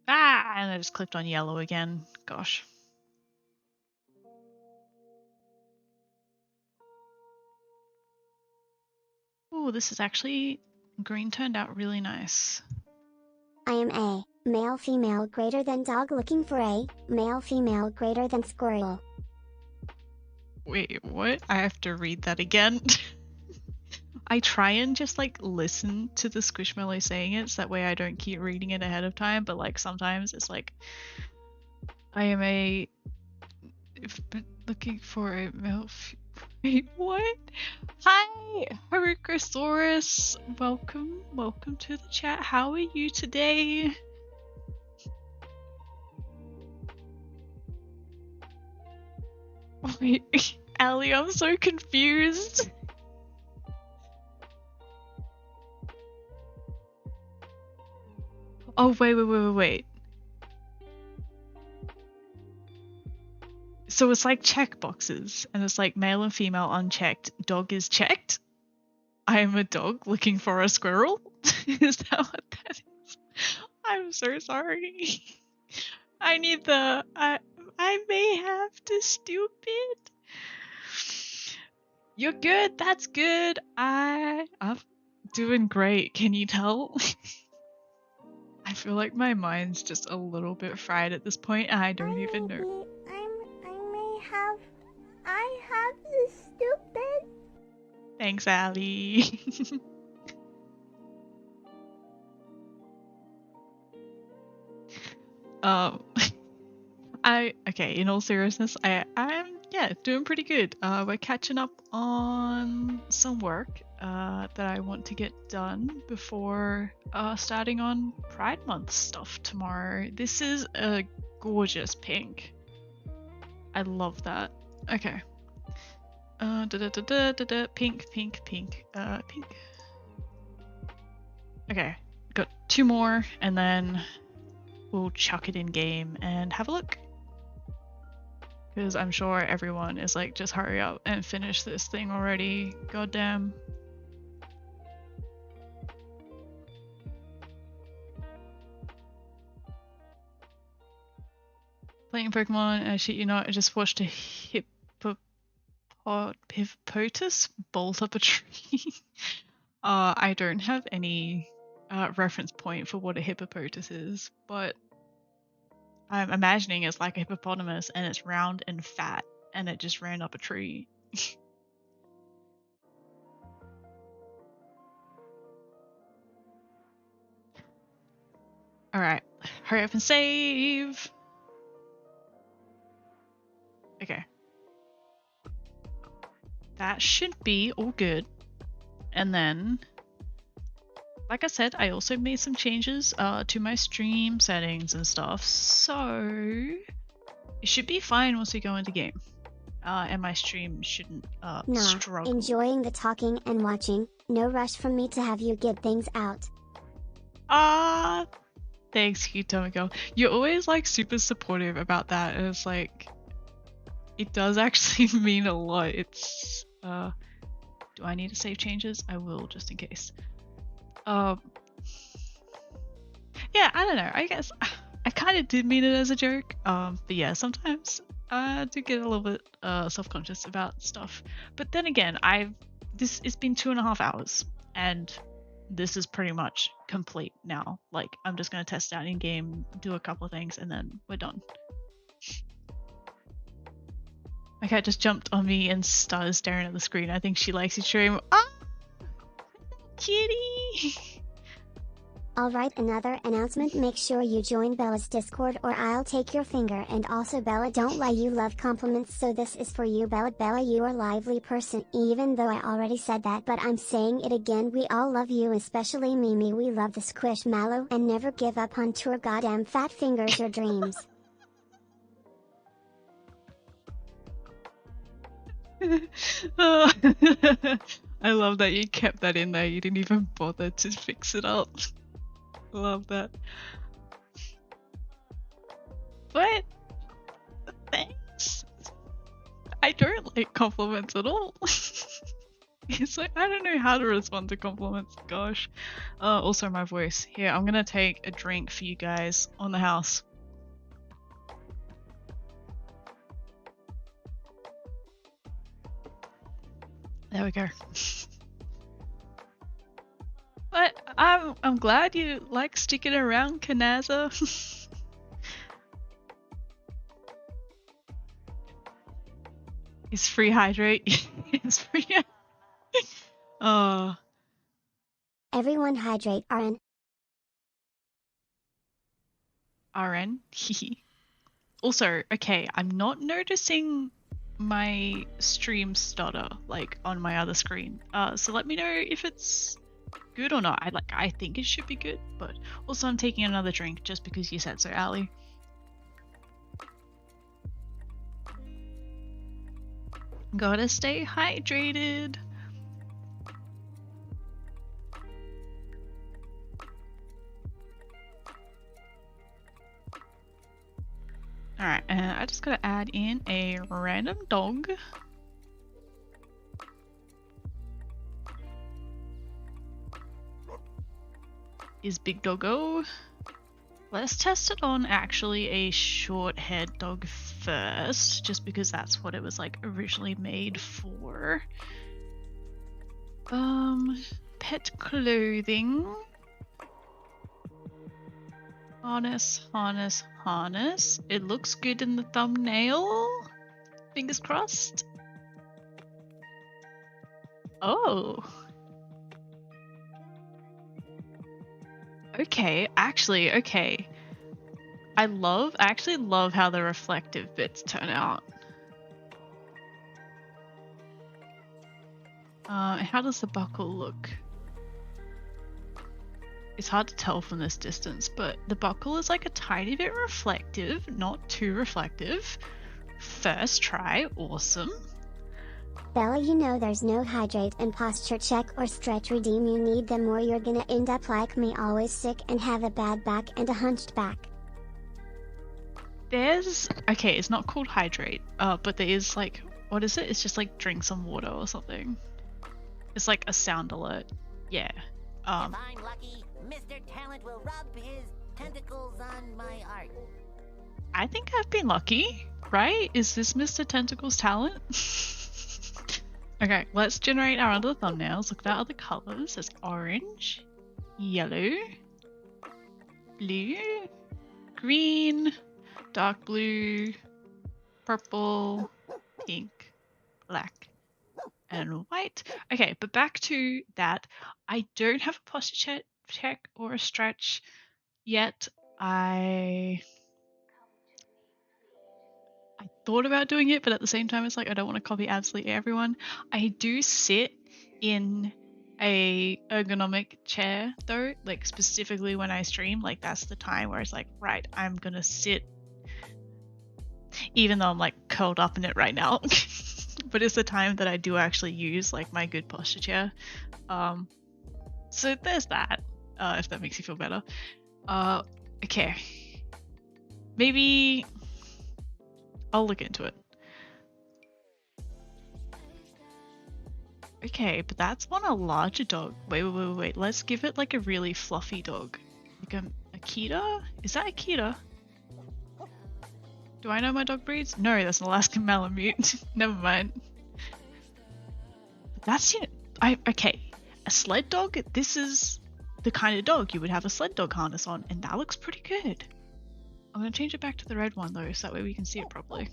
Ah, and I just clicked on yellow again. Gosh. Oh, this is actually... green turned out really nice. I am a male female greater than dog looking for a male female greater than squirrel. Wait, what? I have to read that again. I try and just like listen to the Squishmallow saying it so that way I don't keep reading it ahead of time, but like sometimes it's like I am a looking for a male wait, what? Hi, Harukosaurus. Welcome to the chat. How are you today? Wait, Ali, I'm so confused. Oh, wait. So it's like check boxes, and it's like male and female unchecked. Dog is checked. I am a dog looking for a squirrel. Is that what that is? I'm so sorry. I need the... I may have to stupid. You're good. That's good. I'm doing great. Can you tell? I feel like my mind's just a little bit fried at this point, and I don't even know. I have the stupid. Thanks, Ali. Okay, in all seriousness, I'm doing pretty good. We're catching up on some work that I want to get done before starting on Pride Month stuff tomorrow. This is a gorgeous pink. I love that. Okay. Pink. Okay, got 2 more, and then we'll chuck it in game and have a look. Because I'm sure everyone is like, just hurry up and finish this thing already. Goddamn. Playing Pokemon, I shit you not, I just watched a hippopotamus bolt up a tree. I don't have any reference point for what a hippopotamus is, but I'm imagining it's like a hippopotamus and it's round and fat and it just ran up a tree. Alright, hurry up and save! Okay. That should be all good. And then, like I said, I also made some changes to my stream settings and stuff, so it should be fine once we go into game. And my stream shouldn't struggle. Enjoying the talking and watching. No rush from me to have you get things out. Thanks, Hitomiko. You're always like super supportive about that, and it's like, it does actually mean a lot. It's do I need to save changes? I will, just in case. Yeah, I don't know. I guess I kind of did mean it as a joke. But yeah, sometimes I do get a little bit self-conscious about stuff. But then again, it's been 2.5 hours, and this is pretty much complete now. Like, I'm just gonna test out in game, do a couple of things, and then we're done. My cat just jumped on me and started staring at the screen. I think she likes your stream. Ah! Kitty! Alright, another announcement. Make sure you join Bella's Discord or I'll take your finger. And also, Bella, don't lie, you love compliments, so this is for you, Bella. Bella, you are a lively person, even though I already said that, but I'm saying it again. We all love you, especially Mimi. We love the Squishmallow, and never give up on your goddamn fat fingers or dreams. I love that you kept that in there. You didn't even bother to fix it up. Love that. But thanks. I don't like compliments at all. It's like, I don't know how to respond to compliments. Gosh. Also my voice. Here, I'm gonna take a drink for you guys on the house. There we go. But I'm glad you like sticking around, Kanaza. Is free hydrate? It's free. Oh, Everyone hydrate, RN. RN. Also, okay, I'm not noticing my stream stutter like on my other screen. So let me know if it's good or not. I think it should be good, but also I'm taking another drink just because you said so, Ali. Gotta stay hydrated. Alright, I just gotta add in a random dog. Is Big Doggo. Let's test it on actually a short haired dog first, just because that's what it was like originally made for. Pet clothing. Harness, harness, harness. It looks good in the thumbnail. Fingers crossed. Oh. Okay, actually, okay. I actually love how the reflective bits turn out. How does the buckle look? It's hard to tell from this distance, but the buckle is like a tiny bit reflective, not too reflective. First try, awesome. Bella, you know there's no hydrate and posture check or stretch redeem. You need them or you're gonna end up like me, always sick and have a bad back and a hunched back. Okay, it's not called hydrate, but there is like, what is it? It's just like drink some water or something. It's like a sound alert. Yeah. If I'm lucky, Mr. Talent will rub his tentacles on my art. I think I've been lucky, right? Is this Mr. Tentacle's talent? Okay, let's generate our other thumbnails. Look at our other colors. There's orange, yellow, blue, green, dark blue, purple, pink, black, and white. Okay, but back to that. I don't have a posture check or a stretch yet. I thought about doing it, but at the same time, it's like I don't want to copy absolutely everyone. I do sit in a ergonomic chair though, like specifically when I stream. Like that's the time where it's like, right, I'm gonna sit, even though I'm like curled up in it right now. But it's the time that I do actually use like my good posture chair. So there's that. If that makes you feel better. Okay. Maybe I'll look into it. Okay, but that's on a larger dog. Wait. Let's give it like a really fluffy dog. Like a Akita? Is that Akita? Do I know my dog breeds? No, that's an Alaskan Malamute. Never mind. But that's, okay. A sled dog? This is the kind of dog you would have a sled dog harness on, and that looks pretty good. I'm gonna change it back to the red one though, so that way we can see it properly.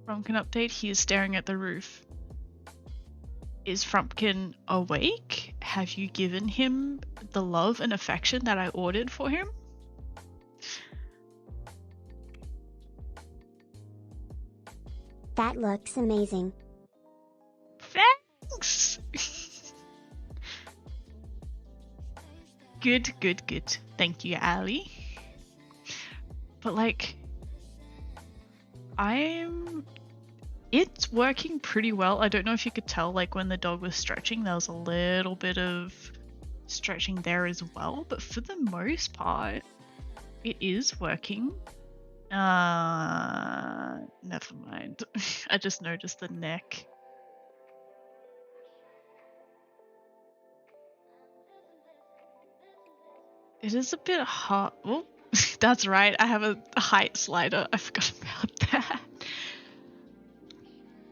Frumpkin update, he is staring at the roof. Is Frumpkin awake? Have you given him the love and affection that I ordered for him? That looks amazing. Thanks! Good. Thank you, Ali. But like, it's working pretty well. I don't know if you could tell, like when the dog was stretching, there was a little bit of stretching there as well, but for the most part, it is working. Never mind. I just noticed the neck. It is a bit hard. Oh, that's right. I have a height slider. I forgot about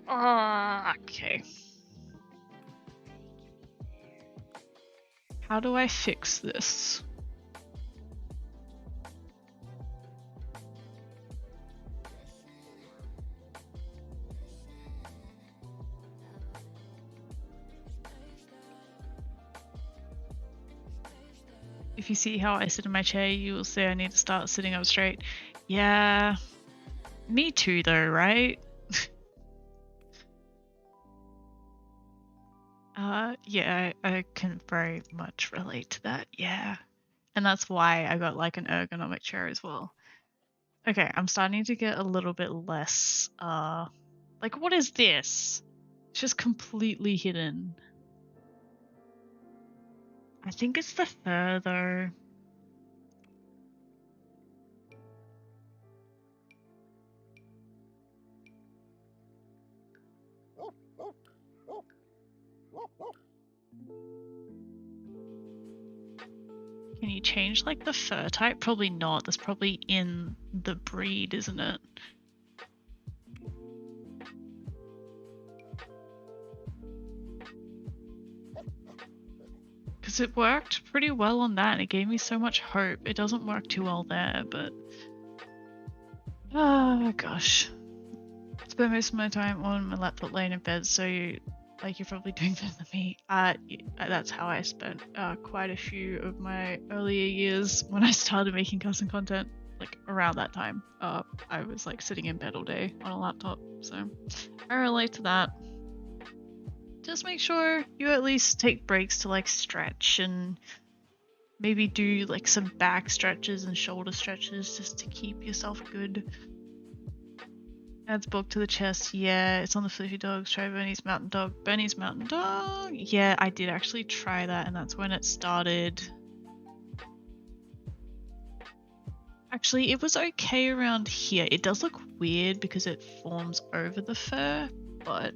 that. Okay. How do I fix this? If you see how I sit in my chair, you will say I need to start sitting up straight. Yeah, me too though, right? Yeah, I can very much relate to that, yeah. And that's why I got like an ergonomic chair as well. Okay, I'm starting to get a little bit less, like what is this? It's just completely hidden. I think it's the fur though. Can you change like the fur type? Probably not. That's probably in the breed, isn't it? Because it worked pretty well on that and it gave me so much hope. It doesn't work too well there, but... Oh gosh. Spend most of my time on my laptop laying in bed, so like you're probably doing better than me. That's how I spent quite a few of my earlier years when I started making custom content. Like around that time, I was like sitting in bed all day on a laptop, so I relate to that. Just make sure you at least take breaks to like stretch and maybe do like some back stretches and shoulder stretches just to keep yourself good. Adds bulk to the chest. Yeah, it's on the Fluffy Dogs. Try Bernie's Mountain Dog. Bernie's Mountain Dog. Yeah, I did actually try that, and that's when it started. Actually, it was okay around here. It does look weird because it forms over the fur, but...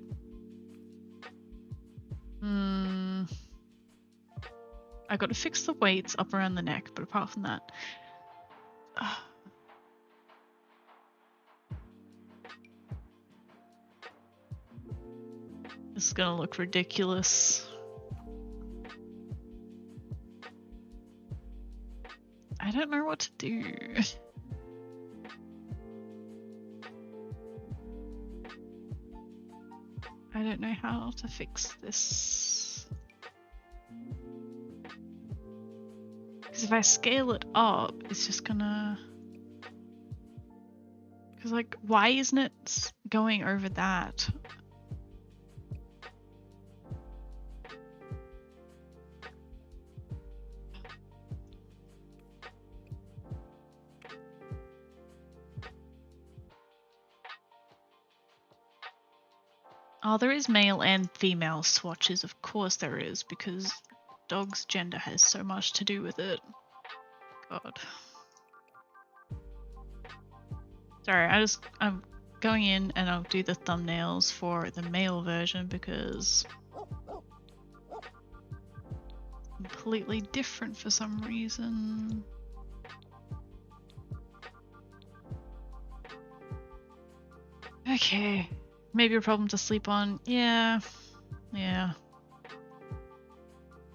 I gotta fix the weights up around the neck, but apart from that... This is gonna look ridiculous. I don't know what to do. I don't know how to fix this. Because if I scale it up, it's just gonna... Because like, why isn't it going over that? Oh, there is male and female swatches, of course there is, because dog's gender has so much to do with it. God. Sorry, I'm going in and I'll do the thumbnails for the male version because completely different for some reason. Okay. Maybe a problem to sleep on. Yeah.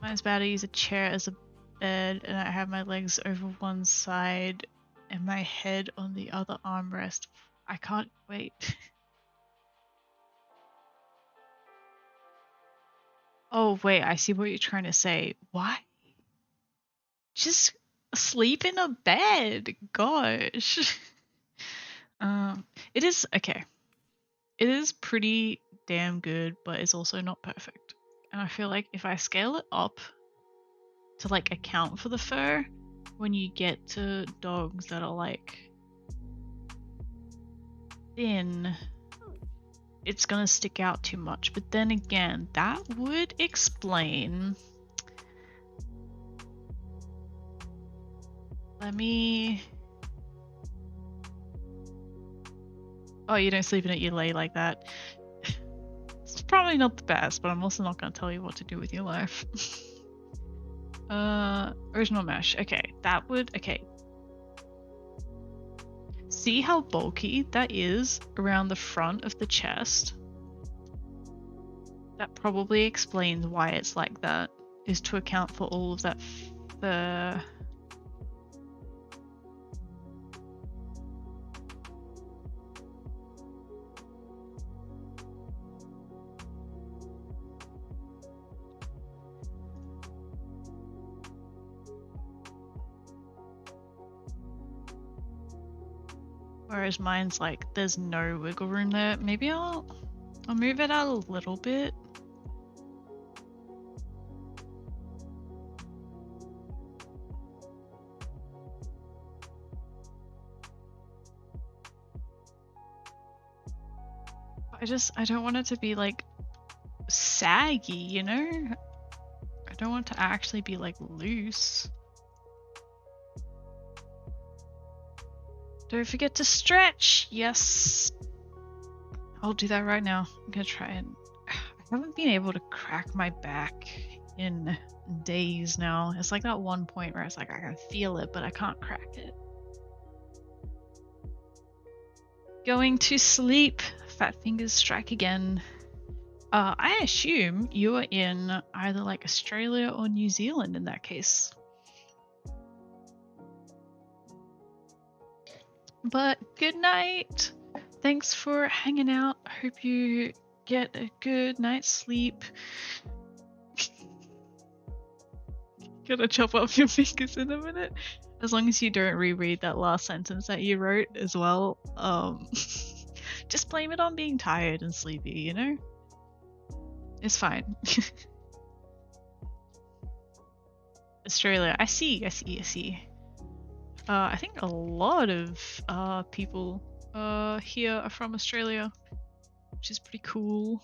Mine's bad. I use a chair as a bed and I have my legs over one side and my head on the other armrest. I can't wait. Oh wait, I see what you're trying to say. Why? Just sleep in a bed. Gosh. It is okay. It is pretty damn good, but it's also not perfect. And I feel like if I scale it up to like account for the fur, when you get to dogs that are like thin, it's gonna stick out too much. But then again, that would explain... Let me... Oh, you don't sleep in it, you lay like that. It's probably not the best, but I'm also not going to tell you what to do with your life. Original mesh. Okay, that would, okay. See how bulky that is around the front of the chest? That probably explains why it's like that, is to account for all of that fur. Whereas mine's like, there's no wiggle room there. Maybe I'll move it out a little bit. I don't want it to be like saggy, you know? I don't want it to actually be like loose. Don't forget to stretch. Yes. I'll do that right now. I'm gonna try and I haven't been able to crack my back in days now. It's like that one point where it's like I can feel it, but I can't crack it. Going to sleep. Fat fingers strike again. I assume you are in either like Australia or New Zealand in that case. But good night. Thanks for hanging out. I hope you get a good night's sleep. Gonna chop off your fingers in a minute. As long as you don't reread that last sentence that you wrote as well. Just blame it on being tired and sleepy, you know? It's fine. Australia. I see. I think a lot of people here are from Australia, which is pretty cool.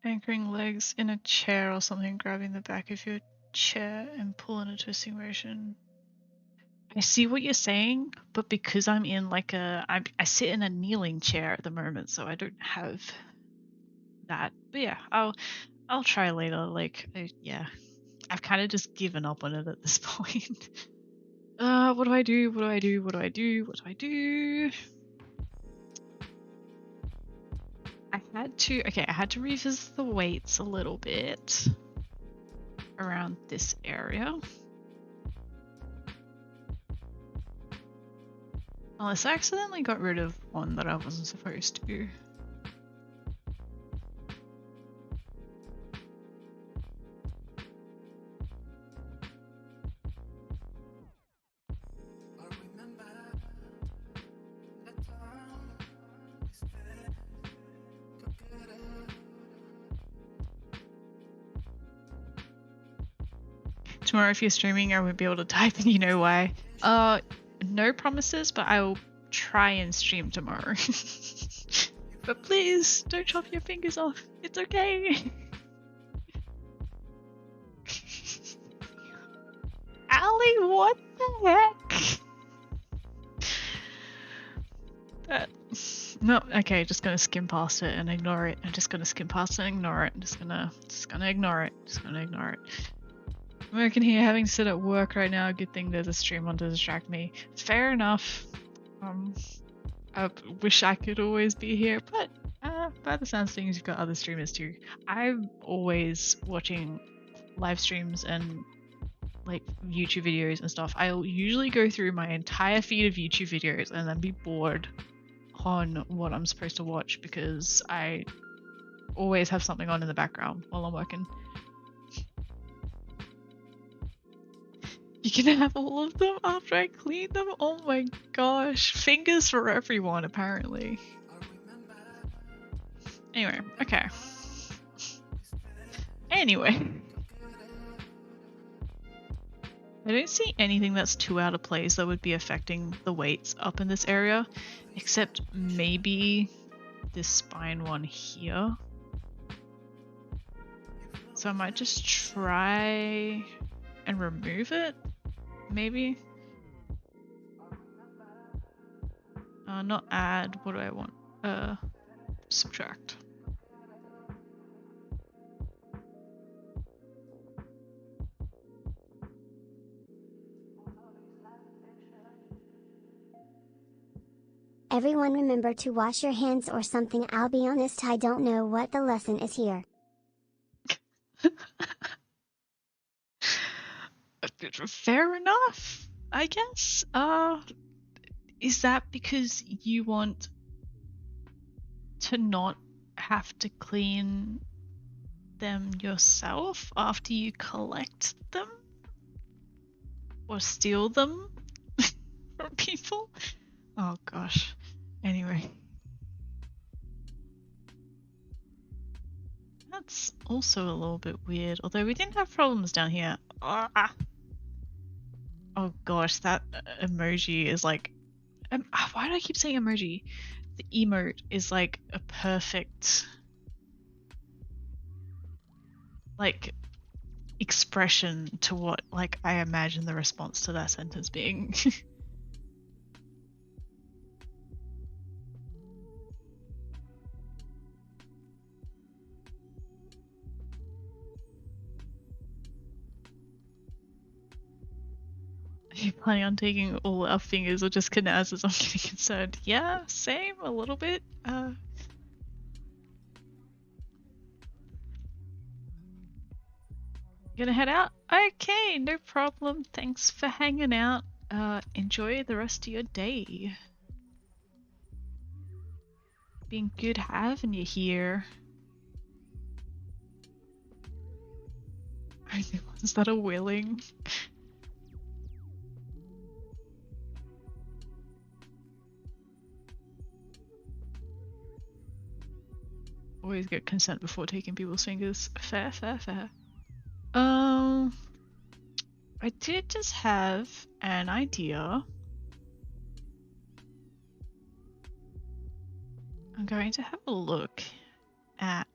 Anchoring legs in a chair or something, grabbing the back of your chair and pull in a twisting motion. I see what you're saying, but because I'm in like I sit in a kneeling chair at the moment, so I don't have that. But yeah, I'll try later. Like, yeah, I've kind of just given up on it at this point. What do I do? What do I do? What do I do? What do I do? I had to revisit the weights a little bit around this area. Unless I accidentally got rid of one that I wasn't supposed to. Tomorrow if you're streaming I won't be able to type and you know why. No promises, but I will try and stream tomorrow. But please don't chop your fingers off. It's okay. Allie, what the heck? No, okay, just gonna skim past it and ignore it. I'm just gonna skim past it and ignore it. I'm just gonna ignore it. Just gonna ignore it. I'm working here, having to sit at work right now. Good thing there's a stream on to distract me. Fair enough. I wish I could always be here, but by the sounds of things, you've got other streamers too. I'm always watching live streams and like YouTube videos and stuff. I'll usually go through my entire feed of YouTube videos and then be bored on what I'm supposed to watch because I always have something on in the background while I'm working. You can have all of them after I clean them? Oh my gosh. Fingers for everyone, apparently. Anyway, okay. Anyway. I don't see anything that's too out of place that would be affecting the weights up in this area, except maybe this spine one here. So I might just try and remove it, maybe. Not add. What do I want? Subtract. Everyone remember to wash your hands or something. I'll be honest, I don't know what the lesson is here. Fair enough, I guess. Is that because you want to not have to clean them yourself after you collect them? Or steal them from people? Oh gosh. Anyway. That's also a little bit weird, although we didn't have problems down here. Ah. Oh gosh, that emoji is like... why do I keep saying emoji? The emote is like a perfect... like expression to what like I imagine the response to that sentence being. Are you planning on taking all our fingers or just Kanaz's? I'm getting concerned. Yeah, same, a little bit. Gonna head out? Okay, no problem. Thanks for hanging out. Enjoy the rest of your day. Been good having you here. Are the ones that are willing? Always get consent before taking people's fingers. Fair, fair, fair. I did just have an idea. I'm going to have a look at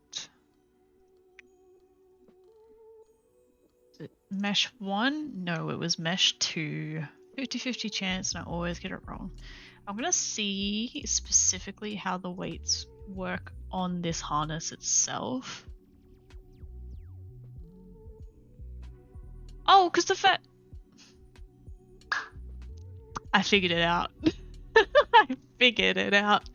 mesh 1? No, it was mesh 2. 50-50 chance and I always get it wrong. I'm gonna see specifically how the weights work on this harness itself. Oh, because I figured it out. I figured it out.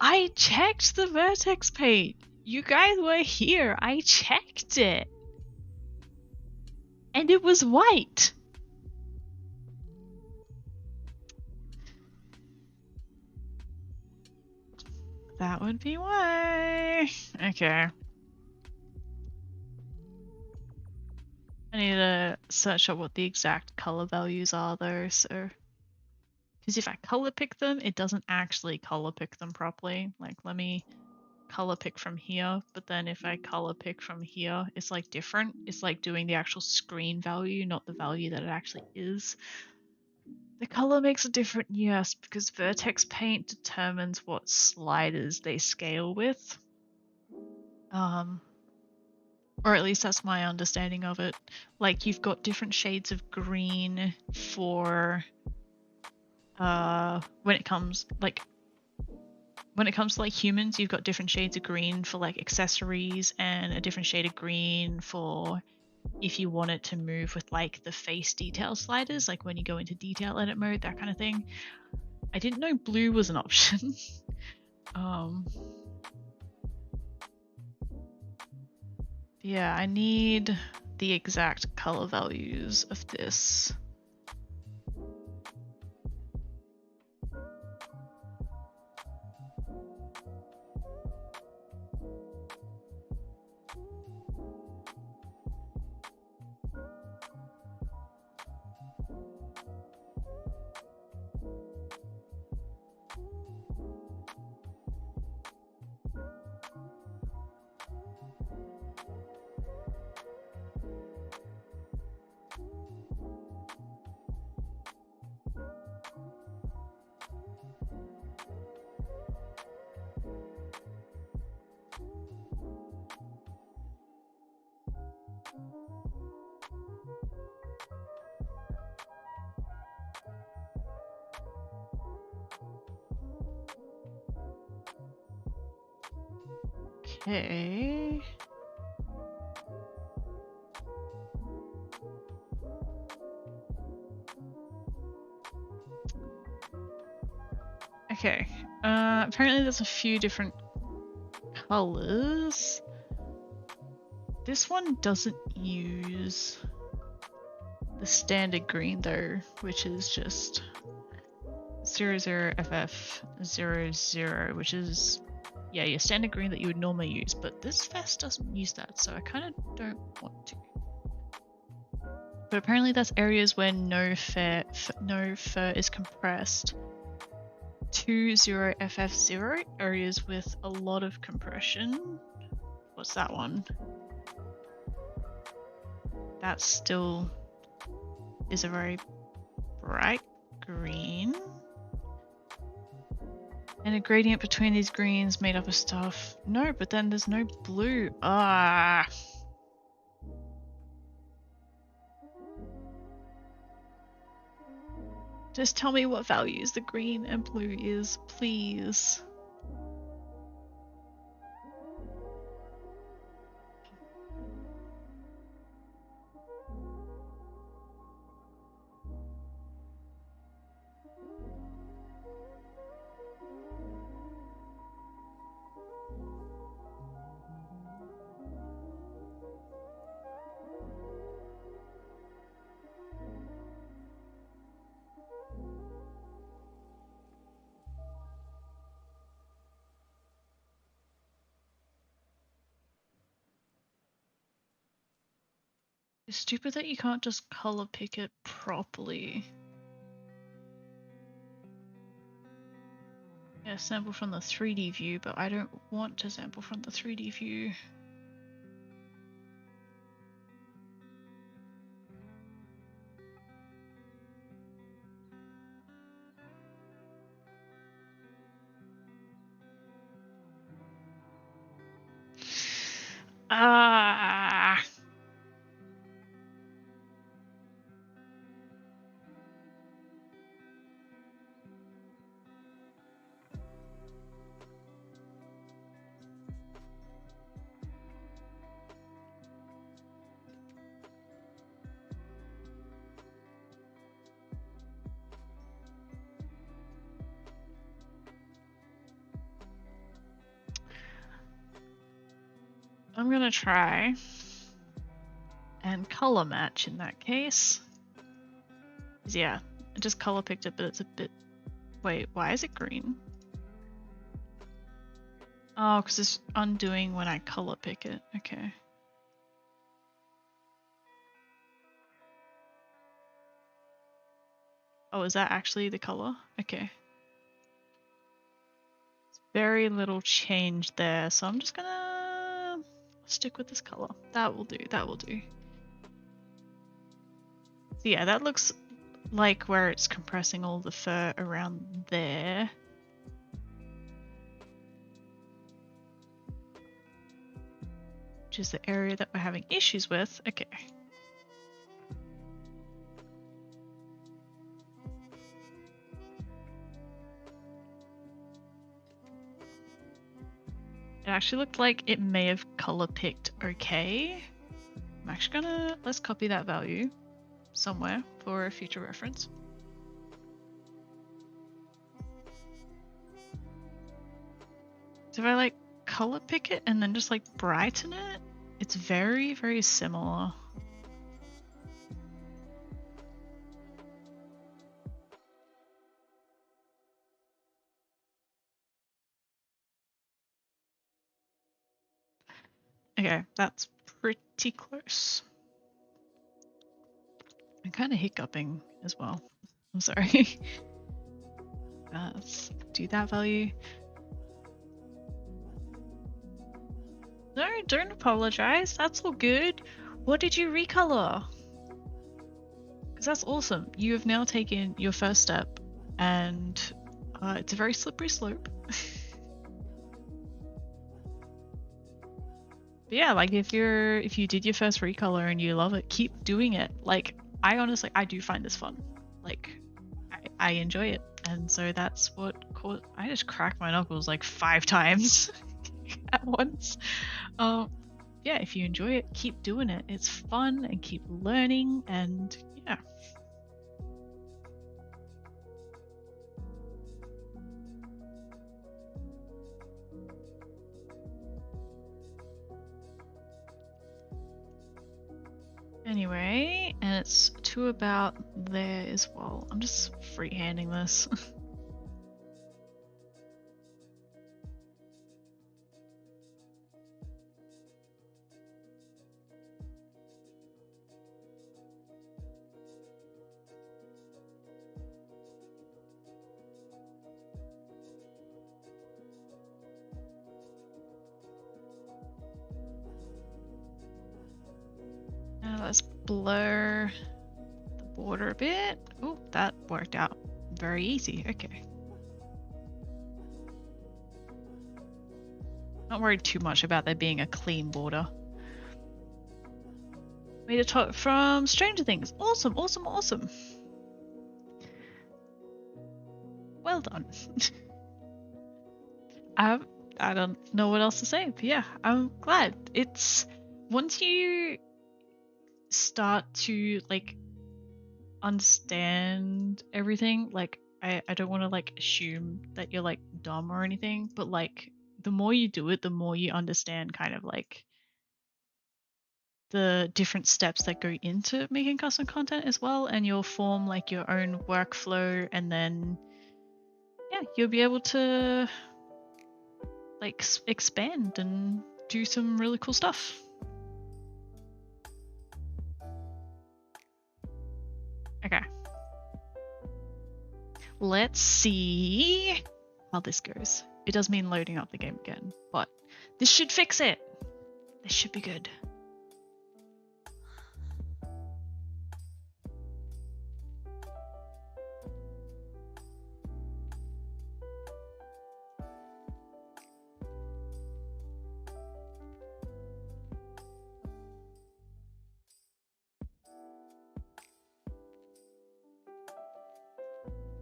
I checked the vertex paint. You guys were here. I checked it. And it was white. That would be why. Okay. I need to search up what the exact color values are though, so... Because if I color pick them, it doesn't actually color pick them properly. Like, let me color pick from here, but then if I color pick from here, it's like different. It's like doing the actual screen value, not the value that it actually is. The color makes a difference, yes, because vertex paint determines what sliders they scale with. Or at least that's my understanding of it. Like, you've got different shades of green for when it comes to like humans, you've got different shades of green for like accessories and a different shade of green for if you want it to move with like the face detail sliders, like when you go into detail edit mode, that kind of thing. I didn't know blue was an option. Yeah, I need the exact color values of this. Okay. Okay. Apparently there's a few different colors. This one doesn't use the standard green though, which is just 00FF00, which is, yeah, your standard green that you would normally use, but this vest doesn't use that, so I kind of don't want to. But apparently that's areas where no fur is compressed. 20FF0, areas with a lot of compression. What's that one? That still is a very bright green. And a gradient between these greens made up of stuff. No, but then there's no blue. Ah. Just tell me what values the green and blue is, please. It's stupid that you can't just color pick it properly. Yeah, sample from the 3D view, but I don't want to sample from the 3D view. Ah. I'm gonna try and color match in that case. Yeah, I just color picked it, but it's a bit... Wait, why is it green? Oh, because it's undoing when I color pick it. Okay. Oh, is that actually the color? Okay. Very little change there, so I'm just gonna stick with this color. That will do, that will do. So yeah, that looks like where it's compressing all the fur around there. Which is the area that we're having issues with. Okay. It actually looked like it may have color picked okay. I'm actually gonna, let's copy that value somewhere for a future reference. So if I like color pick it and then just like brighten it, it's very, very similar. Okay, that's pretty close. I'm kind of hiccuping as well. I'm sorry. Let's do that value. No, don't apologize. That's all good. What did you recolor? Because that's awesome. You have now taken your first step, and it's a very slippery slope. But yeah, like if you did your first recolor and you love it, keep doing it. Like I honestly, I do find this fun. Like I enjoy it, and so that's what caused. I just cracked my knuckles like 5 times. at once. Yeah, if you enjoy it, keep doing it. It's fun and keep learning, and yeah. Anyway, and it's to about there as well. I'm just freehanding this. Now let's blur the border a bit. Oh, that worked out very easy. Okay. Not worried too much about there being a clean border. Made a top from Stranger Things. Awesome, awesome, awesome. Well done. I don't know what else to say, but yeah, I'm glad. It's once you start to like understand everything, like I don't want to like assume that you're like dumb or anything, but like the more you do it, the more you understand kind of like the different steps that go into making custom content as well, and you'll form like your own workflow, and then yeah, you'll be able to like expand and do some really cool stuff. Okay. Let's see how this goes. It does mean loading up the game again, but this should fix it. This should be good.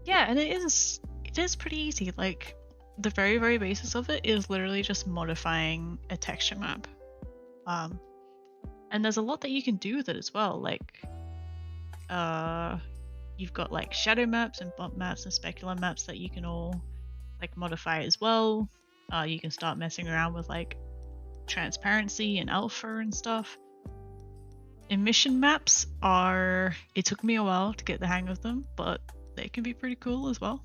Yeah, and it is pretty easy. Like the very, very basis of it is literally just modifying a texture map. And there's a lot that you can do with it as well. Like you've got like shadow maps and bump maps and specular maps that you can all like modify as well. You can start messing around with like transparency and alpha and stuff. Emission maps are, it took me a while to get the hang of them, but they can be pretty cool as well.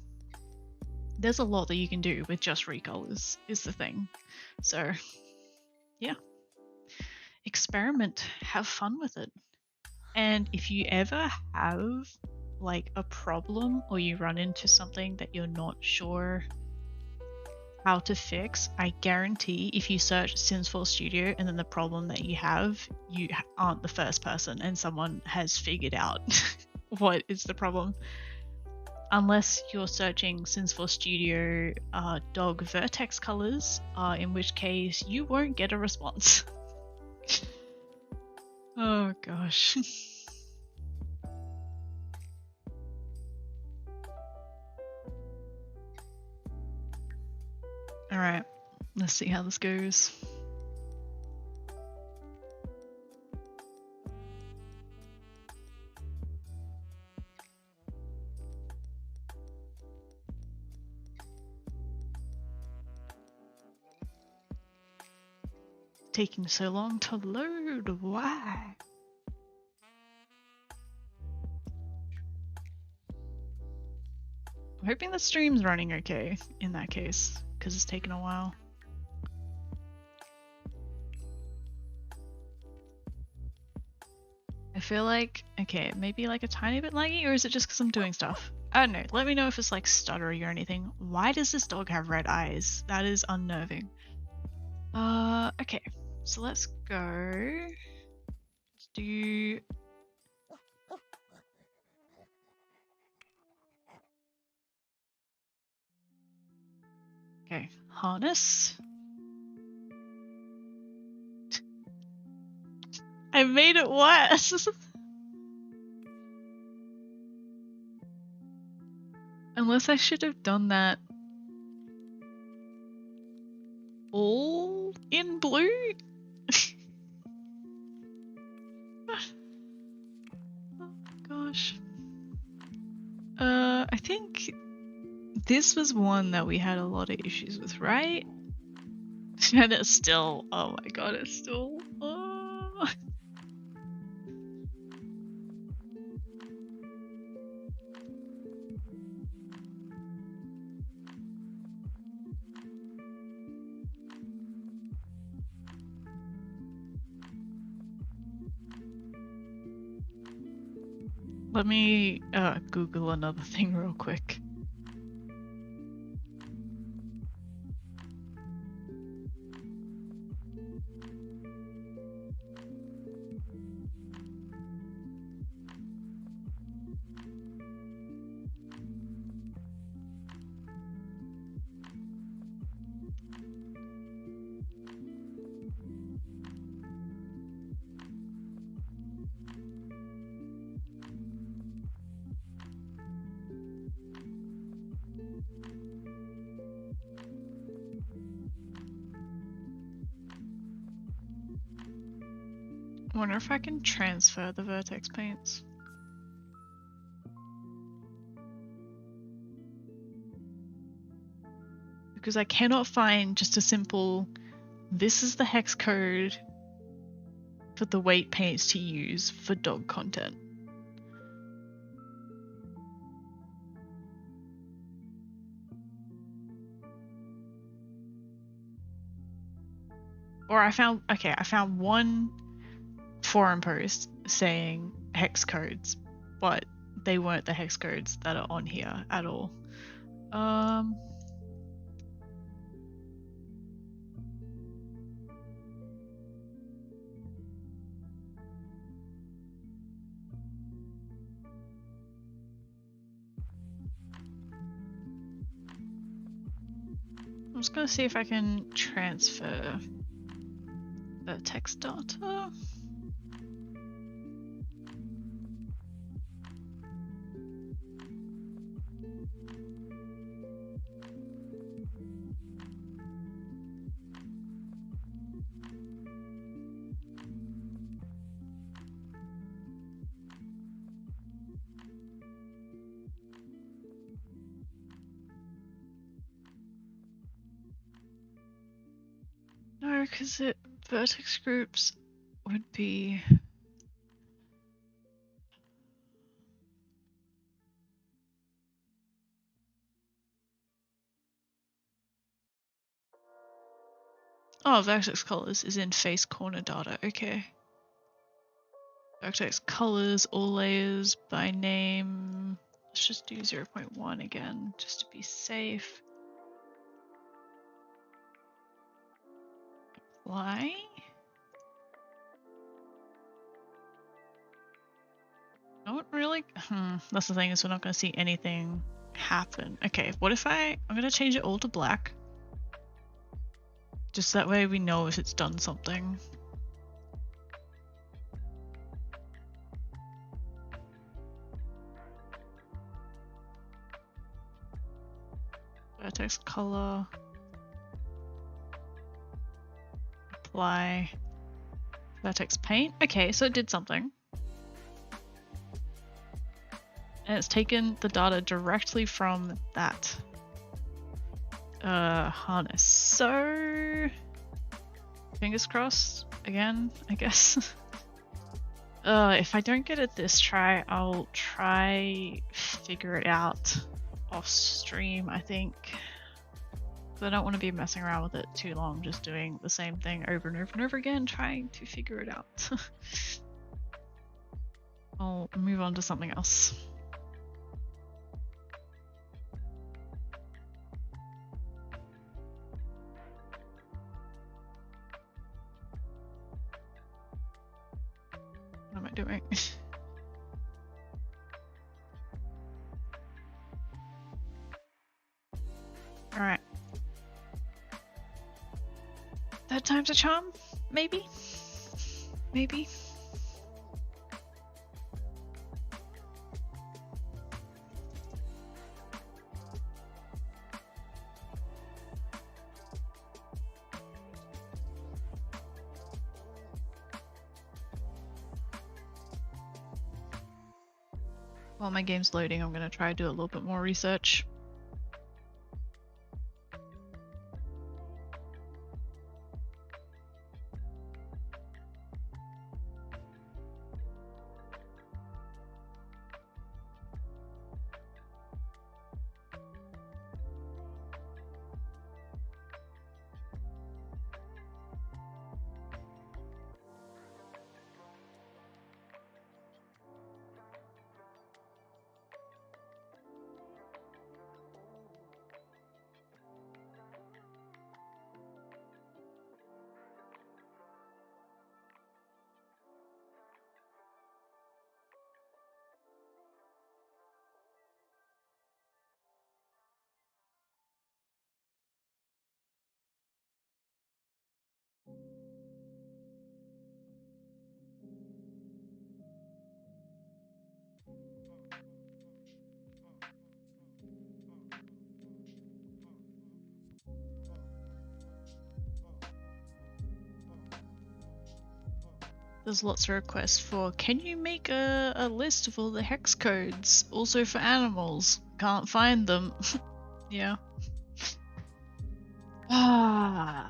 There's a lot that you can do with just recolors is the thing. So yeah, experiment, have fun with it. And if you ever have like a problem or you run into something that you're not sure how to fix, I guarantee if you search Sims 4 Studio and then the problem that you have, you aren't the first person and someone has figured out what is the problem. Unless you're searching Sims 4 Studio dog vertex colors, in which case you won't get a response. Oh gosh. Alright, let's see how this goes. Taking so long to load, why? I'm hoping the stream's running okay in that case, because it's taken a while. I feel like, okay, maybe like a tiny bit laggy, or is it just because I'm doing stuff? I don't know, let me know if it's like stuttery or anything. Why does this dog have red eyes? That is unnerving. Okay, so let's go. Let's do... Okay, harness. I made it worse! Unless I should have done that all in blue? Oh gosh. I think this was one that we had a lot of issues with, right? And it's still, oh my god, it's still, oh. Let me Google another thing real quick. I wonder if I can transfer the vertex paints. Because I cannot find just a simple, this is the hex code for the weight paints to use for dog content. Or I found one forum post saying hex codes, but they weren't the hex codes that are on here at all. I'm just gonna see if I can transfer the text data. No, because vertex groups would be... Oh, vertex colors is in face corner data, okay. Vertex colors, all layers by name. Let's just do 0.1 again, just to be safe. Why? Not really. That's the thing, is we're not going to see anything happen. Okay, what if I'm going to change it all to black. Just that way we know if it's done something. Vertex color. Apply. Vertex paint. Okay, so it did something. And it's taken the data directly from that harness. So fingers crossed again, I guess. If I don't get it this try, I'll try figure it out off stream, I think. Because I don't want to be messing around with it too long, just doing the same thing over and over and over again, trying to figure it out. I'll move on to something else. What am I doing? Alright. Third time's a charm? Maybe? Maybe? While my game's loading, I'm gonna try to do a little bit more research. There's lots of requests for, can you make a list of all the hex codes? Also for animals. Can't find them. Yeah. Ah.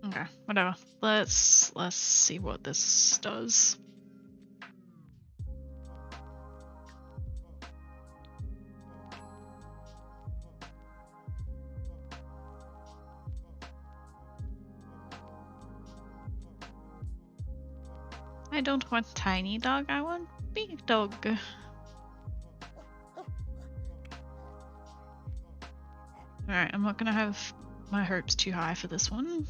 Okay, whatever. Let's see what this does. I don't want tiny dog, I want big dog. Alright, I'm not gonna have my hopes too high for this one.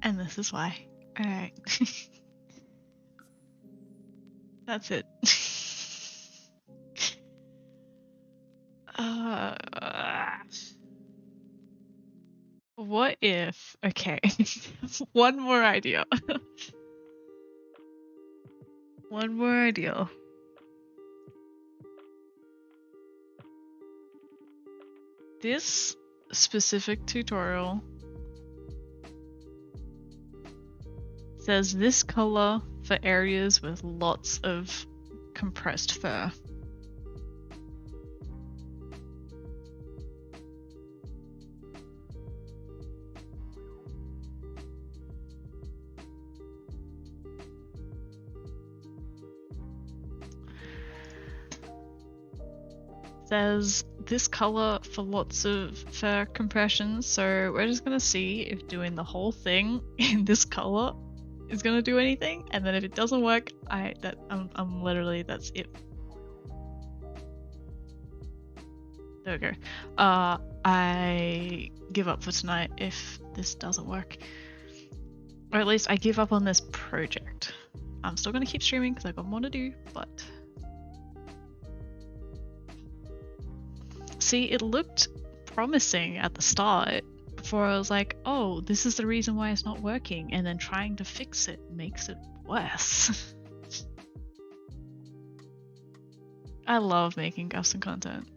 And this is why. Alright. That's it. What if... Okay. One more idea. One more idea. This specific tutorial says this color for areas with lots of compressed fur. Says this color for lots of fur compressions, so we're just gonna see if doing the whole thing in this color is gonna do anything, and then if it doesn't work, I'm literally, that's it. There we go. I give up for tonight if this doesn't work, or at least I give up on this project. I'm still gonna keep streaming because I've got more to do, but see, it looked promising at the start before I was like, oh, this is the reason why it's not working, and then trying to fix it makes it worse. I love making custom content.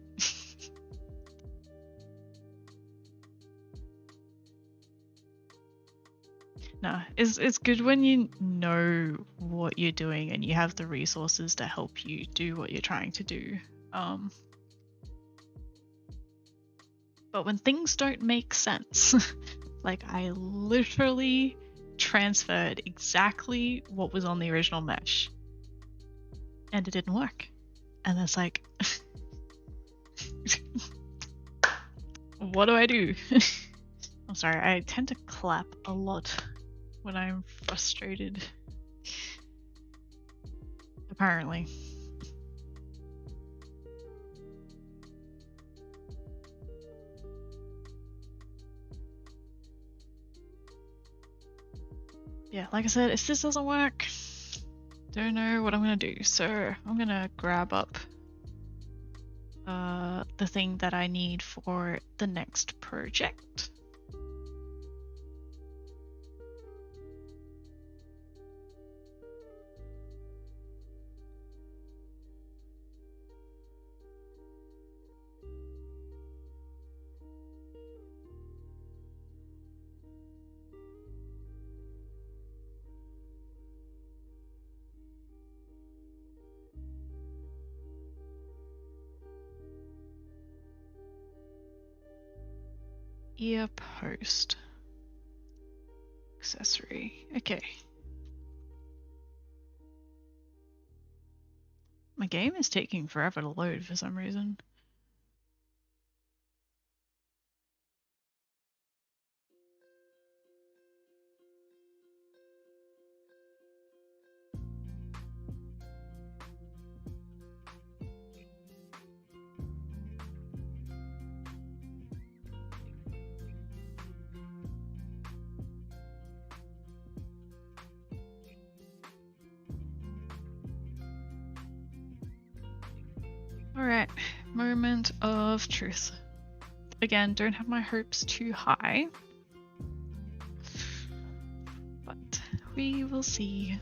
No, it's good when you know what you're doing and you have the resources to help you do what you're trying to do. But when things don't make sense, like I literally transferred exactly what was on the original mesh and it didn't work. And it's like, what do I do? I'm sorry, I tend to clap a lot when I'm frustrated. Apparently. Yeah, like I said, if this doesn't work, don't know what I'm gonna do. So I'm gonna grab up the thing that I need for the next project. Ear post. Accessory. Okay. My game is taking forever to load for some reason. Alright, moment of truth. Again, don't have my hopes too high, but we will see.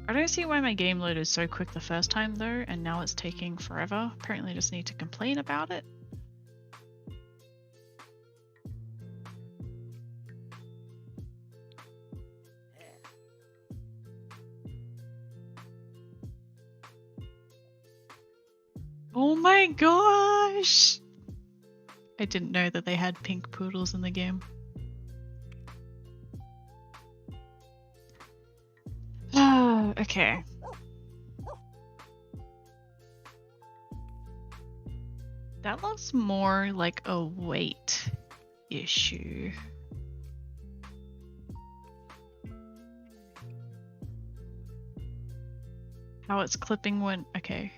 I don't see why my game loaded so quick the first time though, and now it's taking forever. Apparently I just need to complain about it. Oh my gosh! I didn't know that they had pink poodles in the game. Okay. That looks more like a weight issue. How it's clipping when... Okay.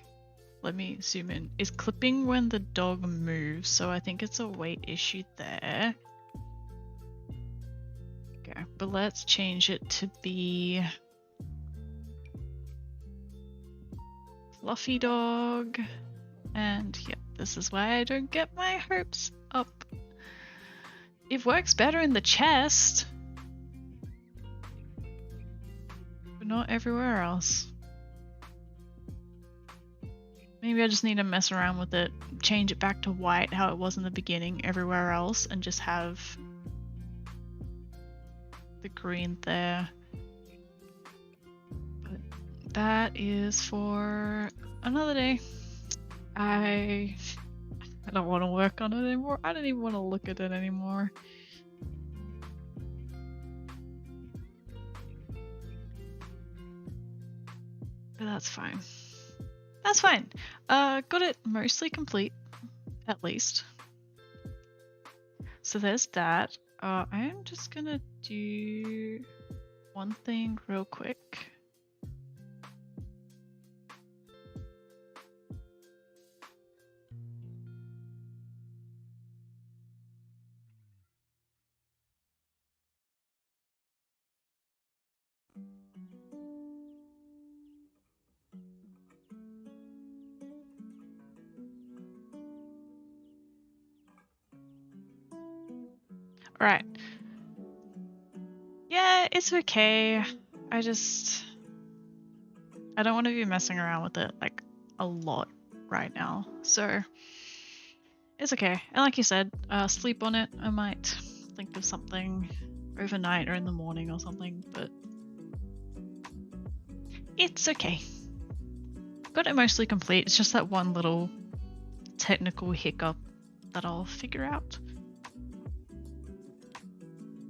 Let me zoom in. It's clipping when the dog moves, so I think it's a weight issue there. Okay, but let's change it to be fluffy dog. And yep, this is why I don't get my hopes up. It works better in the chest, but not everywhere else. Maybe I just need to mess around with it, change it back to white how it was in the beginning everywhere else, and just have the green there. But that is for another day. I don't want to work on it anymore. I don't even want to look at it anymore. But that's fine. That's fine. Got it mostly complete, at least. So there's that. I am just gonna do one thing real quick. Alright. Yeah, it's okay. I don't want to be messing around with it like a lot right now. So it's okay. And like you said, sleep on it. I might think of something overnight or in the morning or something, but it's okay. Got it mostly complete. It's just that one little technical hiccup that I'll figure out.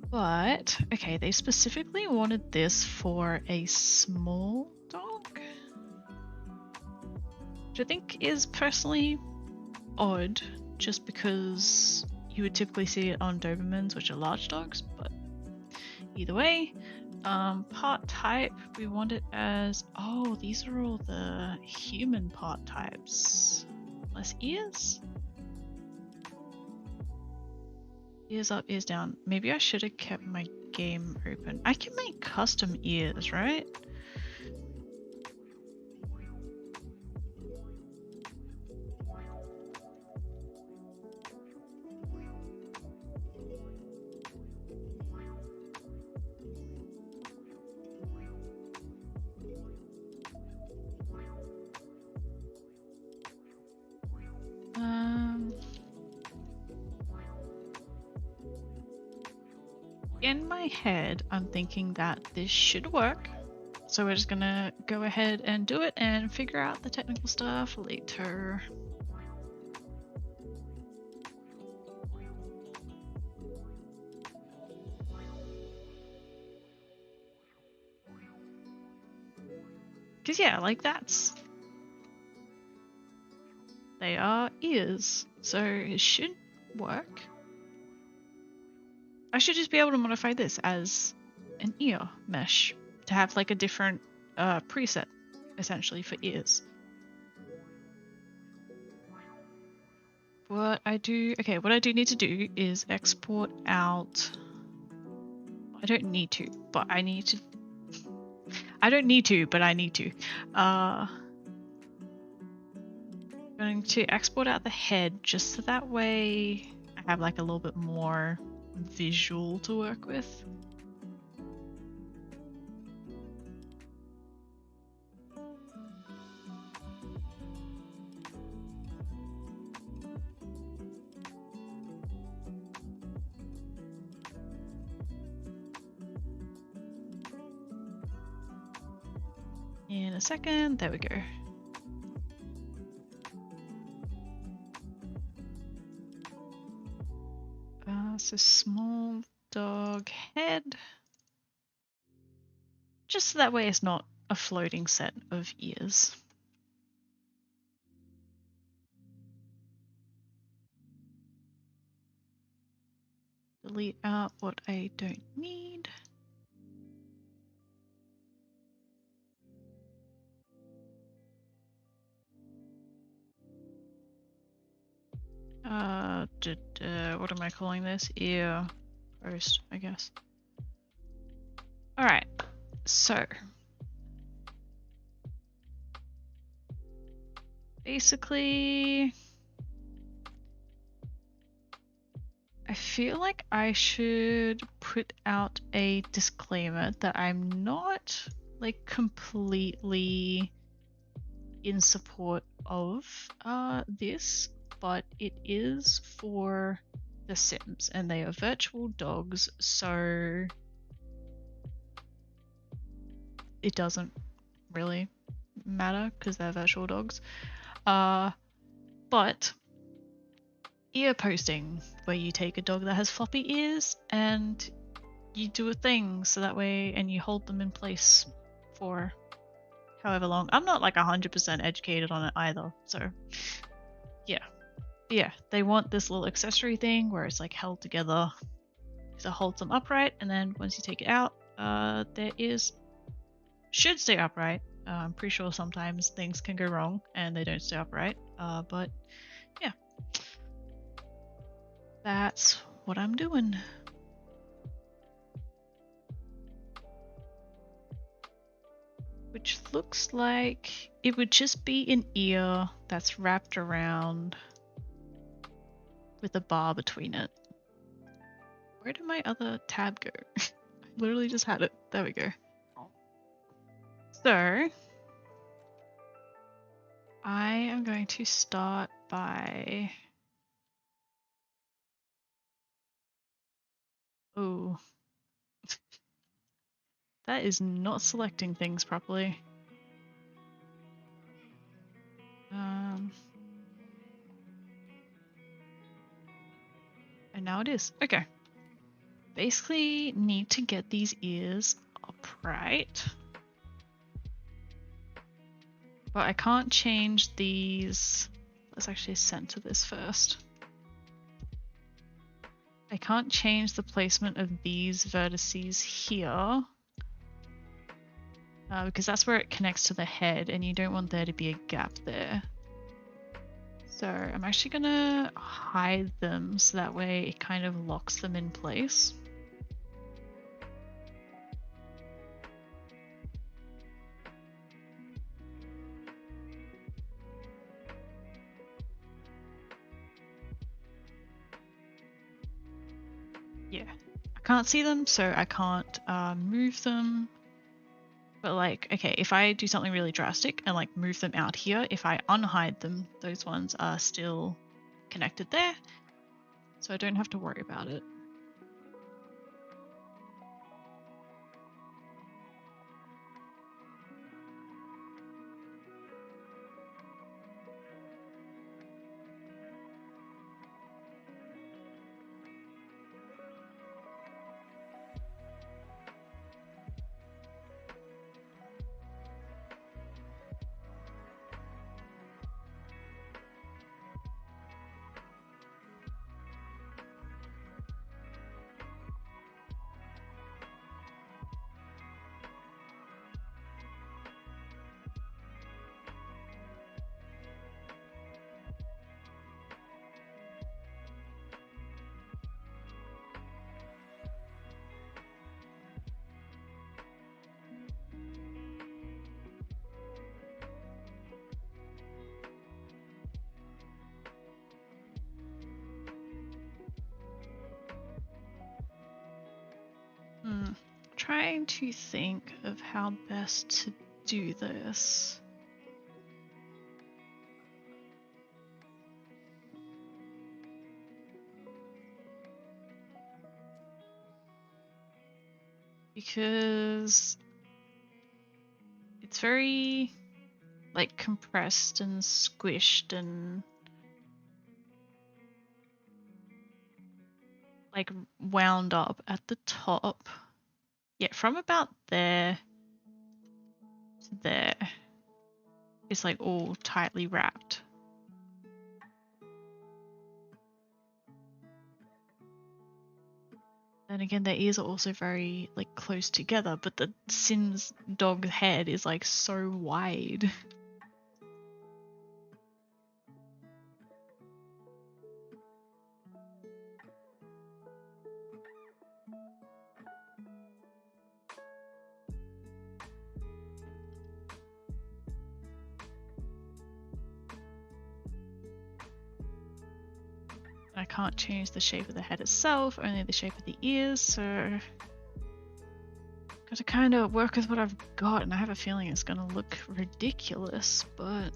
But, okay, they specifically wanted this for a small dog, which I think is personally odd, just because you would typically see it on Dobermans, which are large dogs, but either way. Part type, we want it as, oh, these are all the human part types. Less ears? Ears up, ears down. Maybe I should have kept my game open. I can make custom ears, right? In my head, I'm thinking that this should work. So we're just gonna go ahead and do it and figure out the technical stuff later. Cause yeah, like they are ears, so it should work. I should just be able to modify this as an ear mesh to have like a different preset essentially for ears. What I do need to do is export out. I don't need to, but I need to. I don't need to, but I need to. I'm going to export out the head just so that way I have like a little bit more visual to work with. In a second, there we go. So small dog head. Just so that way it's not a floating set of ears. Delete out what I don't need. What am I calling this? Ear post, I guess. Alright, so basically I feel like I should put out a disclaimer that I'm not like completely in support of this, but it is for The Sims and they are virtual dogs, so it doesn't really matter because they're virtual dogs. But ear posting, where you take a dog that has floppy ears and you do a thing so that way, and you hold them in place for however long. I'm not like 100% educated on it either, so yeah, they want this little accessory thing where it's like held together because it holds them upright, and then once you take it out, their ears should stay upright. I'm pretty sure sometimes things can go wrong and they don't stay upright, but yeah, that's what I'm doing. Which looks like it would just be an ear that's wrapped around with a bar between it. Where did my other tab go? I literally just had it. There we go. So I am going to start by... Oh. That is not selecting things properly. And now it is. Okay. Basically need to get these ears upright. But I can't change these. Let's actually center this first. I can't change the placement of these vertices here because that's where it connects to the head and you don't want there to be a gap there. So I'm actually gonna hide them so that way it kind of locks them in place. Yeah, I can't see them, so I can't move them. But like, okay, if I do something really drastic and like move them out here, if I unhide them, those ones are still connected there. So I don't have to worry about it. Trying to think of how best to do this. Because it's very like compressed and squished and like wound up at the top. Yeah, from about there to there, it's like all tightly wrapped. Then again, their ears are also very like close together, but the Sims dog head is like so wide. I can't change the shape of the head itself, only the shape of the ears, so got to kind of work with what I've got, and I have a feeling it's gonna look ridiculous, but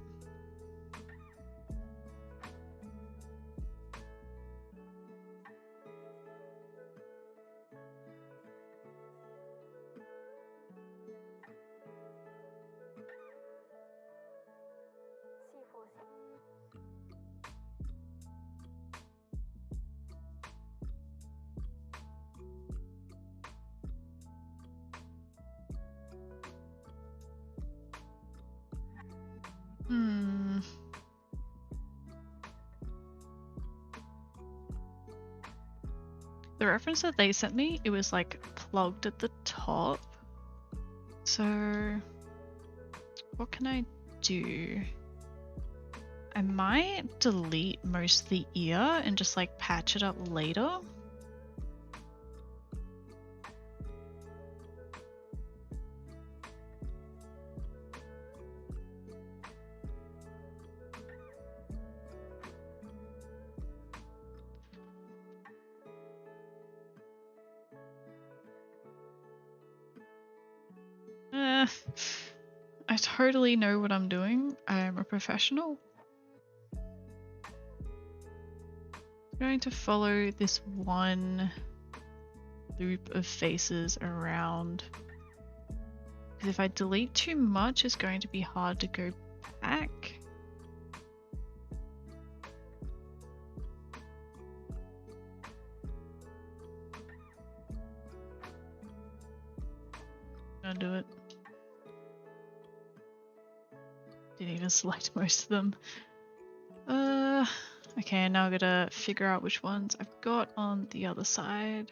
the reference that they sent me, it was like plugged at the top. So what can I do? I might delete most of the ear and just like patch it up later. I totally know what I'm doing. I'm a professional. I'm going to follow this one loop of faces around. Because if I delete too much, it's going to be hard to go back. I'll do it. Didn't even select most of them. Okay, now I gotta figure out which ones I've got on the other side.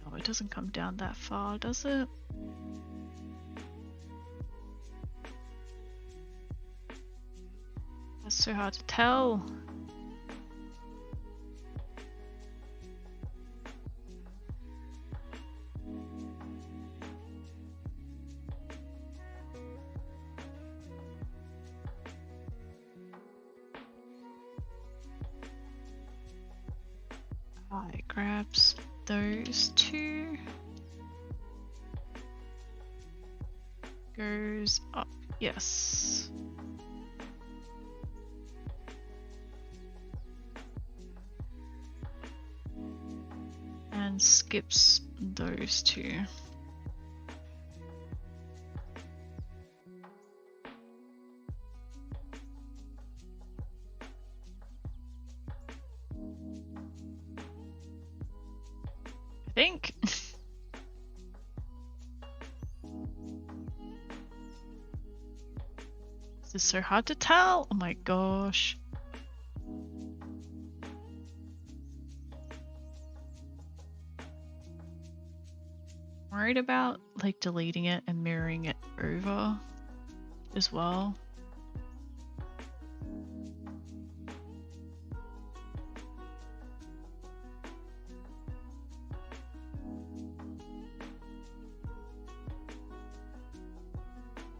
Oh, it doesn't come down that far, does it? That's so hard to tell. It grabs those two. Goes up, yes. And skips those two. I think. This is so hard to tell. Oh my gosh. Worried about like deleting it and mirroring it over as well.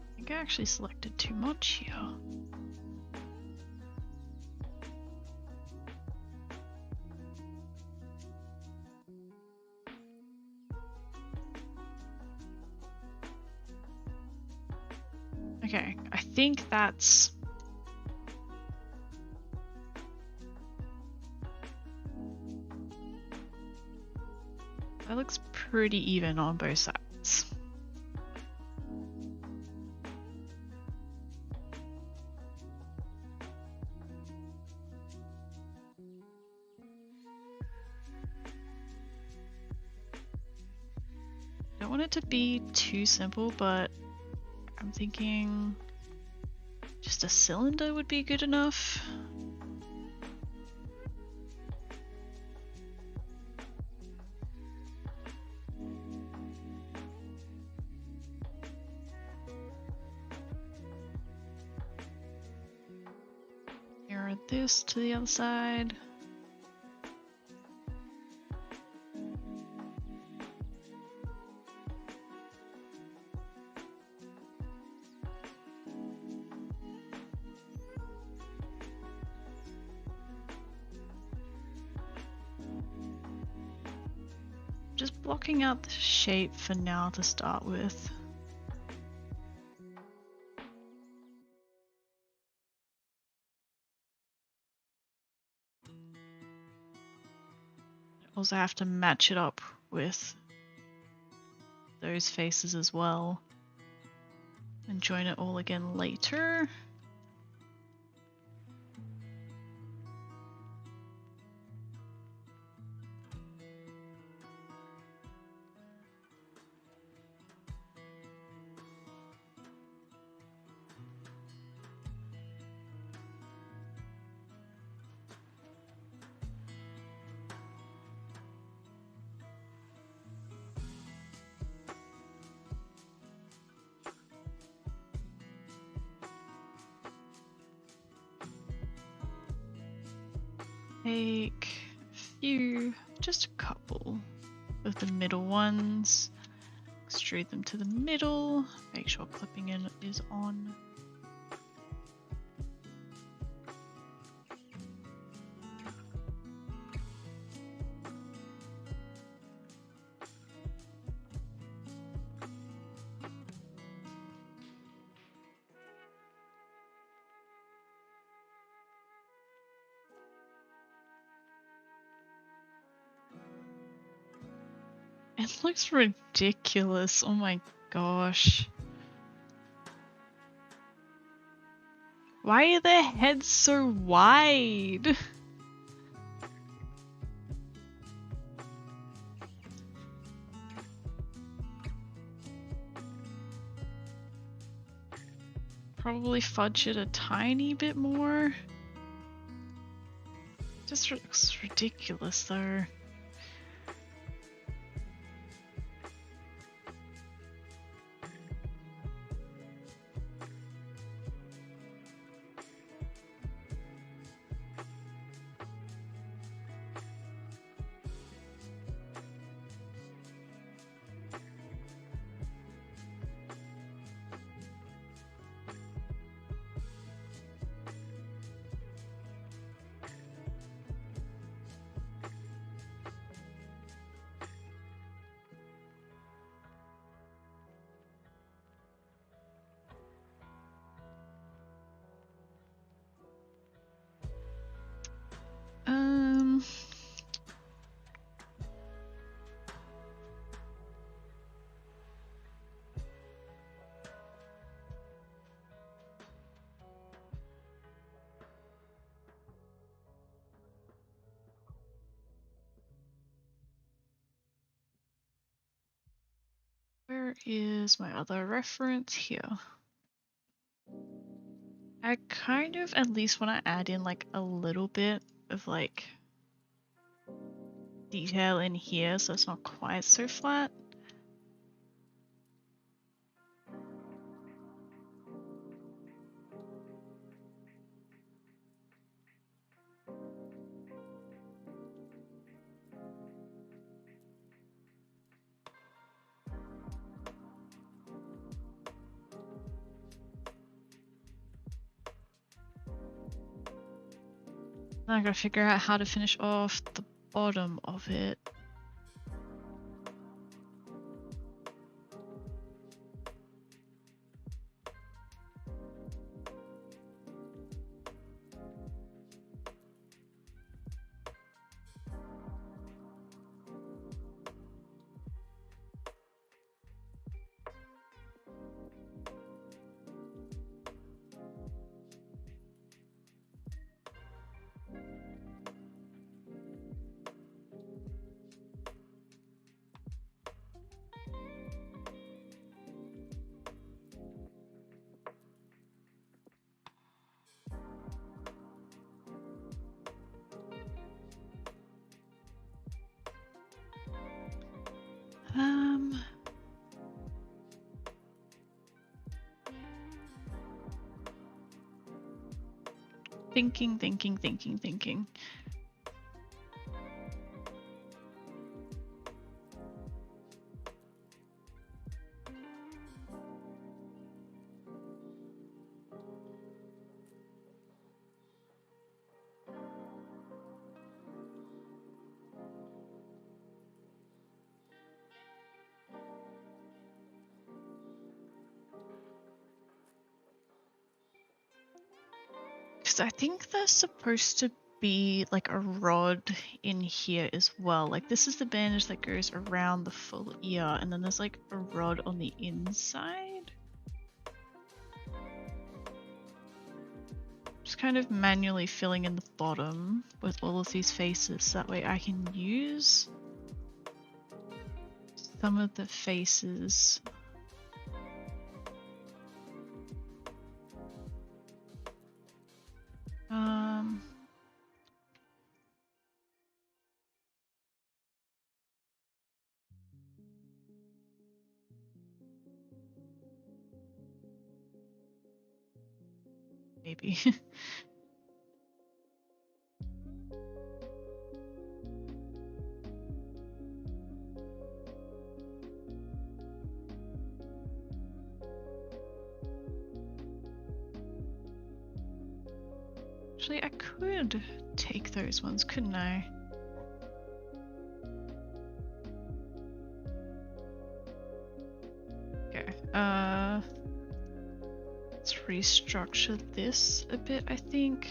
I think I actually selected too much here. Okay, I think that's that looks pretty even on both sides. Don't want it to be too simple, but I'm thinking just a cylinder would be good enough. Mirror this to the other side. Just blocking out the shape for now to start with. Also have to match it up with those faces as well and join it all again later. Take a few, just a couple of the middle ones, extrude them to the middle, make sure clipping in is on. It looks ridiculous. Oh my gosh. Why are their heads so wide? probably fudge it a tiny bit more. Just looks ridiculous though. Where is my other reference here? I kind of at least want to add in like a little bit of like detail in here so it's not quite so flat. Then I gotta figure out how to finish off the bottom of it. Thinking. Because I think there's supposed to be like a rod in here as well. Like this is the bandage that goes around the full ear, and then there's like a rod on the inside. Just kind of manually filling in the bottom with all of these faces. That way I can use some of the faces. Maybe. Actually, I could take those ones, couldn't I? Okay, let's restructure this a bit, I think.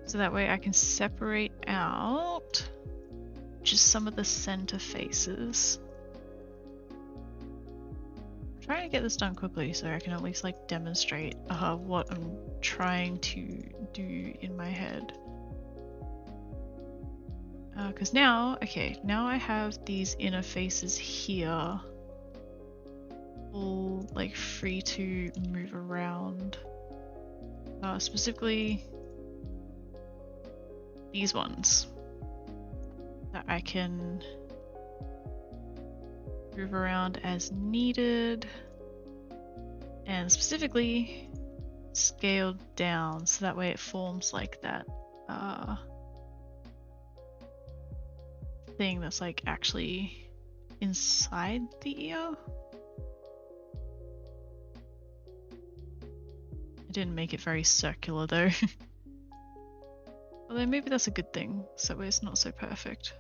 So that way I can separate out just some of the center faces. I'm trying to get this done quickly so I can at least like demonstrate what I'm trying to do in my head. Because now, okay, now I have these inner faces here, all like free to move around. Specifically, these ones that I can move around as needed, and specifically scaled down so that way it forms like that thing that's like actually inside the ear. I didn't make it very circular though. Although maybe that's a good thing, so it's not so perfect.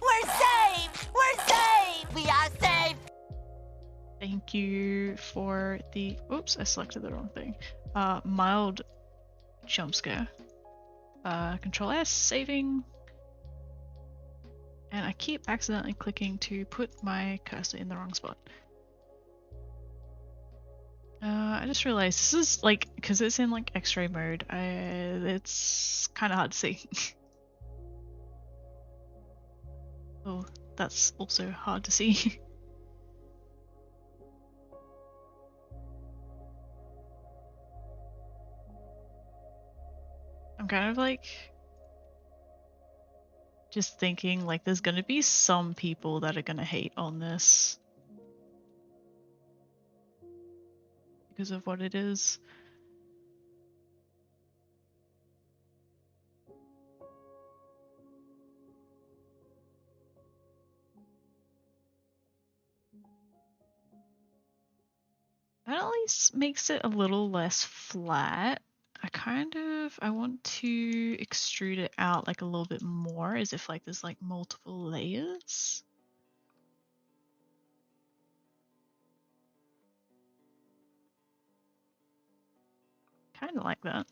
We're saved! We're saved! We are saved! Thank you for the, oops, I selected the wrong thing. Mild jump scare. Control S, saving. And I keep accidentally clicking to put my cursor in the wrong spot. I just realized this is like, because it's in like X-ray mode, it's kind of hard to see. Oh, that's also hard to see. I'm kind of like just thinking like there's gonna be some people that are gonna hate on this because of what it is. That at least makes it a little less flat. I want to extrude it out like a little bit more as if like there's like multiple layers. Kind of like that.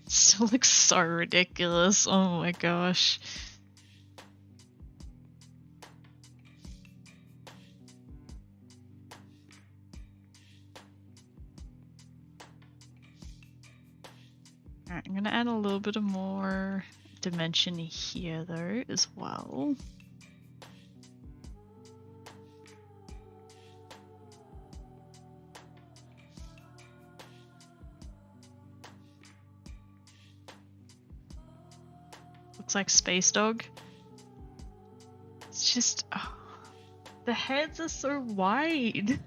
Still looks so ridiculous. Oh my gosh. Alright, I'm gonna add a little bit of more dimension here though as well. Looks like Space Dog. It's just, oh, the heads are so wide.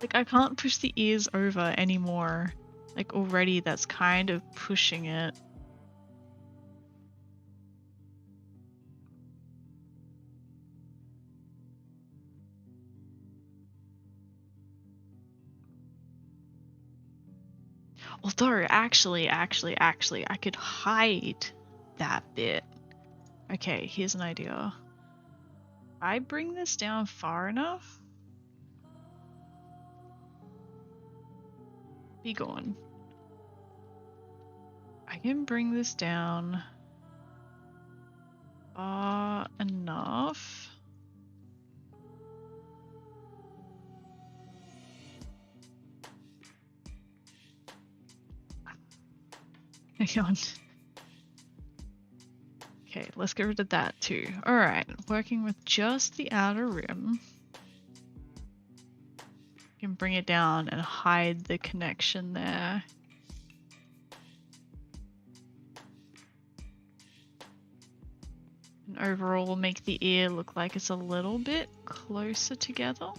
Like I can't push the ears over anymore. Like already that's kind of pushing it. Although actually, I could hide that bit. Okay, here's an idea. I bring this down far enough. Be gone. I can bring this down far enough. Hang on. Okay, let's get rid of that too. Alright, working with just the outer rim. You can bring it down and hide the connection there. And overall make the ear look like it's a little bit closer together.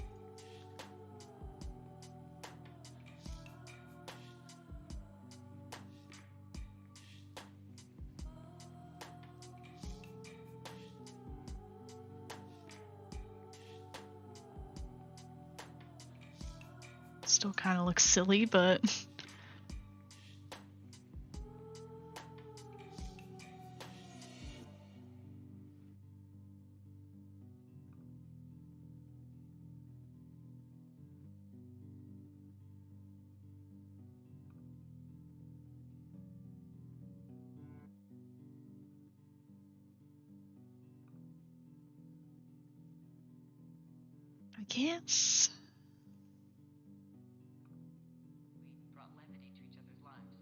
Still kind of looks silly, but guess. We brought levity to each other's lives.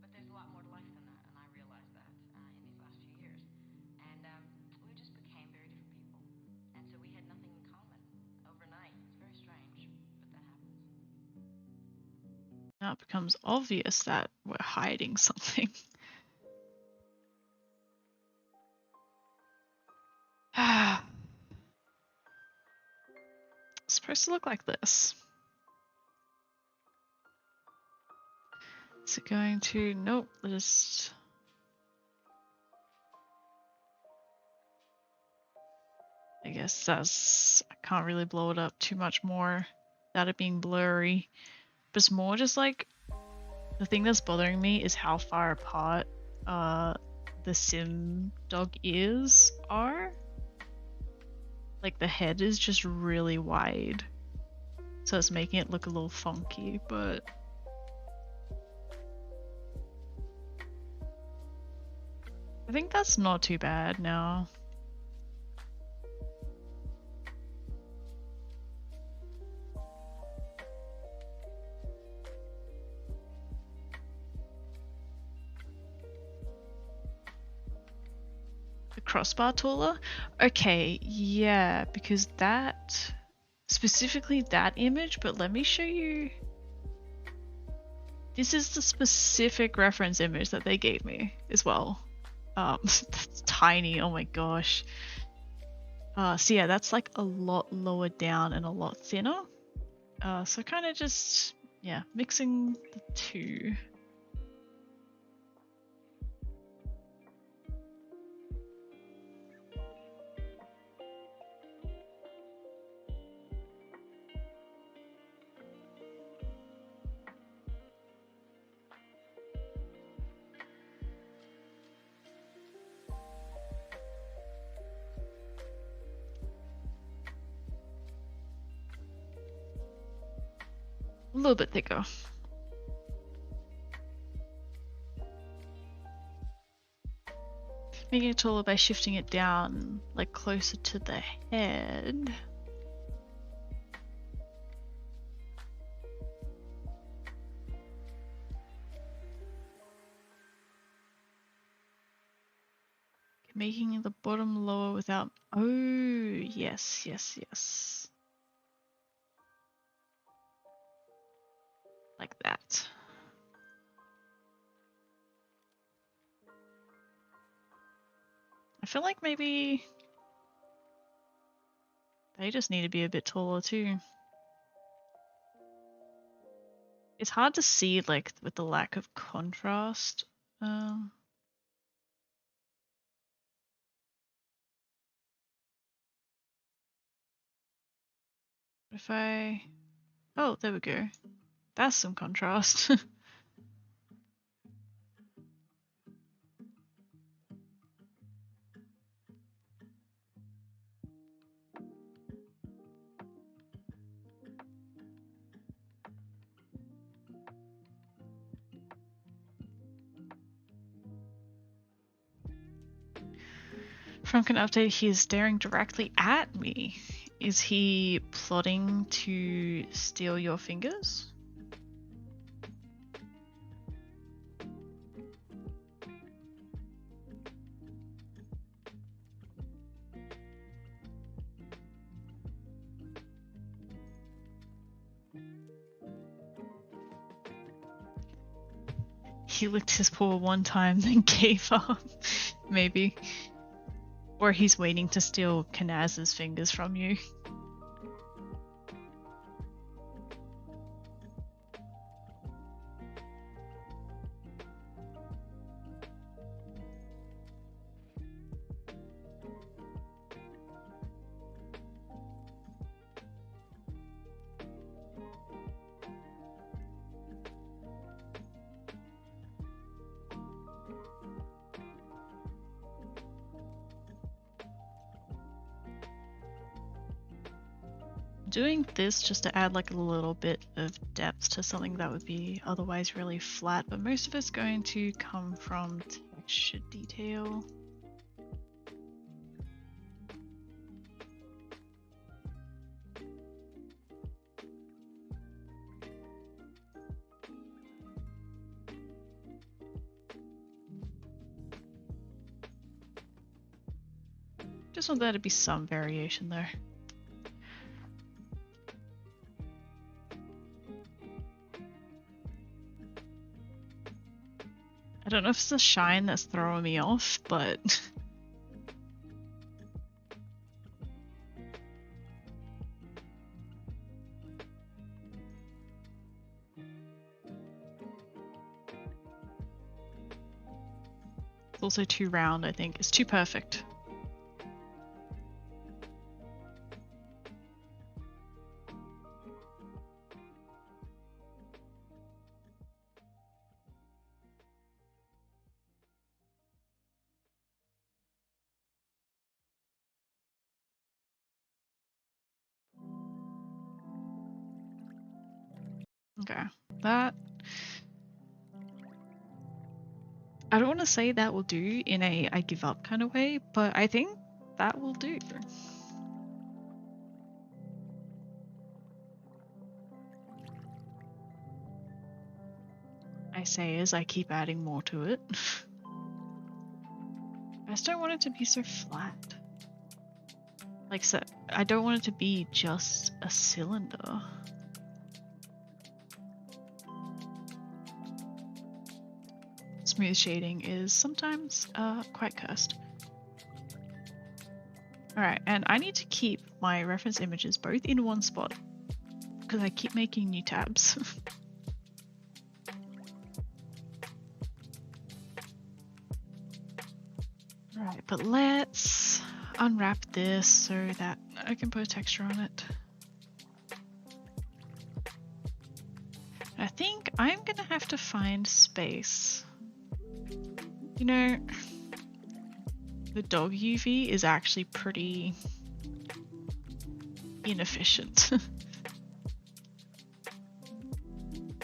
But there's a lot more to life than that, and I realized that in these last few years. And we just became very different people. And so we had nothing in common overnight. It's very strange, but that happens. Now it becomes obvious that we're hiding something. It's supposed to look like this. Is it going to? Nope, just. I guess that's. I can't really blow it up too much more without it being blurry. But it's more just like. The thing that's bothering me is how far apart the sim dog ears are. Like the head is just really wide. So it's making it look a little funky, but I think that's not too bad now. The crossbar taller? Okay, yeah, because that, specifically that image, but let me show you. This is the specific reference image that they gave me as well. That's tiny, oh my gosh. So yeah, that's like a lot lower down and a lot thinner. So kind of just, yeah, mixing the two. A little bit thicker. Making it taller by shifting it down, like closer to the head. Making the bottom lower without. Oh, yes, yes, yes. Like that. I feel like maybe they just need to be a bit taller too. It's hard to see like with the lack of contrast. If I... Oh, there we go. That's some contrast. Frunkin update, he is staring directly at me. Is he plotting to steal your fingers? He licked his paw one time, then gave up. Maybe. Or he's waiting to steal Kanaz's fingers from you. Doing this just to add like a little bit of depth to something that would be otherwise really flat, but most of it's going to come from texture detail. Just want there to be some variation there. I don't know if it's the shine that's throwing me off, but it's also too round, I think. It's too perfect. Okay, that... I don't want to say that will do in a I give up kind of way, but I think that will do. I say as I keep adding more to it. I just don't want it to be so flat. Like, so I don't want it to be just a cylinder. Smooth shading is sometimes quite cursed. Alright, and I need to keep my reference images both in one spot because I keep making new tabs. Alright, but let's unwrap this so that I can put a texture on it. I think I'm gonna have to find space. You know, the dog UV is actually pretty inefficient.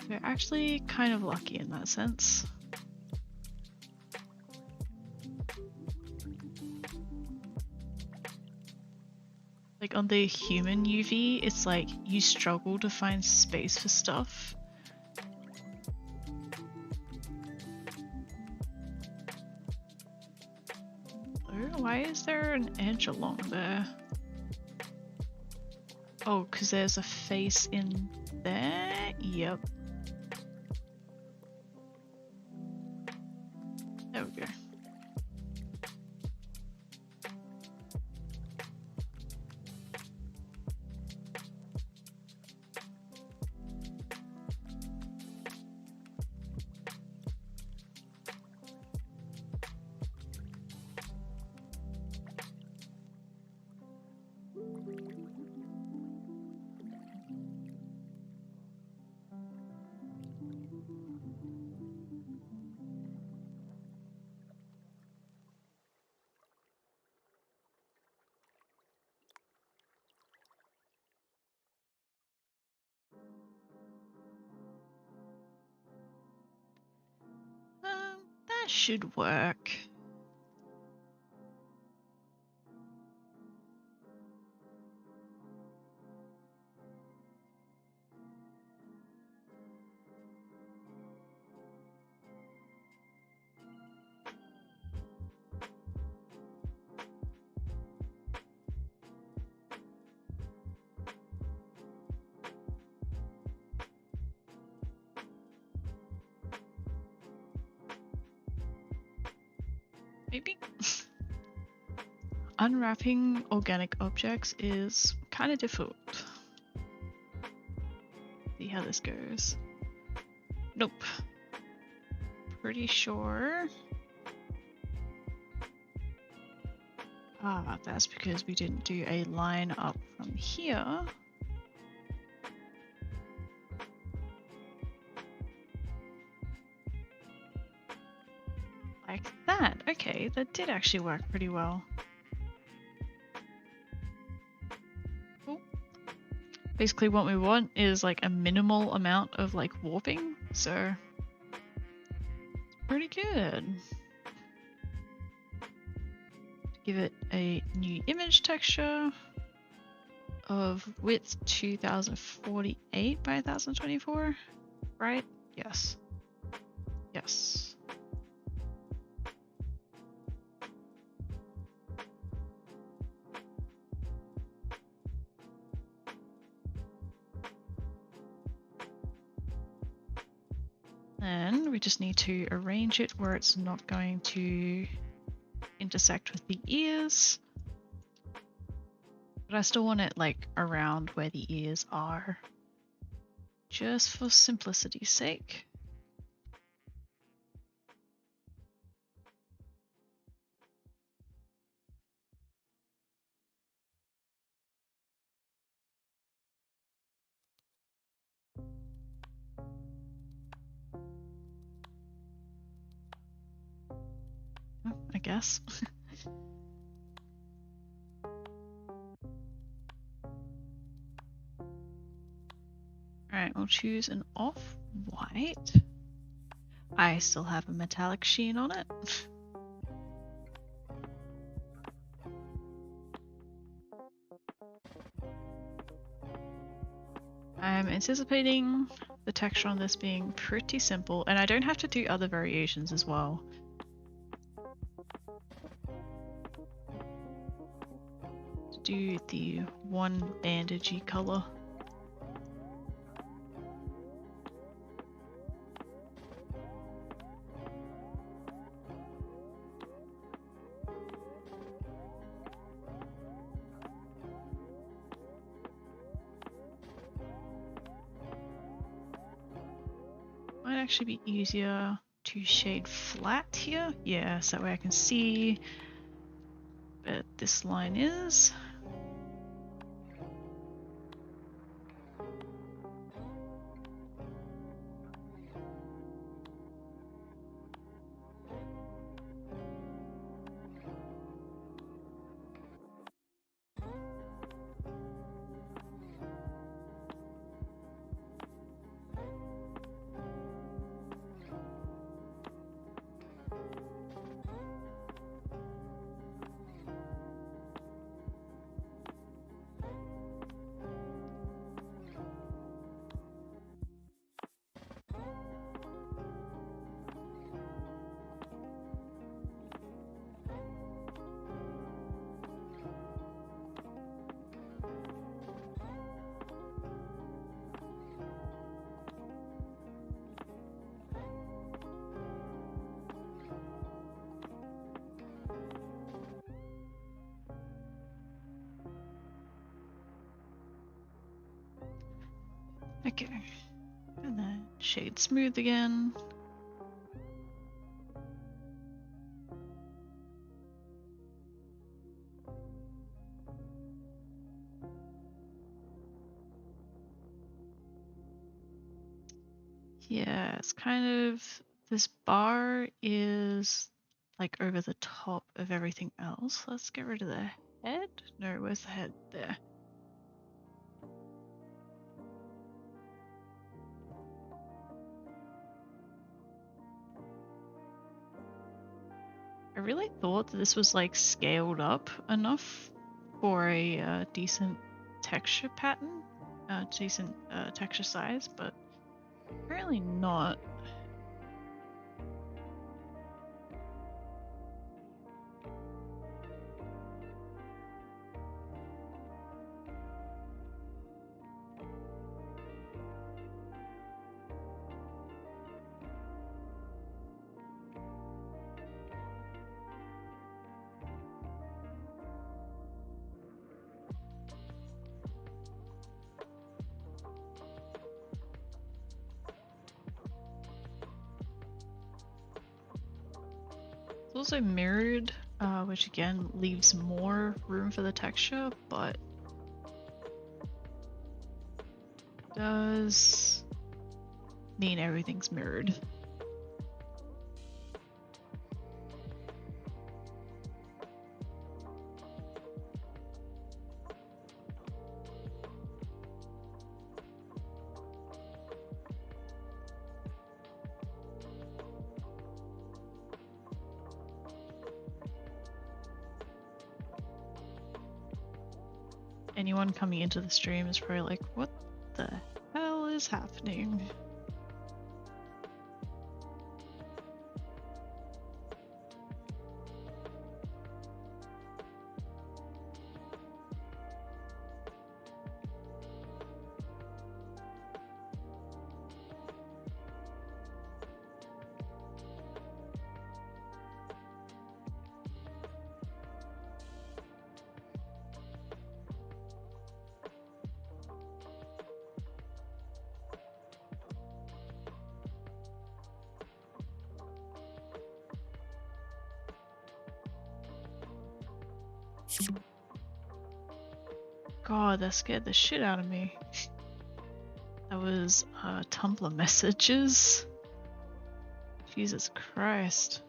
We're actually kind of lucky in that sense. Like on the human UV, it's like you struggle to find space for stuff. Why is there an edge along there? Oh, because there's a face in there? Yep. There we go. That should work. Maybe. Unwrapping organic objects is kind of difficult. See how this goes. Nope. Pretty sure. Ah, that's because we didn't do a line up from here. Like that. Okay, that did actually work pretty well. Cool. Basically what we want is like a minimal amount of like warping, so pretty good. Give it a new image texture of width 2048 by 1024, right? Yes. Yes. Then we just need to arrange it where it's not going to intersect with the ears. But I still want it like around where the ears are, just for simplicity's sake. I guess. Alright, we'll choose an off-white. I still have a metallic sheen on it. I'm anticipating the texture on this being pretty simple, and I don't have to do other variations as well. Do the one bandagey color. Might actually be easier to shade flat here. Yeah, so that way I can see where this line is. Okay, and then shade smooth again. Yeah, it's kind of, this bar is like over the top of everything else. Let's get rid of the head. No, where's the head? There. I really thought that this was like scaled up enough for a decent texture pattern, decent texture size, but apparently not. It's also mirrored, which again leaves more room for the texture, but does mean everything's mirrored. Anyone coming into the stream is probably like, what the hell is happening? God, that scared the shit out of me. That was Tumblr messages. Jesus Christ.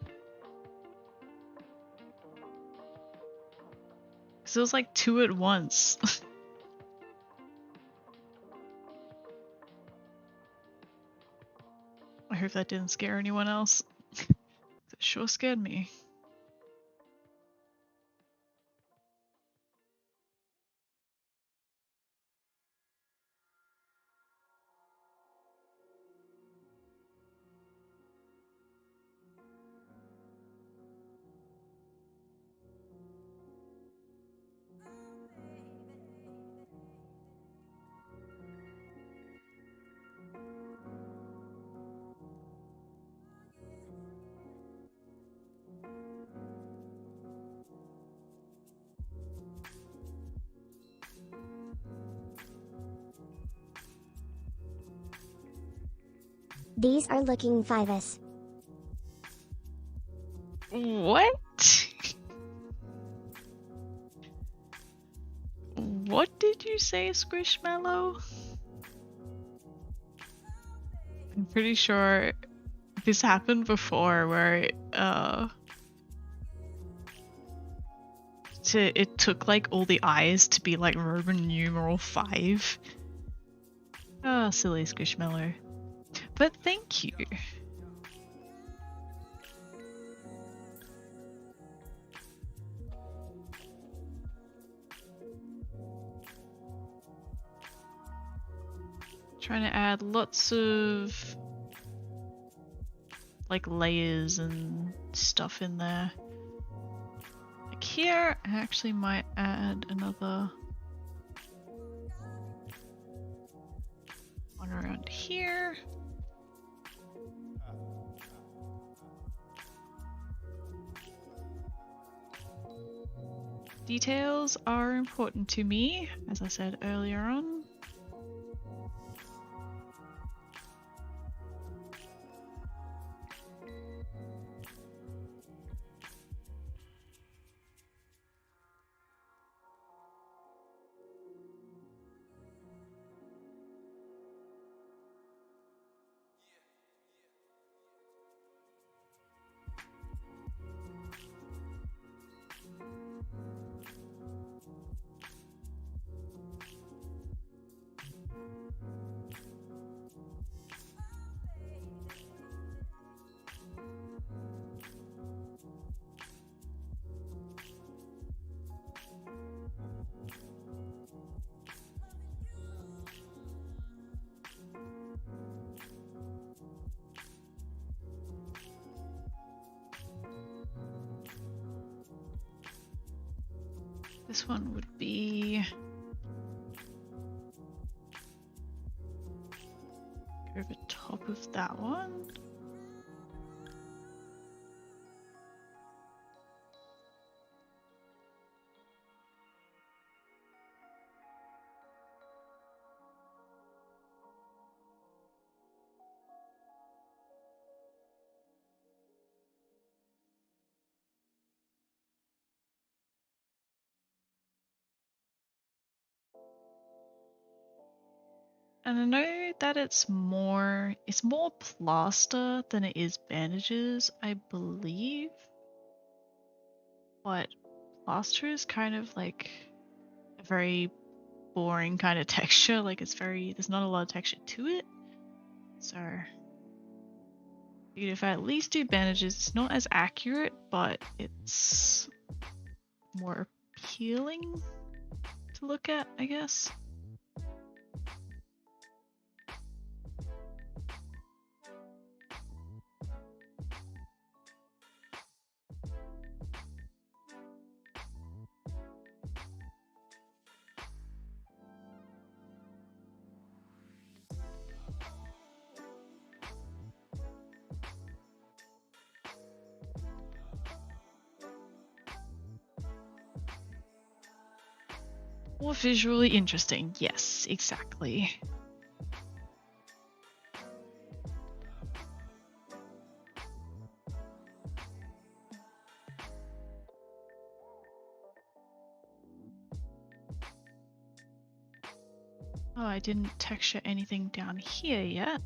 Because it was like 2 at once. I hope that didn't scare anyone else. It sure scared me. These are looking fivus. What? What did you say, Squishmallow? I'm pretty sure this happened before where it took like all the eyes to be like Roman numeral 5. Oh, silly Squishmallow. But thank you. Trying to add lots of like layers and stuff in there. Like here, I actually might add another one around here. Details are important to me, as I said earlier on. This one would be over top of that one. And I know that it's more plaster than it is bandages, I believe. But plaster is kind of like a very boring kind of texture. Like there's not a lot of texture to it. So if I at least do bandages, it's not as accurate, but it's more appealing to look at, I guess. More visually interesting, yes, exactly. Oh, I didn't texture anything down here yet.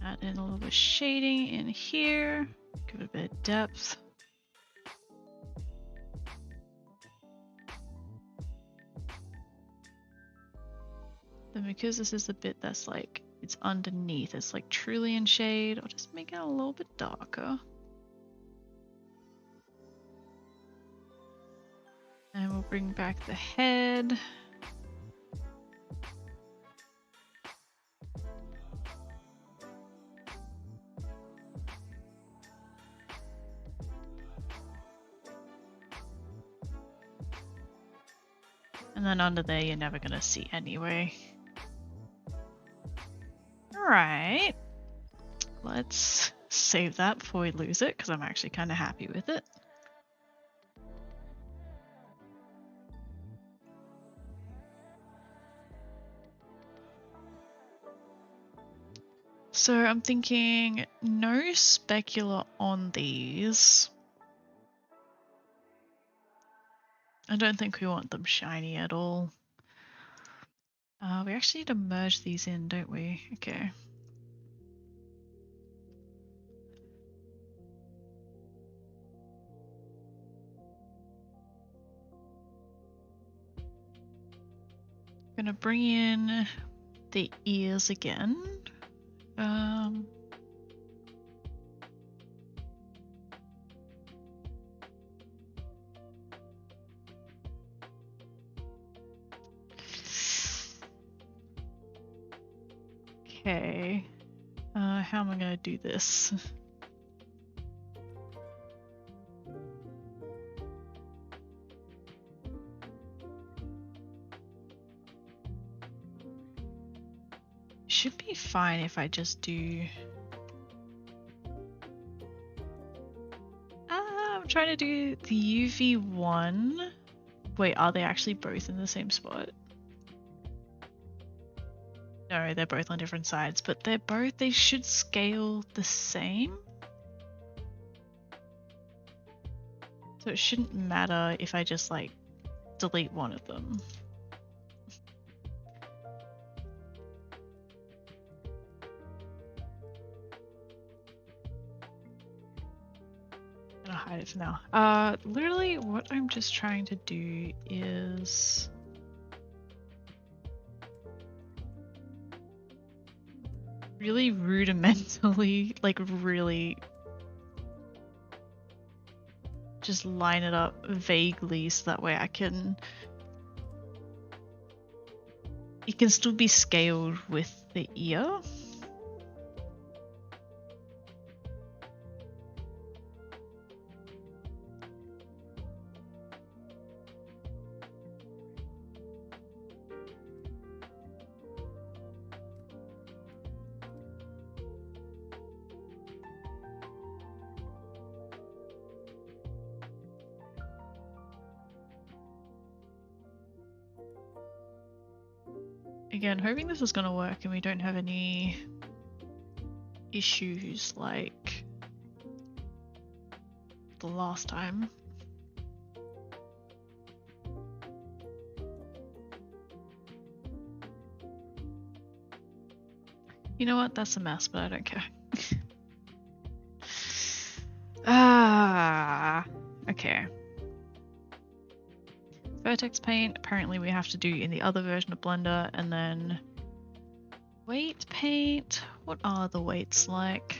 Add in a little bit of shading in here, give it a bit of depth. Then because this is the bit that's like, it's underneath, it's like truly in shade, I'll just make it a little bit darker. And we'll bring back the head. And then under there, you're never gonna see anyway. Alright. Let's save that before we lose it, because I'm actually kind of happy with it. So I'm thinking no specular on these. I don't think we want them shiny at all. We actually need to merge these in, don't we? Okay. Gonna bring in the ears again. Okay. How am I gonna do this? Should be fine if I just do... I'm trying to do the UV1. Wait, are they actually both in the same spot? No, they're both on different sides, but they should scale the same. So it shouldn't matter if I just like delete one of them. I'm gonna hide it for now. Literally what I'm just trying to do is really rudimentally, like really just line it up vaguely so that way it can still be scaled with the ear. Again, hoping this is gonna work and we don't have any issues like the last time. You know what? That's a mess, but I don't care. Okay. Vertex paint, apparently we have to do in the other version of Blender, and then weight paint. What are the weights like?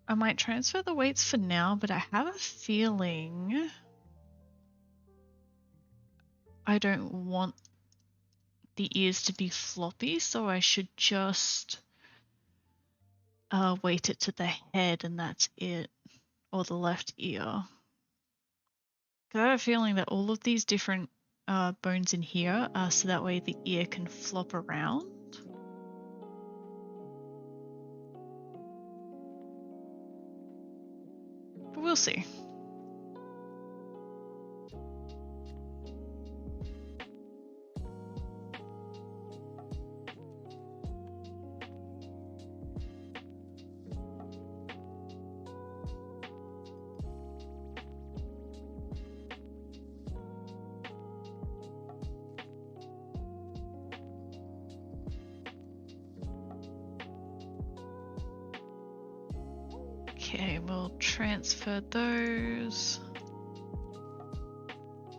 I might transfer the weights for now, but I have a feeling I don't want the ears to be floppy, so I should just weight it to the head and that's it, or the left ear. Because I have a feeling that all of these different bones in here are so that way the ear can flop around. But we'll see. Okay, we'll transfer those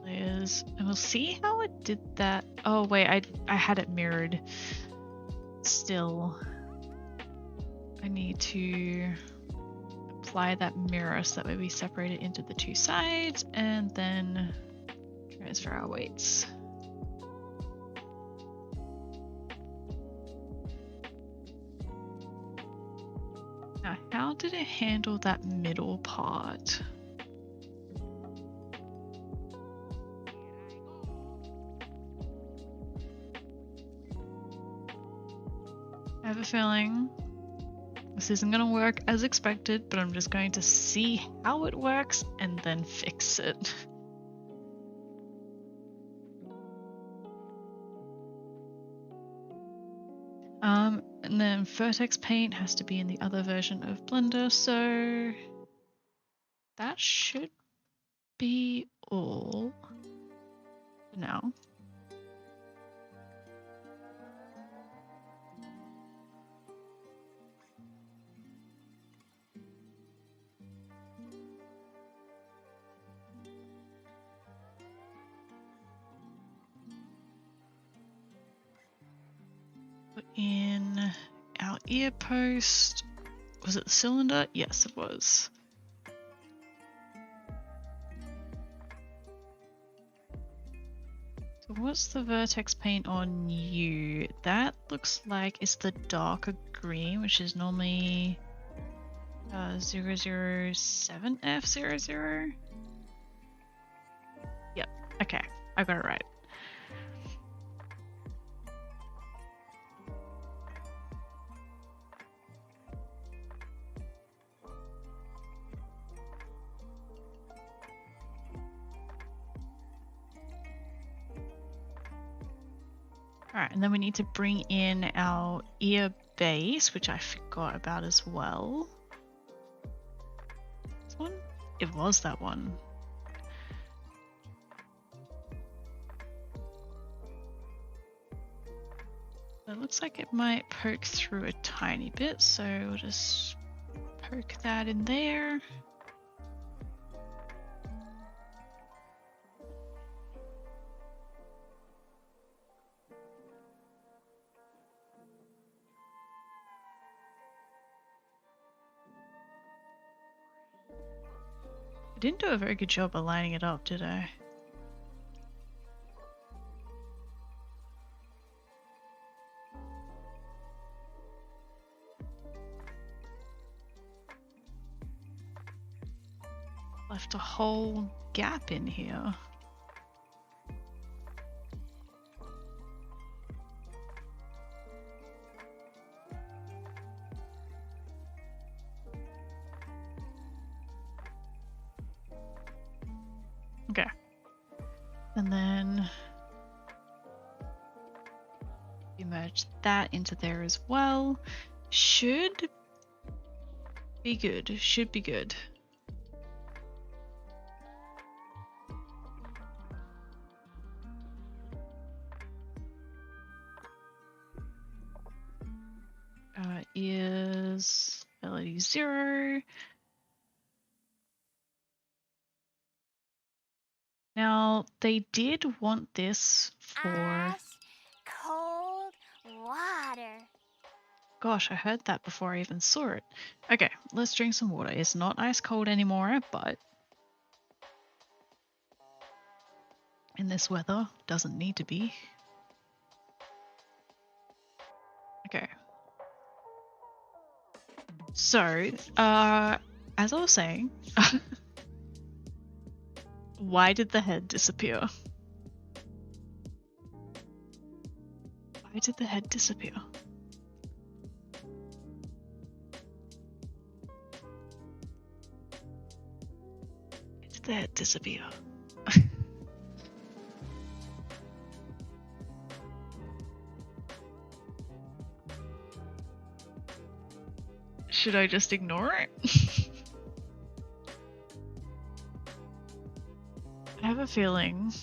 layers and we'll see how it did that. Oh wait, I had it mirrored still. I need to apply that mirror so that way we separate it into the two sides and then transfer our weights. Now, how did it handle that middle part? I have a feeling this isn't going to work as expected, but I'm just going to see how it works and then fix it. And then Vertex paint has to be in the other version of Blender, so that should be all for now. Put in our ear post. Was it the cylinder? Yes, it was. So what's the vertex paint on you? That looks like it's the darker green, which is normally 007F00. Yep, okay, I got it right. Alright, and then we need to bring in our ear base, which I forgot about as well. This one? It was that one. It looks like it might poke through a tiny bit, so we'll just poke that in there. I didn't do a very good job of lining it up, did I? Left a whole gap in here. Okay. And then you merge that into there as well. Should be good. Should be good. Is ability 0. Now, they did want this for... Ice cold water. Gosh, I heard that before I even saw it. Okay, let's drink some water. It's not ice cold anymore, but in this weather, doesn't need to be. Okay. So, as I was saying, why did the head disappear? Why did the head disappear? Why did the head disappear? Should I just ignore it? I have a feeling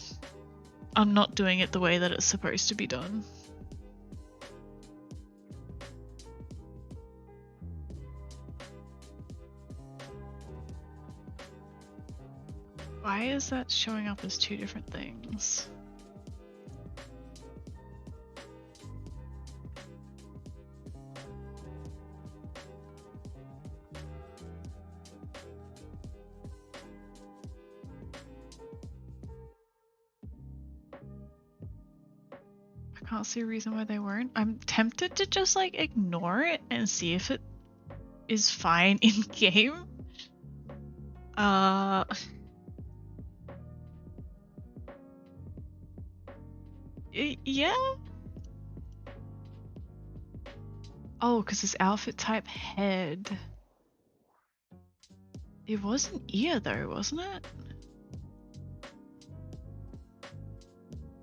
I'm not doing it the way that it's supposed to be done. Why is that showing up as two different things? I can't see a reason why they weren't. I'm tempted to just like ignore it and see if it is fine in game. Yeah. Oh, because it's outfit type head. It was an ear though, wasn't it?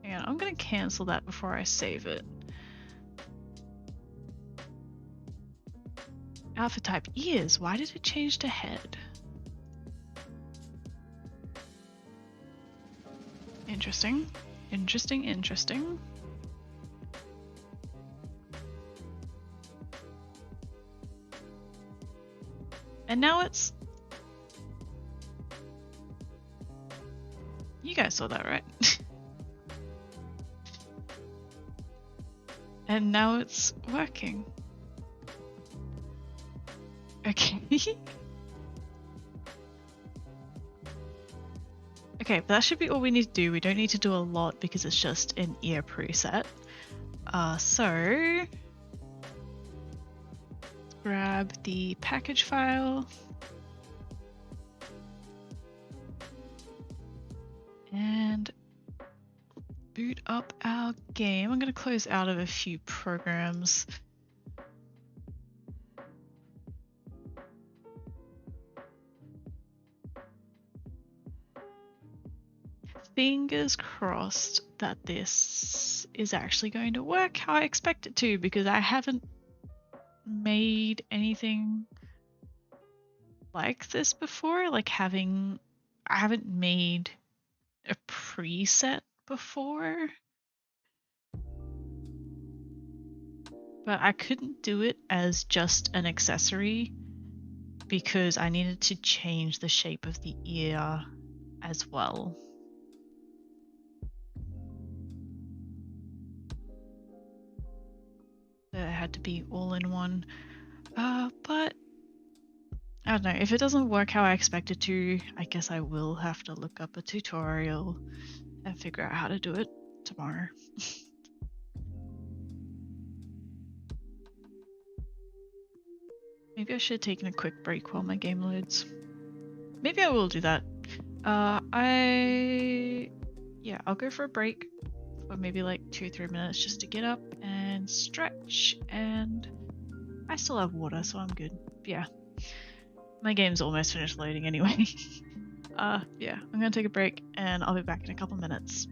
Hang on, I'm gonna cancel that before I save it. Outfit type ears. Why did it change to head? Interesting. Interesting, interesting. And now it's... You guys saw that, right? And now it's working. Okay. Okay, but that should be all we need to do. We don't need to do a lot because it's just an ear preset. So grab the package file and boot up our game. I'm going to close out of a few programs. Fingers crossed that this is actually going to work how I expect it to, because I haven't made anything like this before. Like I haven't made a preset before. But I couldn't do it as just an accessory because I needed to change the shape of the ear as well. So it had to be all in one. But I don't know, if it doesn't work how I expect it to, I guess I will have to look up a tutorial and figure out how to do it tomorrow. Maybe I should have taken a quick break while my game loads. Maybe I will do that. I'll go for a break for maybe like 2-3 minutes just to get up and stretch, and I still have water, so I'm good. Yeah. My game's almost finished loading anyway. Yeah, I'm gonna take a break and I'll be back in a couple minutes.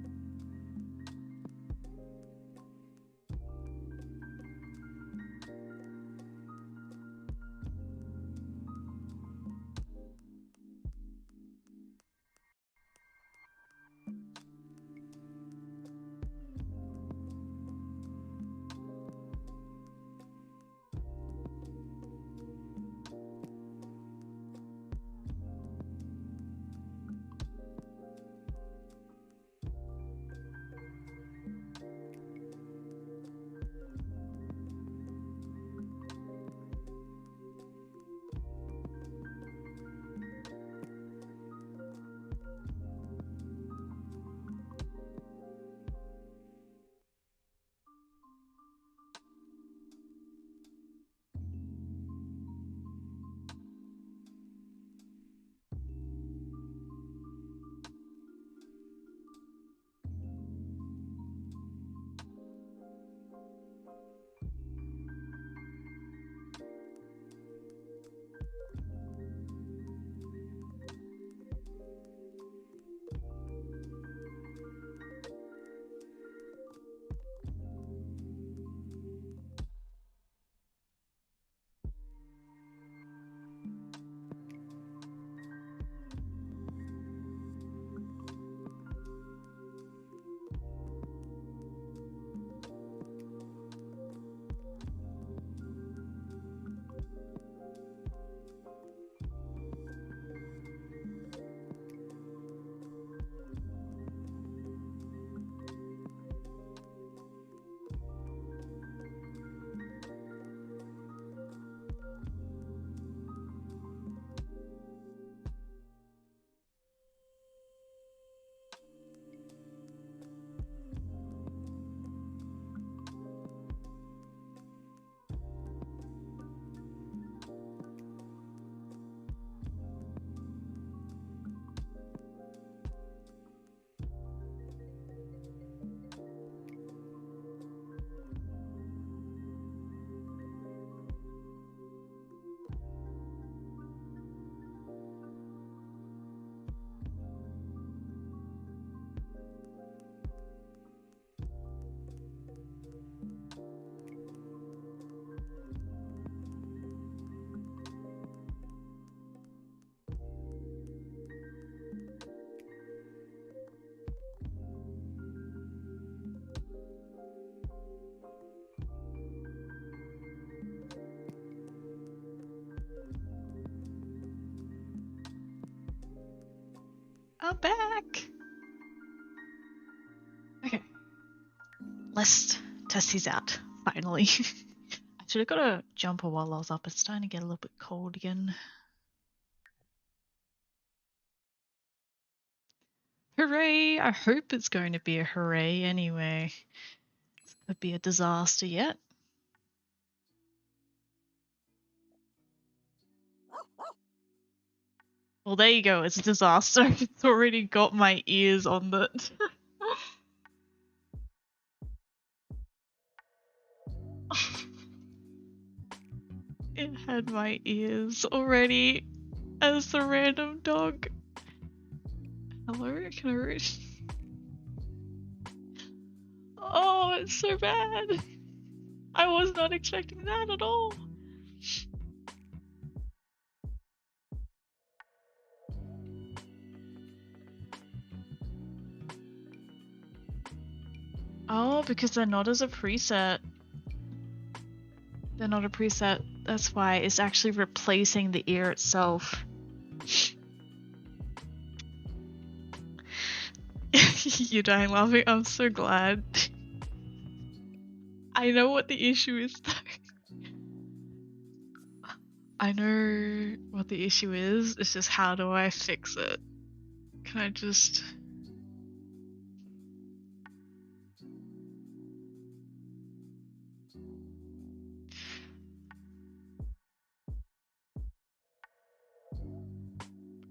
I'm back. Okay. Let's test these out, finally. I should have got a jumper while I was up. It's starting to get a little bit cold again. Hooray! I hope it's going to be a hooray anyway. It could be a disaster yet. Well, there you go. It's a disaster. It's already got my ears on it. It had my ears already as the random dog. Hello? Can I reach? Oh, it's so bad. I was not expecting that at all. Oh, because they're not as a preset. They're not a preset. That's why it's actually replacing the ear itself. You're dying laughing. I'm so glad. I know what the issue is though. I know what the issue is. It's just how do I fix it? Can I just...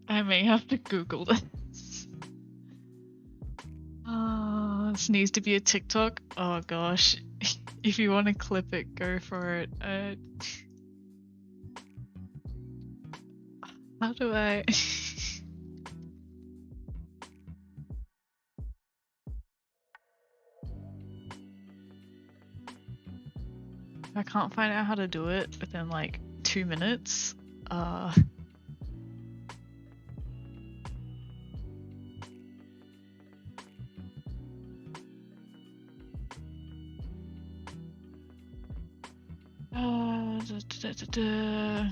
I may have to Google this. This needs to be a TikTok. Oh gosh. If you want to clip it, go for it. How do I... I can't find out how to do it within like 2 minutes. Da, da, da.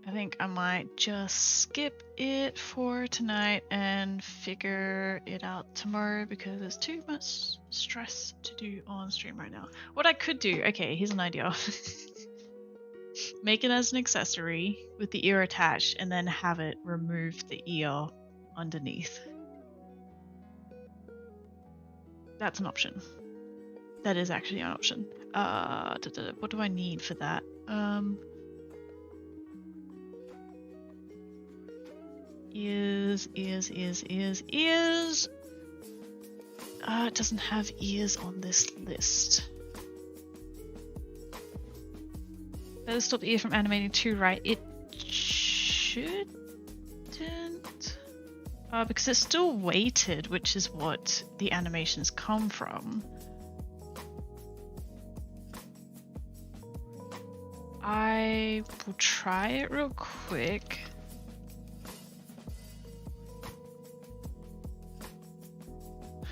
I think I might just skip it for tonight and figure it out tomorrow because there's too much stress to do on stream right now. What I could do, okay, here's an idea. Make it as an accessory with the ear attached and then have it remove the ear underneath. That's an option. That is actually an option. What do I need for that? Ears. It doesn't have ears on this list. Better stop the ear from animating too, right? It shouldn't. Because it's still weighted, which is what the animations come from. I will try it real quick.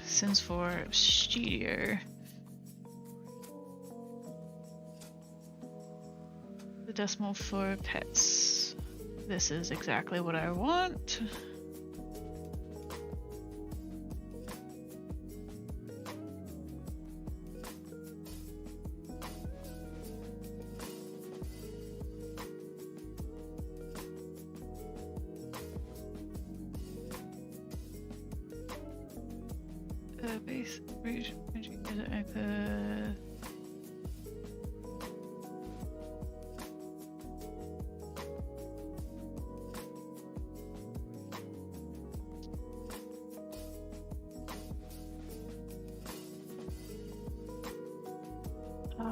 Since for studio, the decimal for pets. This is exactly what I want. Base reach open.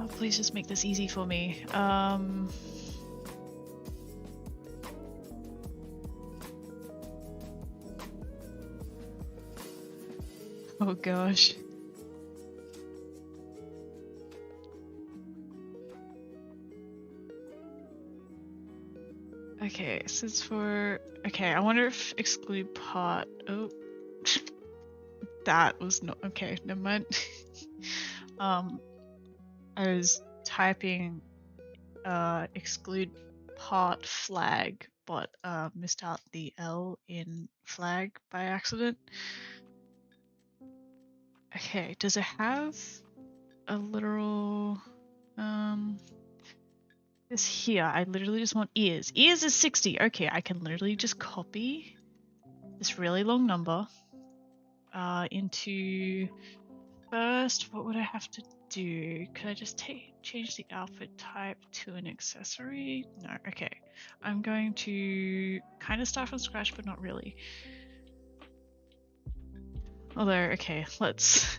Please just make this easy for me. Oh gosh. Okay, so it's for... Okay, I wonder if exclude part... Oh. That was not... Okay, never mind. I was typing exclude part flag, but missed out the L in flag by accident. Okay, does it have a literal... This here, I literally just want ears. Ears is 60. Okay, I can literally just copy this really long number into... First, what would I have to do? Could I just change the outfit type to an accessory? No, okay. I'm going to kind of start from scratch, but not really. Although, okay, let's...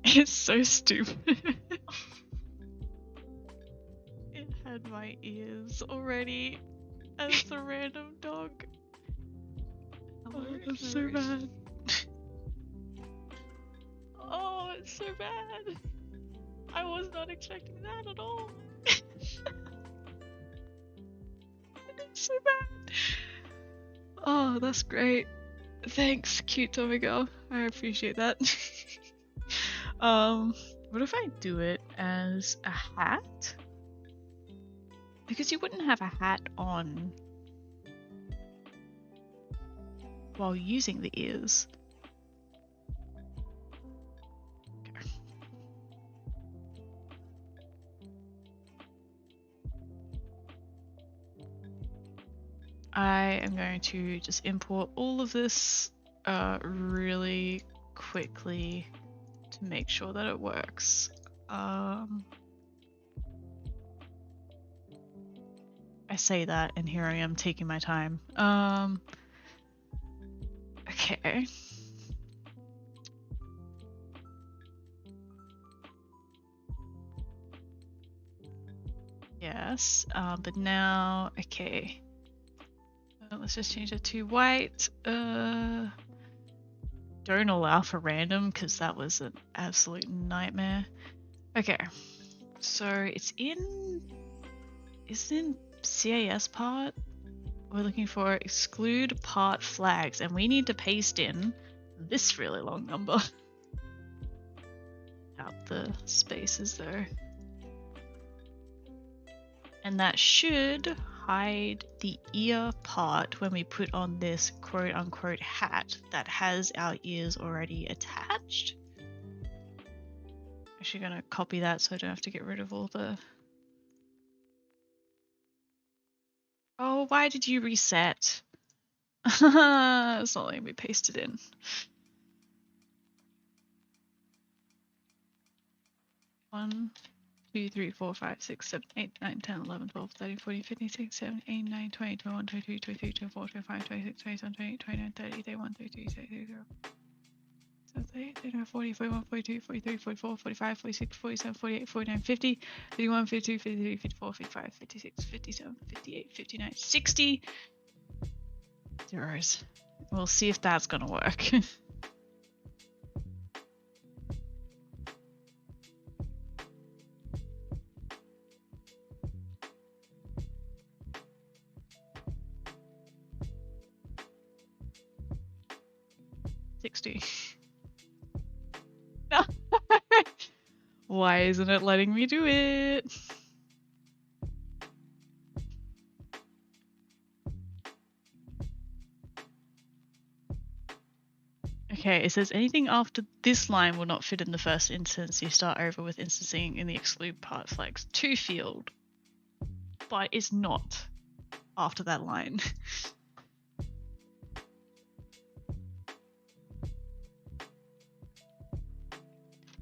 It's so stupid. It had my ears already as the random dog. Oh, that's so bad. Oh, it's so bad. I was not expecting that at all. It's so bad. Oh, that's great. Thanks, cute Tommy girl. I appreciate that. What if I do it as a hat? Because you wouldn't have a hat on while using the ears. Okay. I am going to just import all of this really quickly to make sure that it works. I say that and here I am taking my time. Okay. Yes, but now, okay. Let's just change it to white. Don't allow for random because that was an absolute nightmare. Okay, so it's in CAS part. We're looking for exclude part flags, and we need to paste in this really long number. Out the spaces though. And that should hide the ear part when we put on this quote unquote hat that has our ears already attached. Actually gonna copy that so I don't have to get rid of all the... Oh, why did you reset? It's not letting me paste it in. 1, 2, 3, 4, 5, 6, 7, 8, 9, 10, 11, 12, 13, 14, 15, 16, 17, 18, 19, 20, 21, 22, 23, 24, 25, 26, 27, 28, 29, 30, 31, 32, 33, 40, 41, 42, 43, 44, 45, 46, 47, 48, 49, 50, 51, 52, 53, 54, 55, 56, 57, 58, 59, 60 zeros. We'll see if that's gonna work. No. Why isn't it letting me do it? Okay, it says anything after this line will not fit in the first instance. You start over with instancing in the exclude part flags to field, but it's not after that line.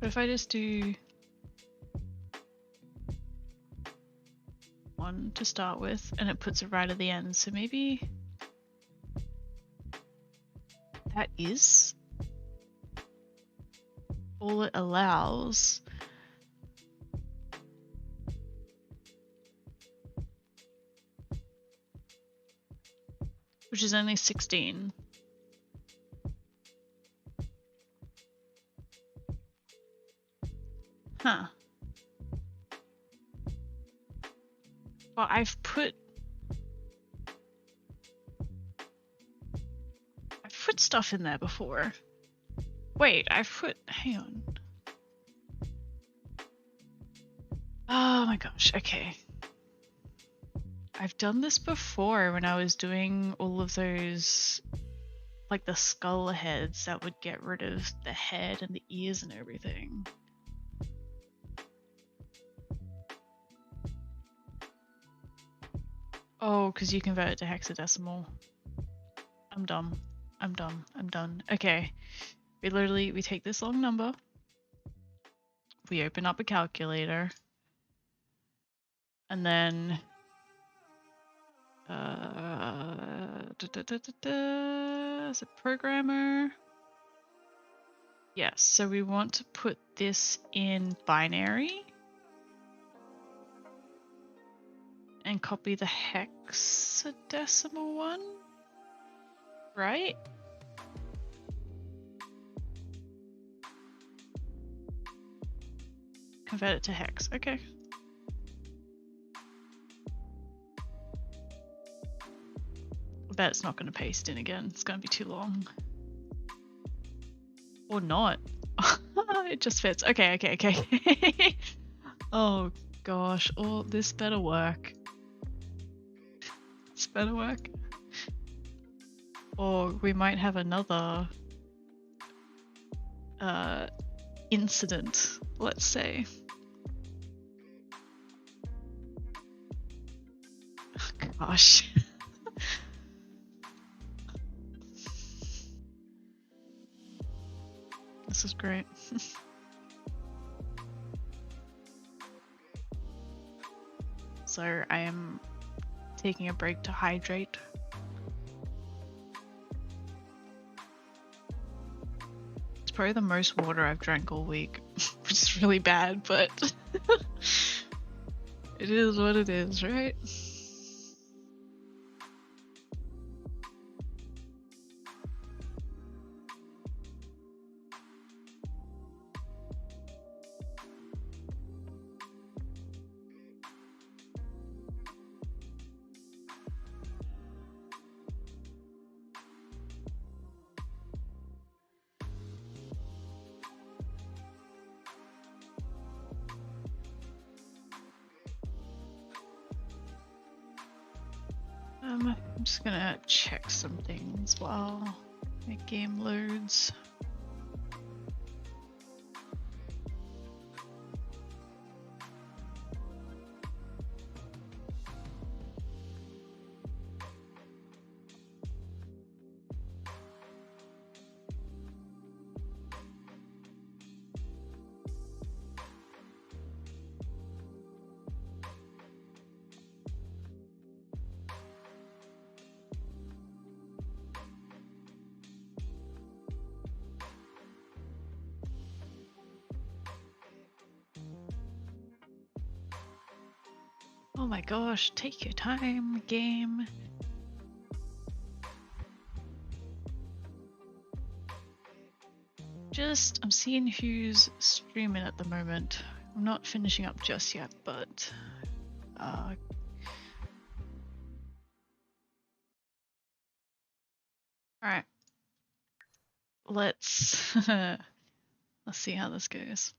But if I just do 1 to start with, and it puts it right at the end, so maybe that is all it allows. Which is only 16. Huh. Well, I've put stuff in there before. Wait, hang on. Oh my gosh, okay. I've done this before when I was doing all of those, like the skull heads that would get rid of the head and the ears and everything. Oh, because you convert it to hexadecimal. I'm dumb. I'm done. Okay. We take this long number. We open up a calculator. And then as a programmer. Yes, so we want to put this in binary and copy the hexadecimal one, right? Convert it to hex, okay. I bet it's not going to paste in again. It's going to be too long. Or not. It just fits. Okay. Oh gosh. Oh, this better work. This better work. Or we might have another incident, let's say. Oh, gosh. This is great. So I am taking a break to hydrate. It's probably the most water I've drank all week, which is really bad, but it is what it is, right? I'm just gonna check some things while my game loads. Oh my gosh, take your time, game. I'm seeing who's streaming at the moment. I'm not finishing up just yet, but alright. Let's see how this goes.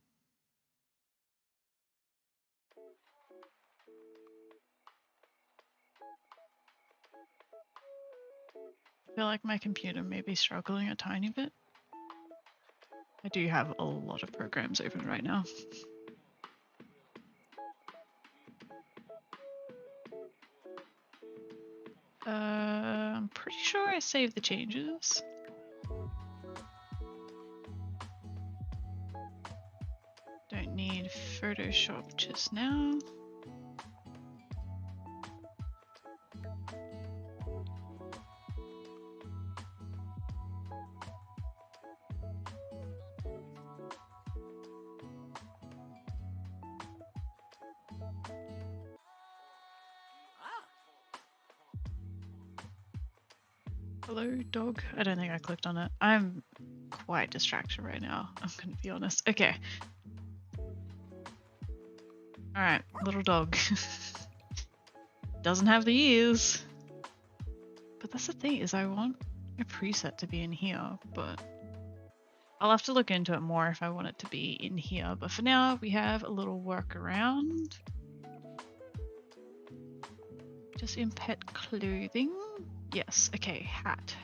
I feel like my computer may be struggling a tiny bit. I do have a lot of programs open right now. I'm pretty sure I saved the changes. Don't need Photoshop just now. Hello, dog. I don't think I clicked on it. I'm quite distracted right now. I'm gonna be honest. Okay. Alright, little dog. Doesn't have the ears. But that's the thing, is I want a preset to be in here, but I'll have to look into it more if I want it to be in here. But for now, we have a little workaround. Just in pet clothing. Yes, okay, hat.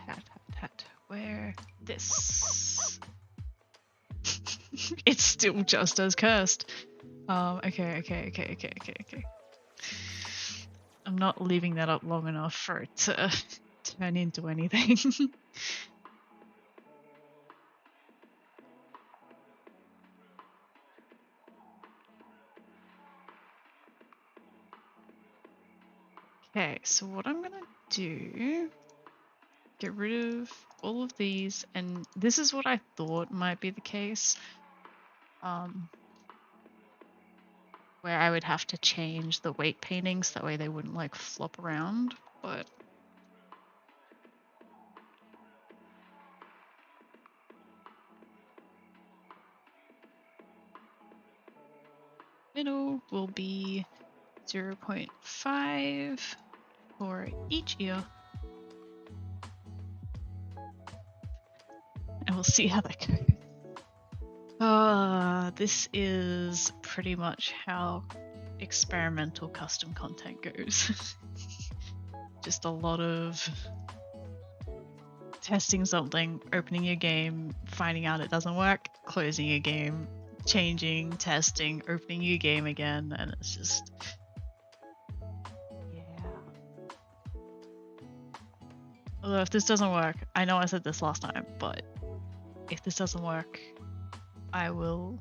Where this? It's still just as cursed. Okay. I'm not leaving that up long enough for it to turn into anything. Okay, so what I'm gonna do, get rid of all of these, and this is what I thought might be the case, where I would have to change the weight paintings, that way they wouldn't like flop around, but middle will be 0.5 for each ear. And we'll see how that goes. This is pretty much how experimental custom content goes. Just a lot of testing something, opening your game, finding out it doesn't work, closing your game, changing, testing, opening your game again, and it's just... yeah. Although if this doesn't work, I know I said this last time, but if this doesn't work, I will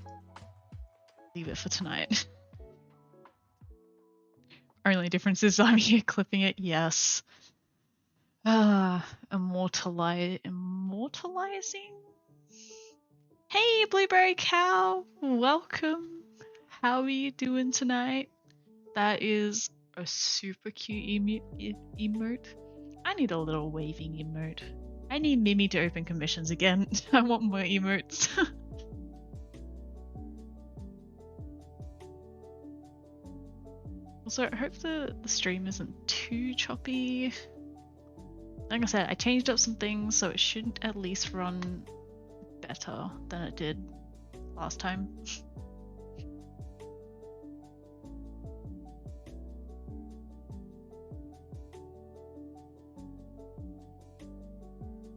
leave it for tonight. Only difference is I'm here clipping it, yes. Immortalizing? Hey, Blueberry Cow! Welcome! How are you doing tonight? That is a super cute emote. I need a little waving emote. I need Mimi to open commissions again. I want more emotes. Also, I hope the stream isn't too choppy. Like I said, I changed up some things, so it should at least run better than it did last time.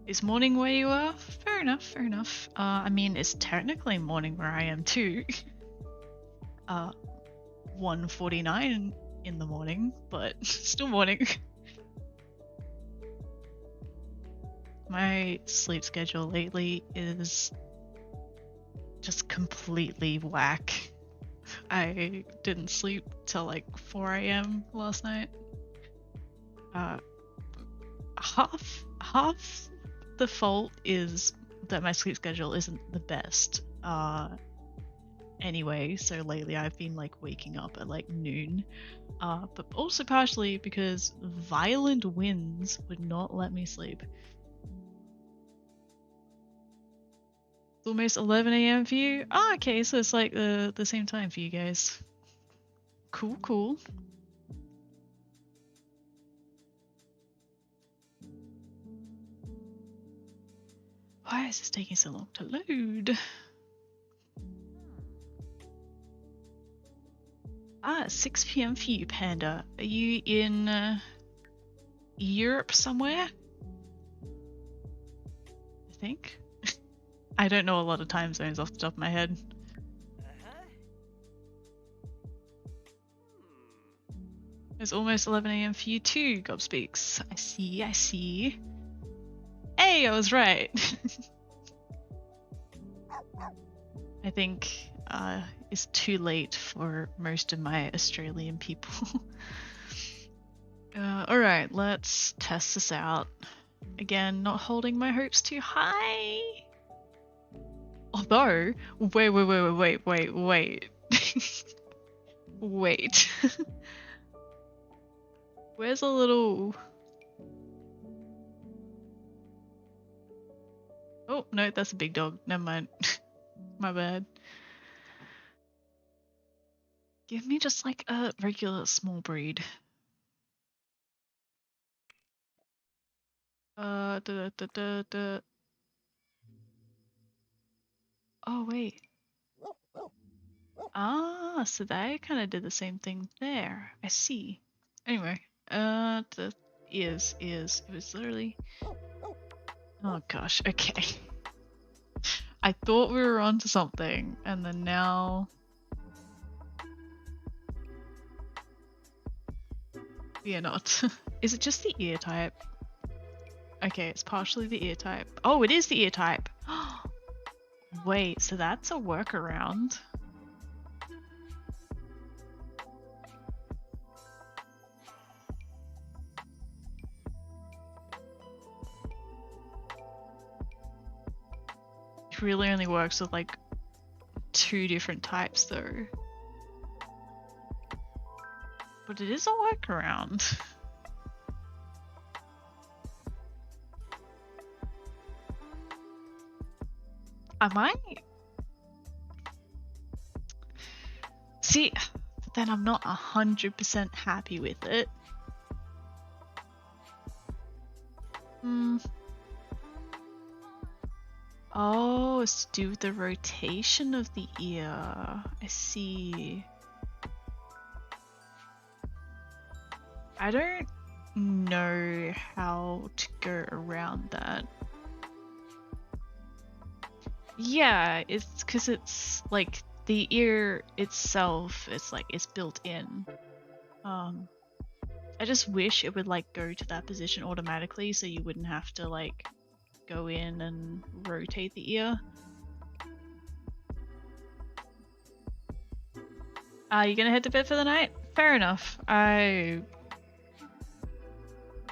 Is morning where you are? Fair enough. I mean, it's technically morning where I am too. 1:49 in the morning, but still morning. My sleep schedule lately is just completely whack. I didn't sleep till like 4 a.m. last night. Half the fault is that my sleep schedule isn't the best. Anyway, so lately I've been like waking up at like noon. But also partially because violent winds would not let me sleep. It's almost 11 a.m. for you? Ah, okay, so it's like the same time for you guys. Cool. Why is this taking so long to load? Ah, 6 p.m. for you, Panda. Are you in Europe somewhere? I think. I don't know a lot of time zones off the top of my head. It's almost 11 a.m. for you too, Gobspeaks. I see. Hey, I was right. I think it's too late for most of my Australian people. Alright, let's test this out. Again, not holding my hopes too high. Although, wait. Wait. Where's a little... Oh, no, that's a big dog. Never mind. My bad. Give me just like a regular small breed. Da, da, da, da, da. Oh, wait. Ah, so they kind of did the same thing there. I see. Anyway, the ears. It was literally. Oh gosh, okay. I thought we were onto something, and then now we are not. Is it just the ear type? Okay, it's partially the ear type. Oh, it is the ear type. Wait, so that's a workaround. It really only works with like 2 different types though. But it is a workaround. I might see, but then I'm not 100% happy with it. Oh, it's to do with the rotation of the ear. I see. I don't know how to go around that. Yeah, it's because it's like the ear itself, it's built in. I just wish it would like go to that position automatically so you wouldn't have to like go in and rotate the ear. Are you gonna head to bed for the night? Fair enough. I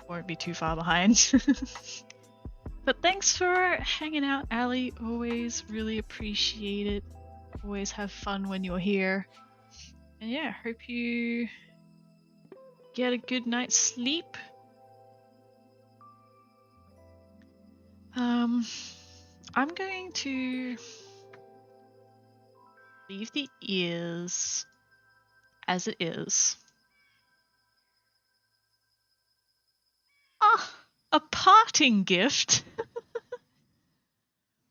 won't be too far behind. But thanks for hanging out, Ali. Always really appreciate it. Always have fun when you're here. And yeah, hope you get a good night's sleep. I'm going to leave the ears as it is. Ah, a parting gift.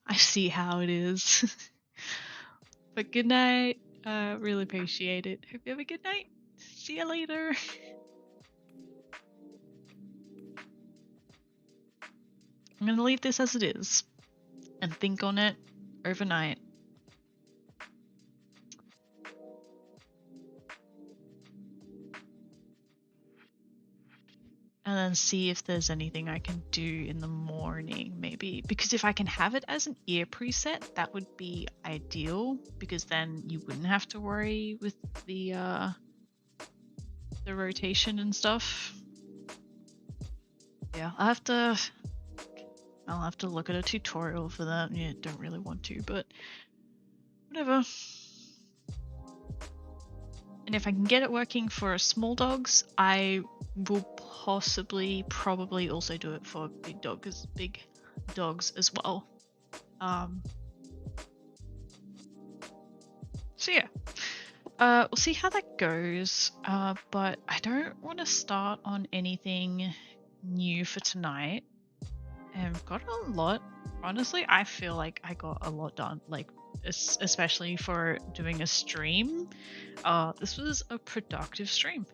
I see how it is. But good night. Really appreciate it. Hope you have a good night. See you later. I'm gonna leave this as it is and think on it overnight. And then see if there's anything I can do in the morning, maybe. Because if I can have it as an ear preset, that would be ideal. Because then you wouldn't have to worry with the rotation and stuff. Yeah, I'll have to look at a tutorial for that. Yeah, don't really want to, but whatever. And if I can get it working for small dogs, I will probably also do it for big dogs as well. So yeah, we'll see how that goes. But I don't want to start on anything new for tonight. I've got a lot. Honestly, I feel like I got a lot done. Like, especially for doing a stream. This was a productive stream.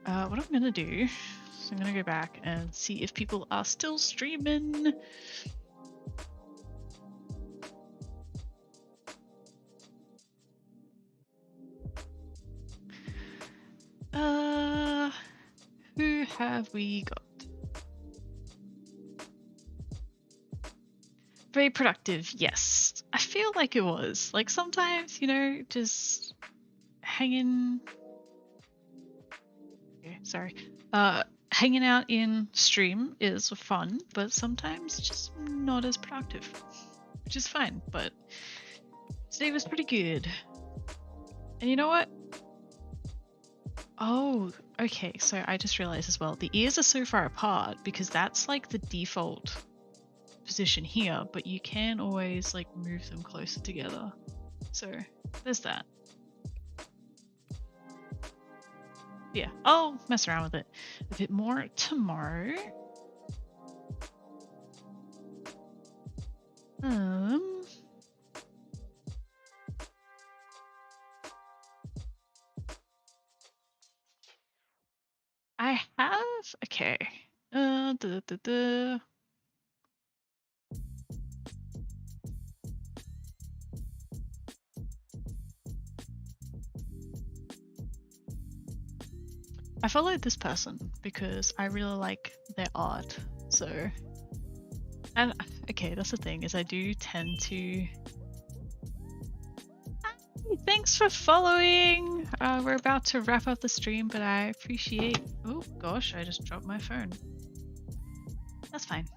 What I'm gonna do is I'm gonna go back and see if people are still streaming. Who have we got? Very productive, yes. I feel like it was. Like sometimes, you know, just hanging. Okay, sorry. Hanging out in stream is fun, but sometimes just not as productive, which is fine. But today was pretty good. And you know what? Oh, okay. So I just realized as well, the ears are so far apart because that's like the default position here, but you can always like move them closer together. So there's that. Yeah, I'll mess around with it a bit more tomorrow. I have, okay. I followed this person because I really like their art. So, and okay, that's the thing, is I do tend to. Hi, thanks for following. We're about to wrap up the stream, but I appreciate. Oh gosh, I just dropped my phone. That's fine.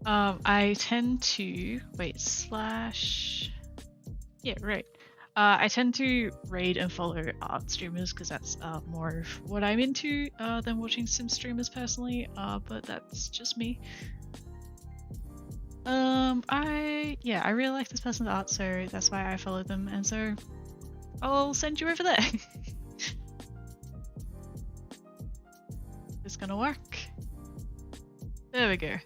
I tend to yeah, right. I tend to raid and follow art streamers because that's more of what I'm into than watching sim streamers personally. But that's just me. I really like this person's art, so that's why I follow them, and so I'll send you over there. It's gonna work. There we go.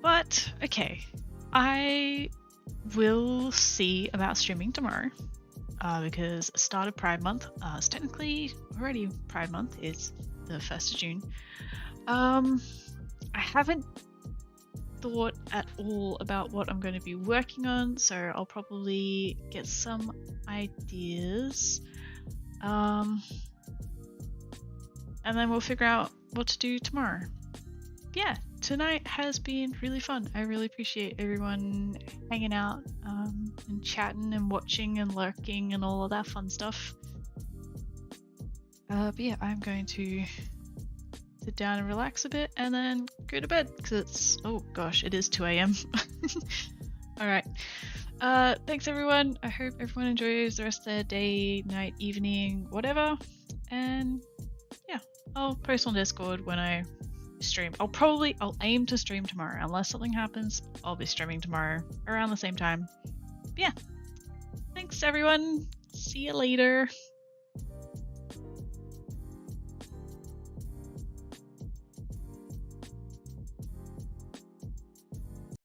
But, okay, I will see about streaming tomorrow, because start of Pride Month, it's technically already Pride Month, it's the 1st of June. I haven't thought at all about what I'm going to be working on, so I'll probably get some ideas, and then we'll figure out what to do tomorrow. Yeah, tonight has been really fun. I really appreciate everyone hanging out and chatting and watching and lurking and all of that fun stuff. But yeah, I'm going to sit down and relax a bit and then go to bed because it's, oh gosh, it is 2 a.m. Alright. Thanks everyone. I hope everyone enjoys the rest of their day, night, evening, whatever. And yeah, I'll post on Discord when I stream. I'll aim to stream tomorrow. Unless something happens, I'll be streaming tomorrow around the same time. But yeah. Thanks everyone. See you later.